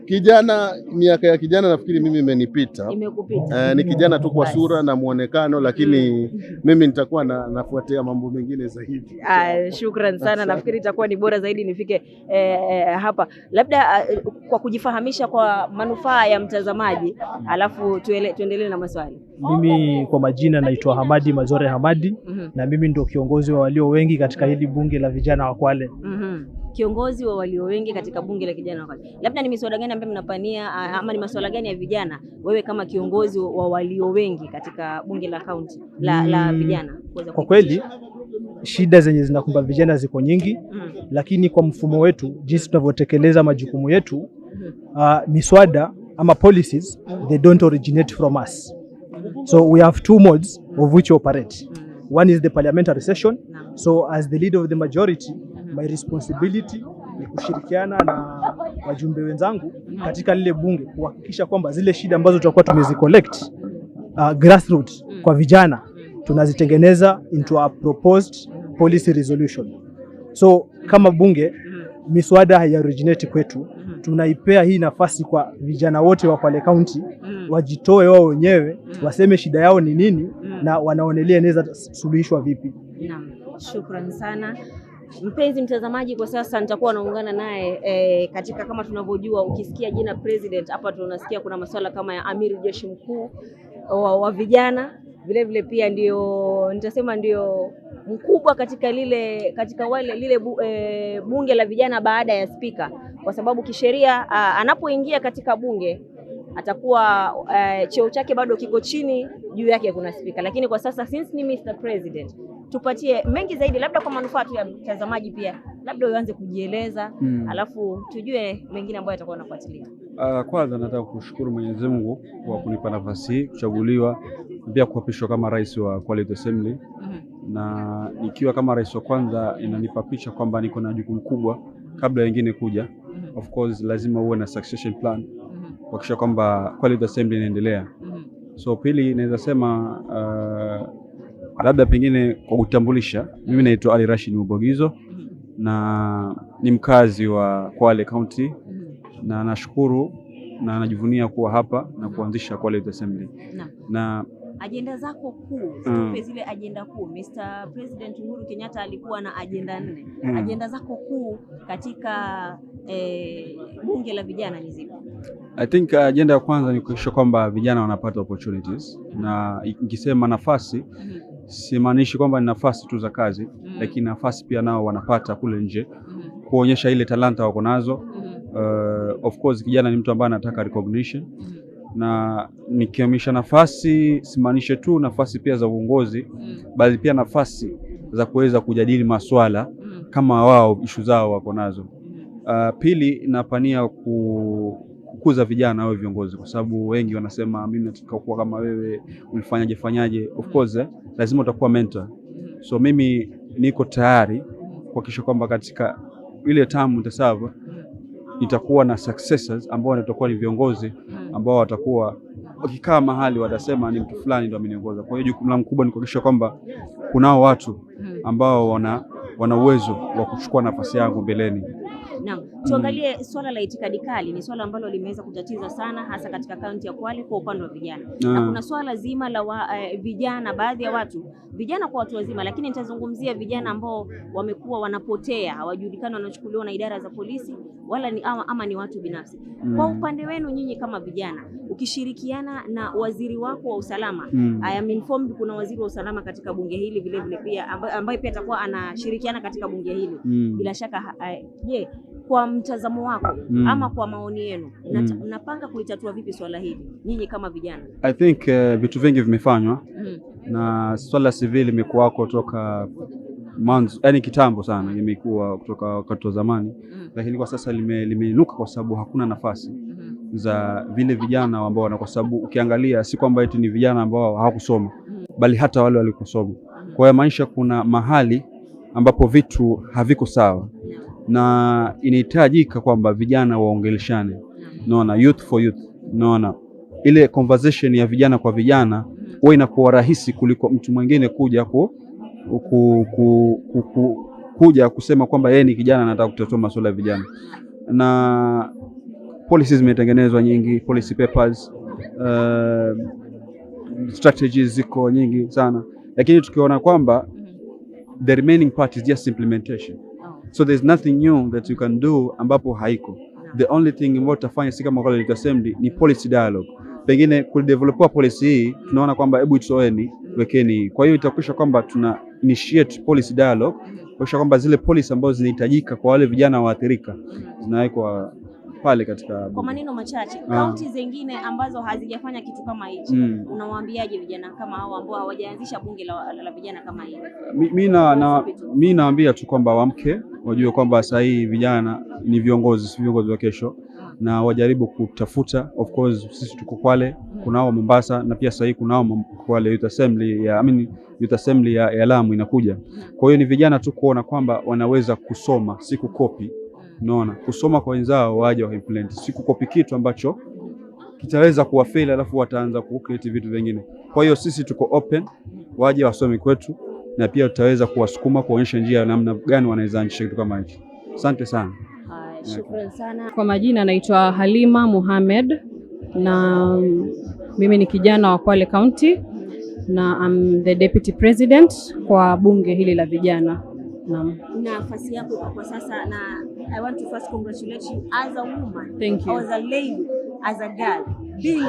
Kijana, miaka ya kijana nafikiri mimi imenipita. Imekupita. Ni kijana tu kwa sura na muonekano, lakini mimi nitakuwa nafuatia mambo mengine zaidi. Shukran sana. Nafikiri itakuwa ni bora zaidi nifike hapa. Labda kwa kujifahamisha kwa manufaa ya mtazamaji, alafu tuendelee na maswali. Mimi kwa majina naitwa Hamadi Mazore Hamadi na mimi ndio kiongozi wa walio wengi katika hili bunge la vijana wa Kwale. Kiongozi wa walio wengi katika bunge la kijana wa Kwale. Labda ni miswada gani ambayo mnapania ama ni masuala gani ya vijana wewe kama kiongozi wa walio wengi katika bunge la kaunti la vijana? Kwa kweli shida zenye zinakumba vijana ziko nyingi, lakini kwa mfumo wetu jinsi tunavyotekeleza majukumu yetu, miswada ama policies they don't originate from us. So we have two modes of which we operate. One is the parliamentary session. So as the leader of the majority, my responsibility ni kushirikiana na wajumbe wenzangu katika lile bunge kuhakikisha kwamba zile shida ambazo tutakuwa tumezicollect grassroots kwa vijana tunazitengeneza into a proposed policy resolution. So kama bunge miswada haioriginate kwetu, tunaipea hii nafasi kwa vijana wote wa Kwale County wajitoe wao wenyewe, waseme shida yao ni nini na wanaonelea inaweza suluhishwa vipi. Naam, shukrani sana. Mpenzi mtazamaji, kwa sasa nitakuwa naungana naye katika, kama tunavyojua, ukisikia jina president hapa tunasikia kuna masuala kama ya amiri jeshi mkuu wa vijana, vile pia ndio nitasema ndio mkubwa katika lile bunge la vijana baada ya spika, kwa sababu kisheria anapoingia katika bunge atakuwa cheo chake bado kiko chini, juu yake kuna spika. Lakini kwa sasa since ni Mr. President, tupatie mengi zaidi, labda kwa manufaa tu ya mtazamaji pia, labda uanze kujieleza alafu tujue mengine ambayo atakuwa anafuatilia. Kwanza nataka kushukuru Mwenyezi Mungu kwa kunipa nafasi hii kuchaguliwa pia kuapishwa kama rais wa Kwale Youth Assembly. Na nikiwa kama rais wa kwanza inanipa picha kwamba niko na jukumu kubwa kabla wengine kuja. Of course lazima uwe na succession plan kuhakikisha kwamba Kwale Youth Assembly inaendelea. So pili naweza sema labda pengine kwa kutambulisha, mimi naitwa Ali Rashid Mubogizo na ni mkazi wa Kwale County na nashukuru na najivunia kuwa hapa na kuanzisha Kwale Youth Assembly. Na agenda zako kuu, tupe zile agenda kuu. Mr. President Uhuru Kenyatta alikuwa na agenda 4. Agenda zako kuu katika bunge la vijana ni zipi? I think agenda ya kwanza ni kuhakikisha kwamba vijana wanapata opportunities. Na nikisema nafasi simaanishi kwamba ni nafasi tu za kazi, lakini nafasi pia nao wanapata kule nje kuonyesha ile talanta wako nazo. Of course kijana ni mtu ambaye anataka recognition, na nikiamisha nafasi simaanishe tu nafasi pia za uongozi, bali pia nafasi za kuweza kujadili maswala kama wao issue zao wako nazo. Pili napania kukuza vijana wawe viongozi, kwa sababu wengi wanasema mimi nataka kuwa kama wewe, ulifanyaje. Of course lazima utakuwa mentor. So mimi niko tayari kuhakikisha kwamba katika ile tamu nitaserve itakuwa na successors ambao watakuwa ni viongozi ambao watakuwa wakikaa mahali watasema ni mtu fulani ndio ameniongoza. Kwa hiyo jukumu langu kubwa ni kuhakikisha kwamba kunao watu ambao wana uwezo wa kuchukua nafasi yangu mbeleni. Naam, tuangalie swala la itikadi kali. Ni swala ambalo limeweza kutatiza sana hasa katika kaunti ya Kwale kwa upande wa vijana. Na kuna swala zima la vijana, baadhi ya vijana kwa watu wazima, lakini nitazungumzia vijana ambao wamekuwa wanapotea, hawajulikani, wanachukuliwa na idara za polisi wala ni ama ni watu binafsi. Kwa upande wenu nyinyi kama vijana, ukishirikiana na waziri wako wa usalama, I am informed kuna waziri wa usalama katika bunge hili vile vile pia ambaye pia atakuwa anashirikiana katika bunge hili. Bila shaka je, kwa mtazamo wako ama kwa maoni yenu mnapanga kulitatua vipi swala hili nyinyi kama vijana? I think vitu vingi vimefanywa na swala civil imekuwa kutoka mwanzo, yani kitambo sana, imekuwa kutoka wakati wa zamani, lakini kwa sasa limeinuka kwa sababu hakuna nafasi za vile vijana ambao kwa sababu ukiangalia si kwamba eti ni vijana ambao hawakusoma, bali hata wale walikusoma. Kwa hiyo maisha kuna mahali ambapo vitu haviko sawa na inahitajika kwamba vijana waongeleshane. Unaona, youth for youth. Unaona, ile conversation ya vijana kwa vijana huwa inakuwa rahisi kuliko mtu mwingine kuja kuja kusema kwamba yeye ni kijana anataka kutatua masuala ya vijana. Na policies zimetengenezwa nyingi, policy papers, strategies ziko nyingi sana, lakini tukiona kwamba the remaining part is just implementation. So there's nothing new that you can do ambapo haiko. The only thing ambayo tutafanya si kama Kwale Youth Assembly ni policy dialogue. Pengine kudevelop policy hii tunaona kwamba hebu itoeni wekeni. Kwa hiyo itakwisha kwamba tuna initiate policy dialogue kuhakikisha kwamba zile policy ambazo zinahitajika kwa wale vijana waathirika zinawekwa pale katika. Kwa maneno machache, kaunti zingine ambazo hazijafanya kitu kama hichi, unawaambiaje vijana kama hao ambao hawajaanzisha bunge la vijana kama hili? Mimi naambia tu kwamba waamke, wajue kwamba sasa hii vijana ni viongozi, si viongozi wa kesho, na wajaribu kutafuta. Of course sisi tuko Kwale, kunao Mombasa, na pia sasa hii kunao Kwale Youth Assembly Youth Assembly ya Lamu inakuja. Kwa hiyo ni vijana tu kuona kwamba wanaweza kusoma, si kukopi. Unaona, kusoma kwa wenzao waje wa implement, si kukopi kitu ambacho kitaweza kuwafeli alafu wataanza ku-create vitu vingine. Kwa hiyo sisi tuko open, waje wasome kwetu, na pia tutaweza kuwasukuma kuonyesha njia ya namna gani wanaweza anzisha kitu kama hicho. Asante sana. Shukrani sana. Kwa majina naitwa Halima Mohamed na mimi ni kijana wa Kwale County na I'm the Deputy President kwa bunge hili la vijana. Nafasi yako kwa sasa, na I want to first congratulate you as a woman. Thank you. As a lady, as a girl being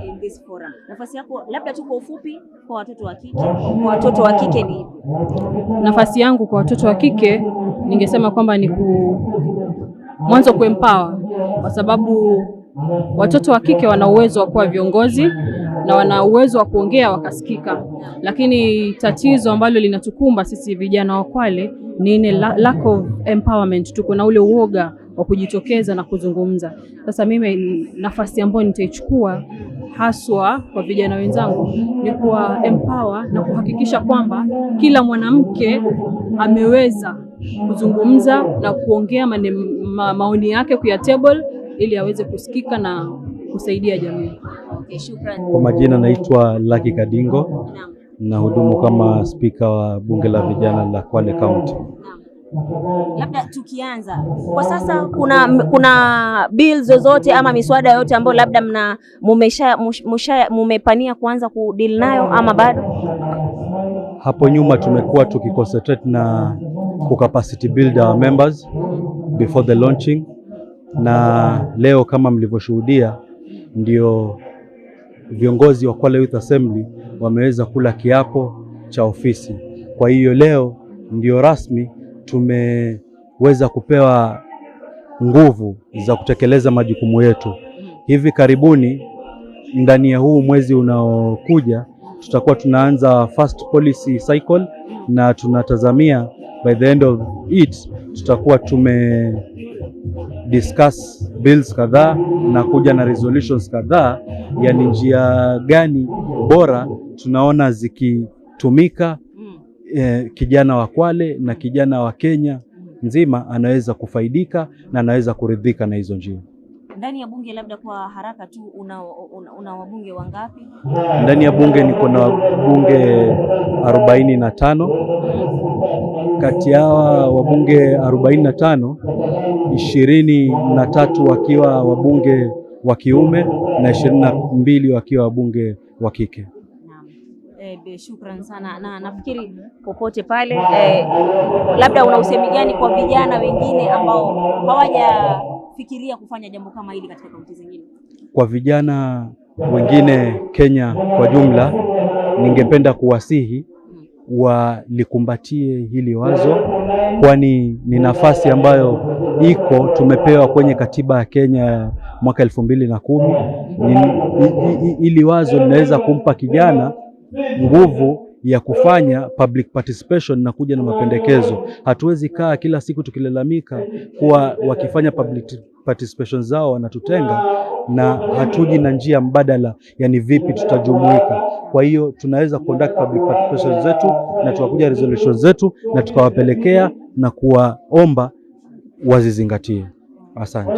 in this forum. Nafasi yako labda tu kwa ufupi kwa watoto wa kike. Kwa watoto wa kike ni nafasi yangu kwa watoto wa kike, ningesema kwamba ni mwanzo kuempower, kwa sababu watoto wa kike wana uwezo wa kuwa viongozi na wana uwezo wa kuongea wakasikika, lakini tatizo ambalo linatukumba sisi vijana wa Kwale ni ile lack of empowerment. Tuko na ule uoga wa kujitokeza na kuzungumza. Sasa mimi nafasi ambayo nitaichukua haswa kwa vijana wenzangu ni kuwa empower na kuhakikisha kwamba kila mwanamke ameweza kuzungumza na kuongea maoni yake kwa table ili aweze kusikika na kusaidia jamii. Okay, shukrani. Kwa majina naitwa Lucky Kadingo na hudumu kama spika wa bunge la vijana la Kwale County. Labda tukianza kwa sasa, kuna bills zozote ama miswada yote ambayo labda mumepania kuanza kudeal nayo ama bado? Hapo nyuma tumekuwa tukiconcentrate na capacity build our members before the launching, na leo kama mlivyoshuhudia ndio viongozi wa Kwale Youth Assembly wameweza kula kiapo cha ofisi. Kwa hiyo leo ndio rasmi tumeweza kupewa nguvu za kutekeleza majukumu yetu. Hivi karibuni ndani ya huu mwezi unaokuja tutakuwa tunaanza first policy cycle, na tunatazamia by the end of it tutakuwa discuss bills kadhaa na kuja na resolutions kadhaa, yani njia gani bora tunaona zikitumika kijana wa Kwale na kijana wa Kenya nzima anaweza kufaidika na anaweza kuridhika na hizo njia. Ndani ya bunge labda kwa haraka tu una wabunge wangapi? Ndani ya bunge niko na wabunge 45. Kati ya wabunge 45, 23 wakiwa wabunge wa kiume na 22 wakiwa wabunge wa kike. Shukran sana, na nafikiri popote pale labda una usemi gani kwa vijana wengine ambao hawajafikiria kufanya jambo kama hili katika kaunti zingine? Kwa vijana wengine Kenya kwa jumla, ningependa kuwasihi walikumbatie hili wazo, kwani ni nafasi ambayo tumepewa kwenye katiba ya Kenya mwaka 2010. Hili wazo linaweza kumpa kijana nguvu ya kufanya public participation na kuja na mapendekezo. Hatuwezi kaa kila siku tukilalamika kuwa wakifanya public participation zao wanatutenga na hatuji na njia mbadala, yani vipi tutajumuika. Kwa hiyo tunaweza conduct public participation zetu na tukakuja resolution zetu na tukawapelekea na kuwaomba wazizingatie. Asante.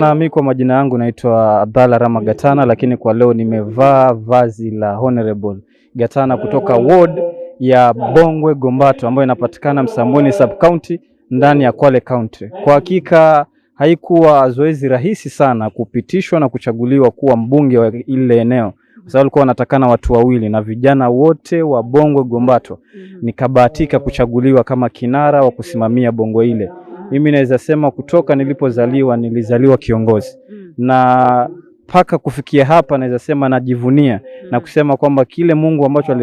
Na mimi kwa majina yangu naitwa Abdalla Rama Gatana, lakini kwa leo nimevaa vazi la Honorable Gatana kutoka ward ya Bongwe Gombato ambayo inapatikana Msambweni sub county ndani ya Kwale County. Kwa hakika haikuwa zoezi rahisi sana kupitishwa na kuchaguliwa kuwa mbunge wa ile eneo, kwa sababu walikuwa wanatakana watu wawili na vijana wote wa Bongwe Gombato. Nikabahatika kuchaguliwa kama kinara wa kusimamia Bongwe ile. Mimi naweza sema kutoka nilizaliwa kiongozi, na paka kufikia hapa naweza sema najivunia na kusema kwamba kile Mungu ambacho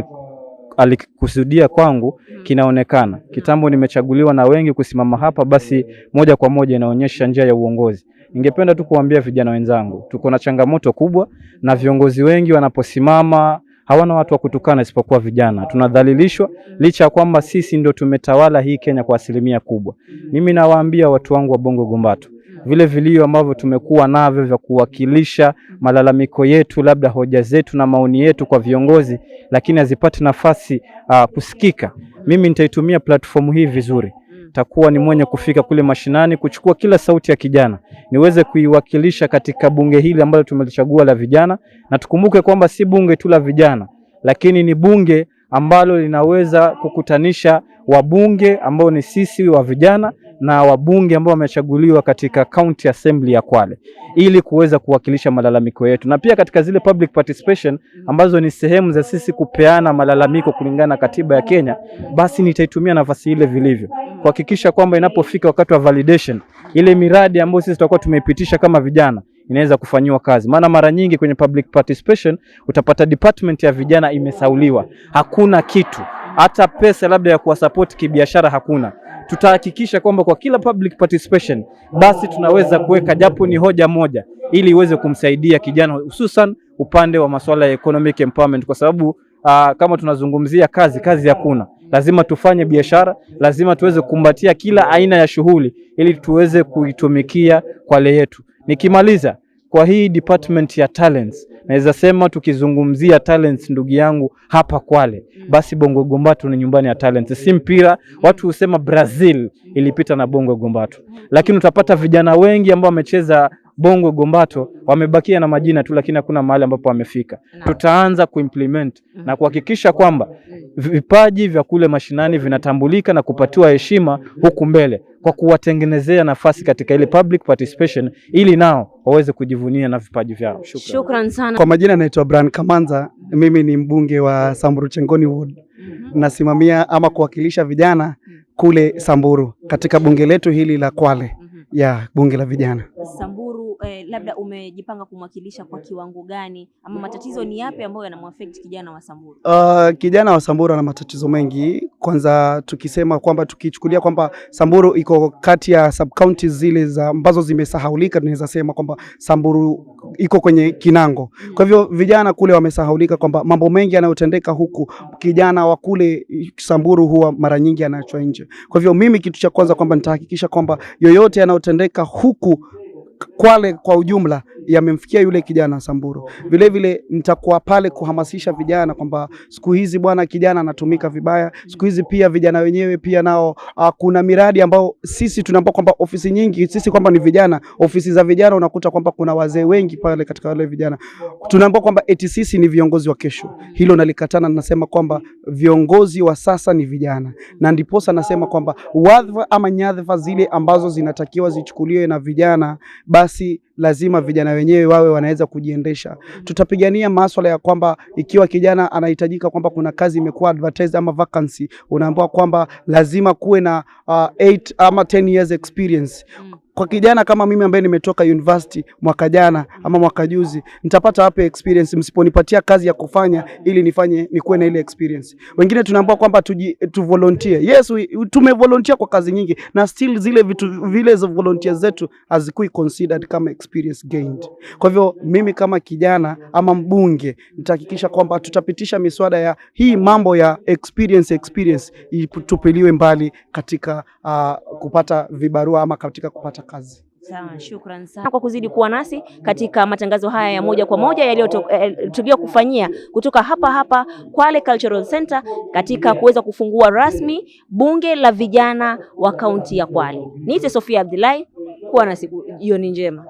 alikusudia kwangu kinaonekana. Kitambo nimechaguliwa na wengi kusimama hapa, basi moja kwa moja inaonyesha njia ya uongozi. Ningependa tu kuambia vijana wenzangu, tuko na changamoto kubwa, na viongozi wengi wanaposimama hawana watu wa kutukana isipokuwa vijana. Tunadhalilishwa licha ya kwamba sisi ndio tumetawala hii Kenya kwa asilimia kubwa. Mimi nawaambia watu wangu wa Bongo Gombato, vile vilio ambavyo tumekuwa navyo vya kuwakilisha malalamiko yetu, labda hoja zetu na maoni yetu kwa viongozi, lakini hazipati nafasi kusikika. Mimi nitaitumia platform hii vizuri. Takuwa ni mwenye kufika kule mashinani, kuchukua kila sauti ya kijana, niweze kuiwakilisha katika bunge hili ambalo tumelichagua la vijana. Na tukumbuke kwamba si bunge tu la vijana, lakini ni bunge ambalo linaweza kukutanisha wabunge ambao ni sisi wa vijana na wabunge ambao wamechaguliwa katika county assembly ya Kwale, ili kuweza kuwakilisha malalamiko yetu. Na pia katika zile public participation ambazo ni sehemu za sisi kupeana malalamiko kulingana na katiba ya Kenya, basi nitaitumia nafasi ile vilivyo kuhakikisha kwamba inapofika wakati wa validation, ile miradi ambayo sisi tutakuwa tumeipitisha kama vijana inaweza kufanywa kazi. Maana mara nyingi kwenye public participation utapata department ya vijana imesauliwa, hakuna kitu, hata pesa labda ya kuwasupport kibiashara hakuna. Tutahakikisha kwamba kwa kila public participation basi tunaweza kuweka japo ni hoja moja, ili iweze kumsaidia kijana, hususan upande wa masuala ya economic empowerment, kwa sababu kama tunazungumzia kazi hakuna. Lazima tufanye biashara, lazima tuweze kukumbatia kila aina ya shughuli ili tuweze kuitumikia Kwale yetu. Nikimaliza kwa hii department ya talents, naweza sema tukizungumzia talents, ndugu yangu, hapa Kwale, basi Bongo Gombato ni nyumbani ya talents. Si mpira, watu husema Brazil ilipita na Bongo Gombato, lakini utapata vijana wengi ambao wamecheza Bongo Gombato wamebakia na majina tu, lakini hakuna mahali ambapo wamefika. Tutaanza kuimplement na kuhakikisha kwamba vipaji vya kule mashinani vinatambulika na kupatiwa heshima huku mbele, kwa kuwatengenezea nafasi katika ile public participation, ili nao waweze kujivunia na vipaji vyao. Shukran sana. Kwa majina naitwa Brian Kamanza, mimi ni mbunge wa Samburu Chengoni Ward. Nasimamia ama kuwakilisha vijana kule Samburu katika bunge letu hili la Kwale, ya bunge la vijana. Samburu labda umejipanga kumwakilisha kwa kiwango gani, ama matatizo ni yapi ambayo yanamwaffect kijana wa Samburu? Kijana wa Samburu ana matatizo mengi. Kwanza tukisema kwamba tukichukulia kwamba Samburu iko kati ya sub counties zile za ambazo zimesahaulika, tunaweza sema kwamba Samburu iko kwenye kinango. Kwa hivyo vijana kule wamesahaulika kwamba mambo mengi yanayotendeka huku, kijana wa kule Samburu huwa mara nyingi anaachwa nje. Kwa hivyo mimi kitu cha kwanza kwamba nitahakikisha kwamba yoyote yanayotendeka huku Kwale kwa ujumla yamemfikia yule kijana Samburu. Vile vile nitakuwa pale kuhamasisha vijana kwamba siku hizi bwana, kijana anatumika vibaya. Siku hizi pia vijana wenyewe pia nao kuna miradi ambao sisi tunaomba kwamba ofisi nyingi sisi kwamba ni vijana, ofisi za vijana unakuta kwamba kuna wazee wengi pale katika wale vijana. Tunaomba kwamba eti sisi ni viongozi wa kesho. Hilo nalikatana, nasema kwamba viongozi wa sasa ni vijana. Na ndiposa nasema kwamba wadhifa ama nyadhifa zile ambazo zinatakiwa zichukuliwe na vijana, basi lazima vijana wenyewe wawe wanaweza kujiendesha. Tutapigania masuala ya kwamba ikiwa kijana anahitajika kwamba kuna kazi imekuwa advertised ama vacancy, unaambiwa kwamba lazima kuwe na 8 ama 10 years experience. Kwa kijana kama mimi ambaye nimetoka university mwaka jana ama mwaka juzi, nitapata wapi experience msiponipatia kazi ya kufanya ili nikuwe na ile experience? Wengine tunaambiwa kwamba tu volunteer. Yes, tumevolunteer kwa kazi nyingi na still zile volunteers zetu hazikui considered kama experience gained. Kwa hivyo mimi kama kijana ama mbunge nitahakikisha kwamba tutapitisha miswada ya hii mambo ya experience itupiliwe mbali katika kupata vibarua ama katika kupata kazi. Sawa, shukrani sana kwa kuzidi kuwa nasi katika matangazo haya ya moja kwa moja yaliyo kufanyia kutoka hapa Kwale Cultural Center katika kuweza kufungua rasmi bunge la vijana wa kaunti ya Kwale. Niite Sofia Abdullahi, kuwa na siku jioni njema.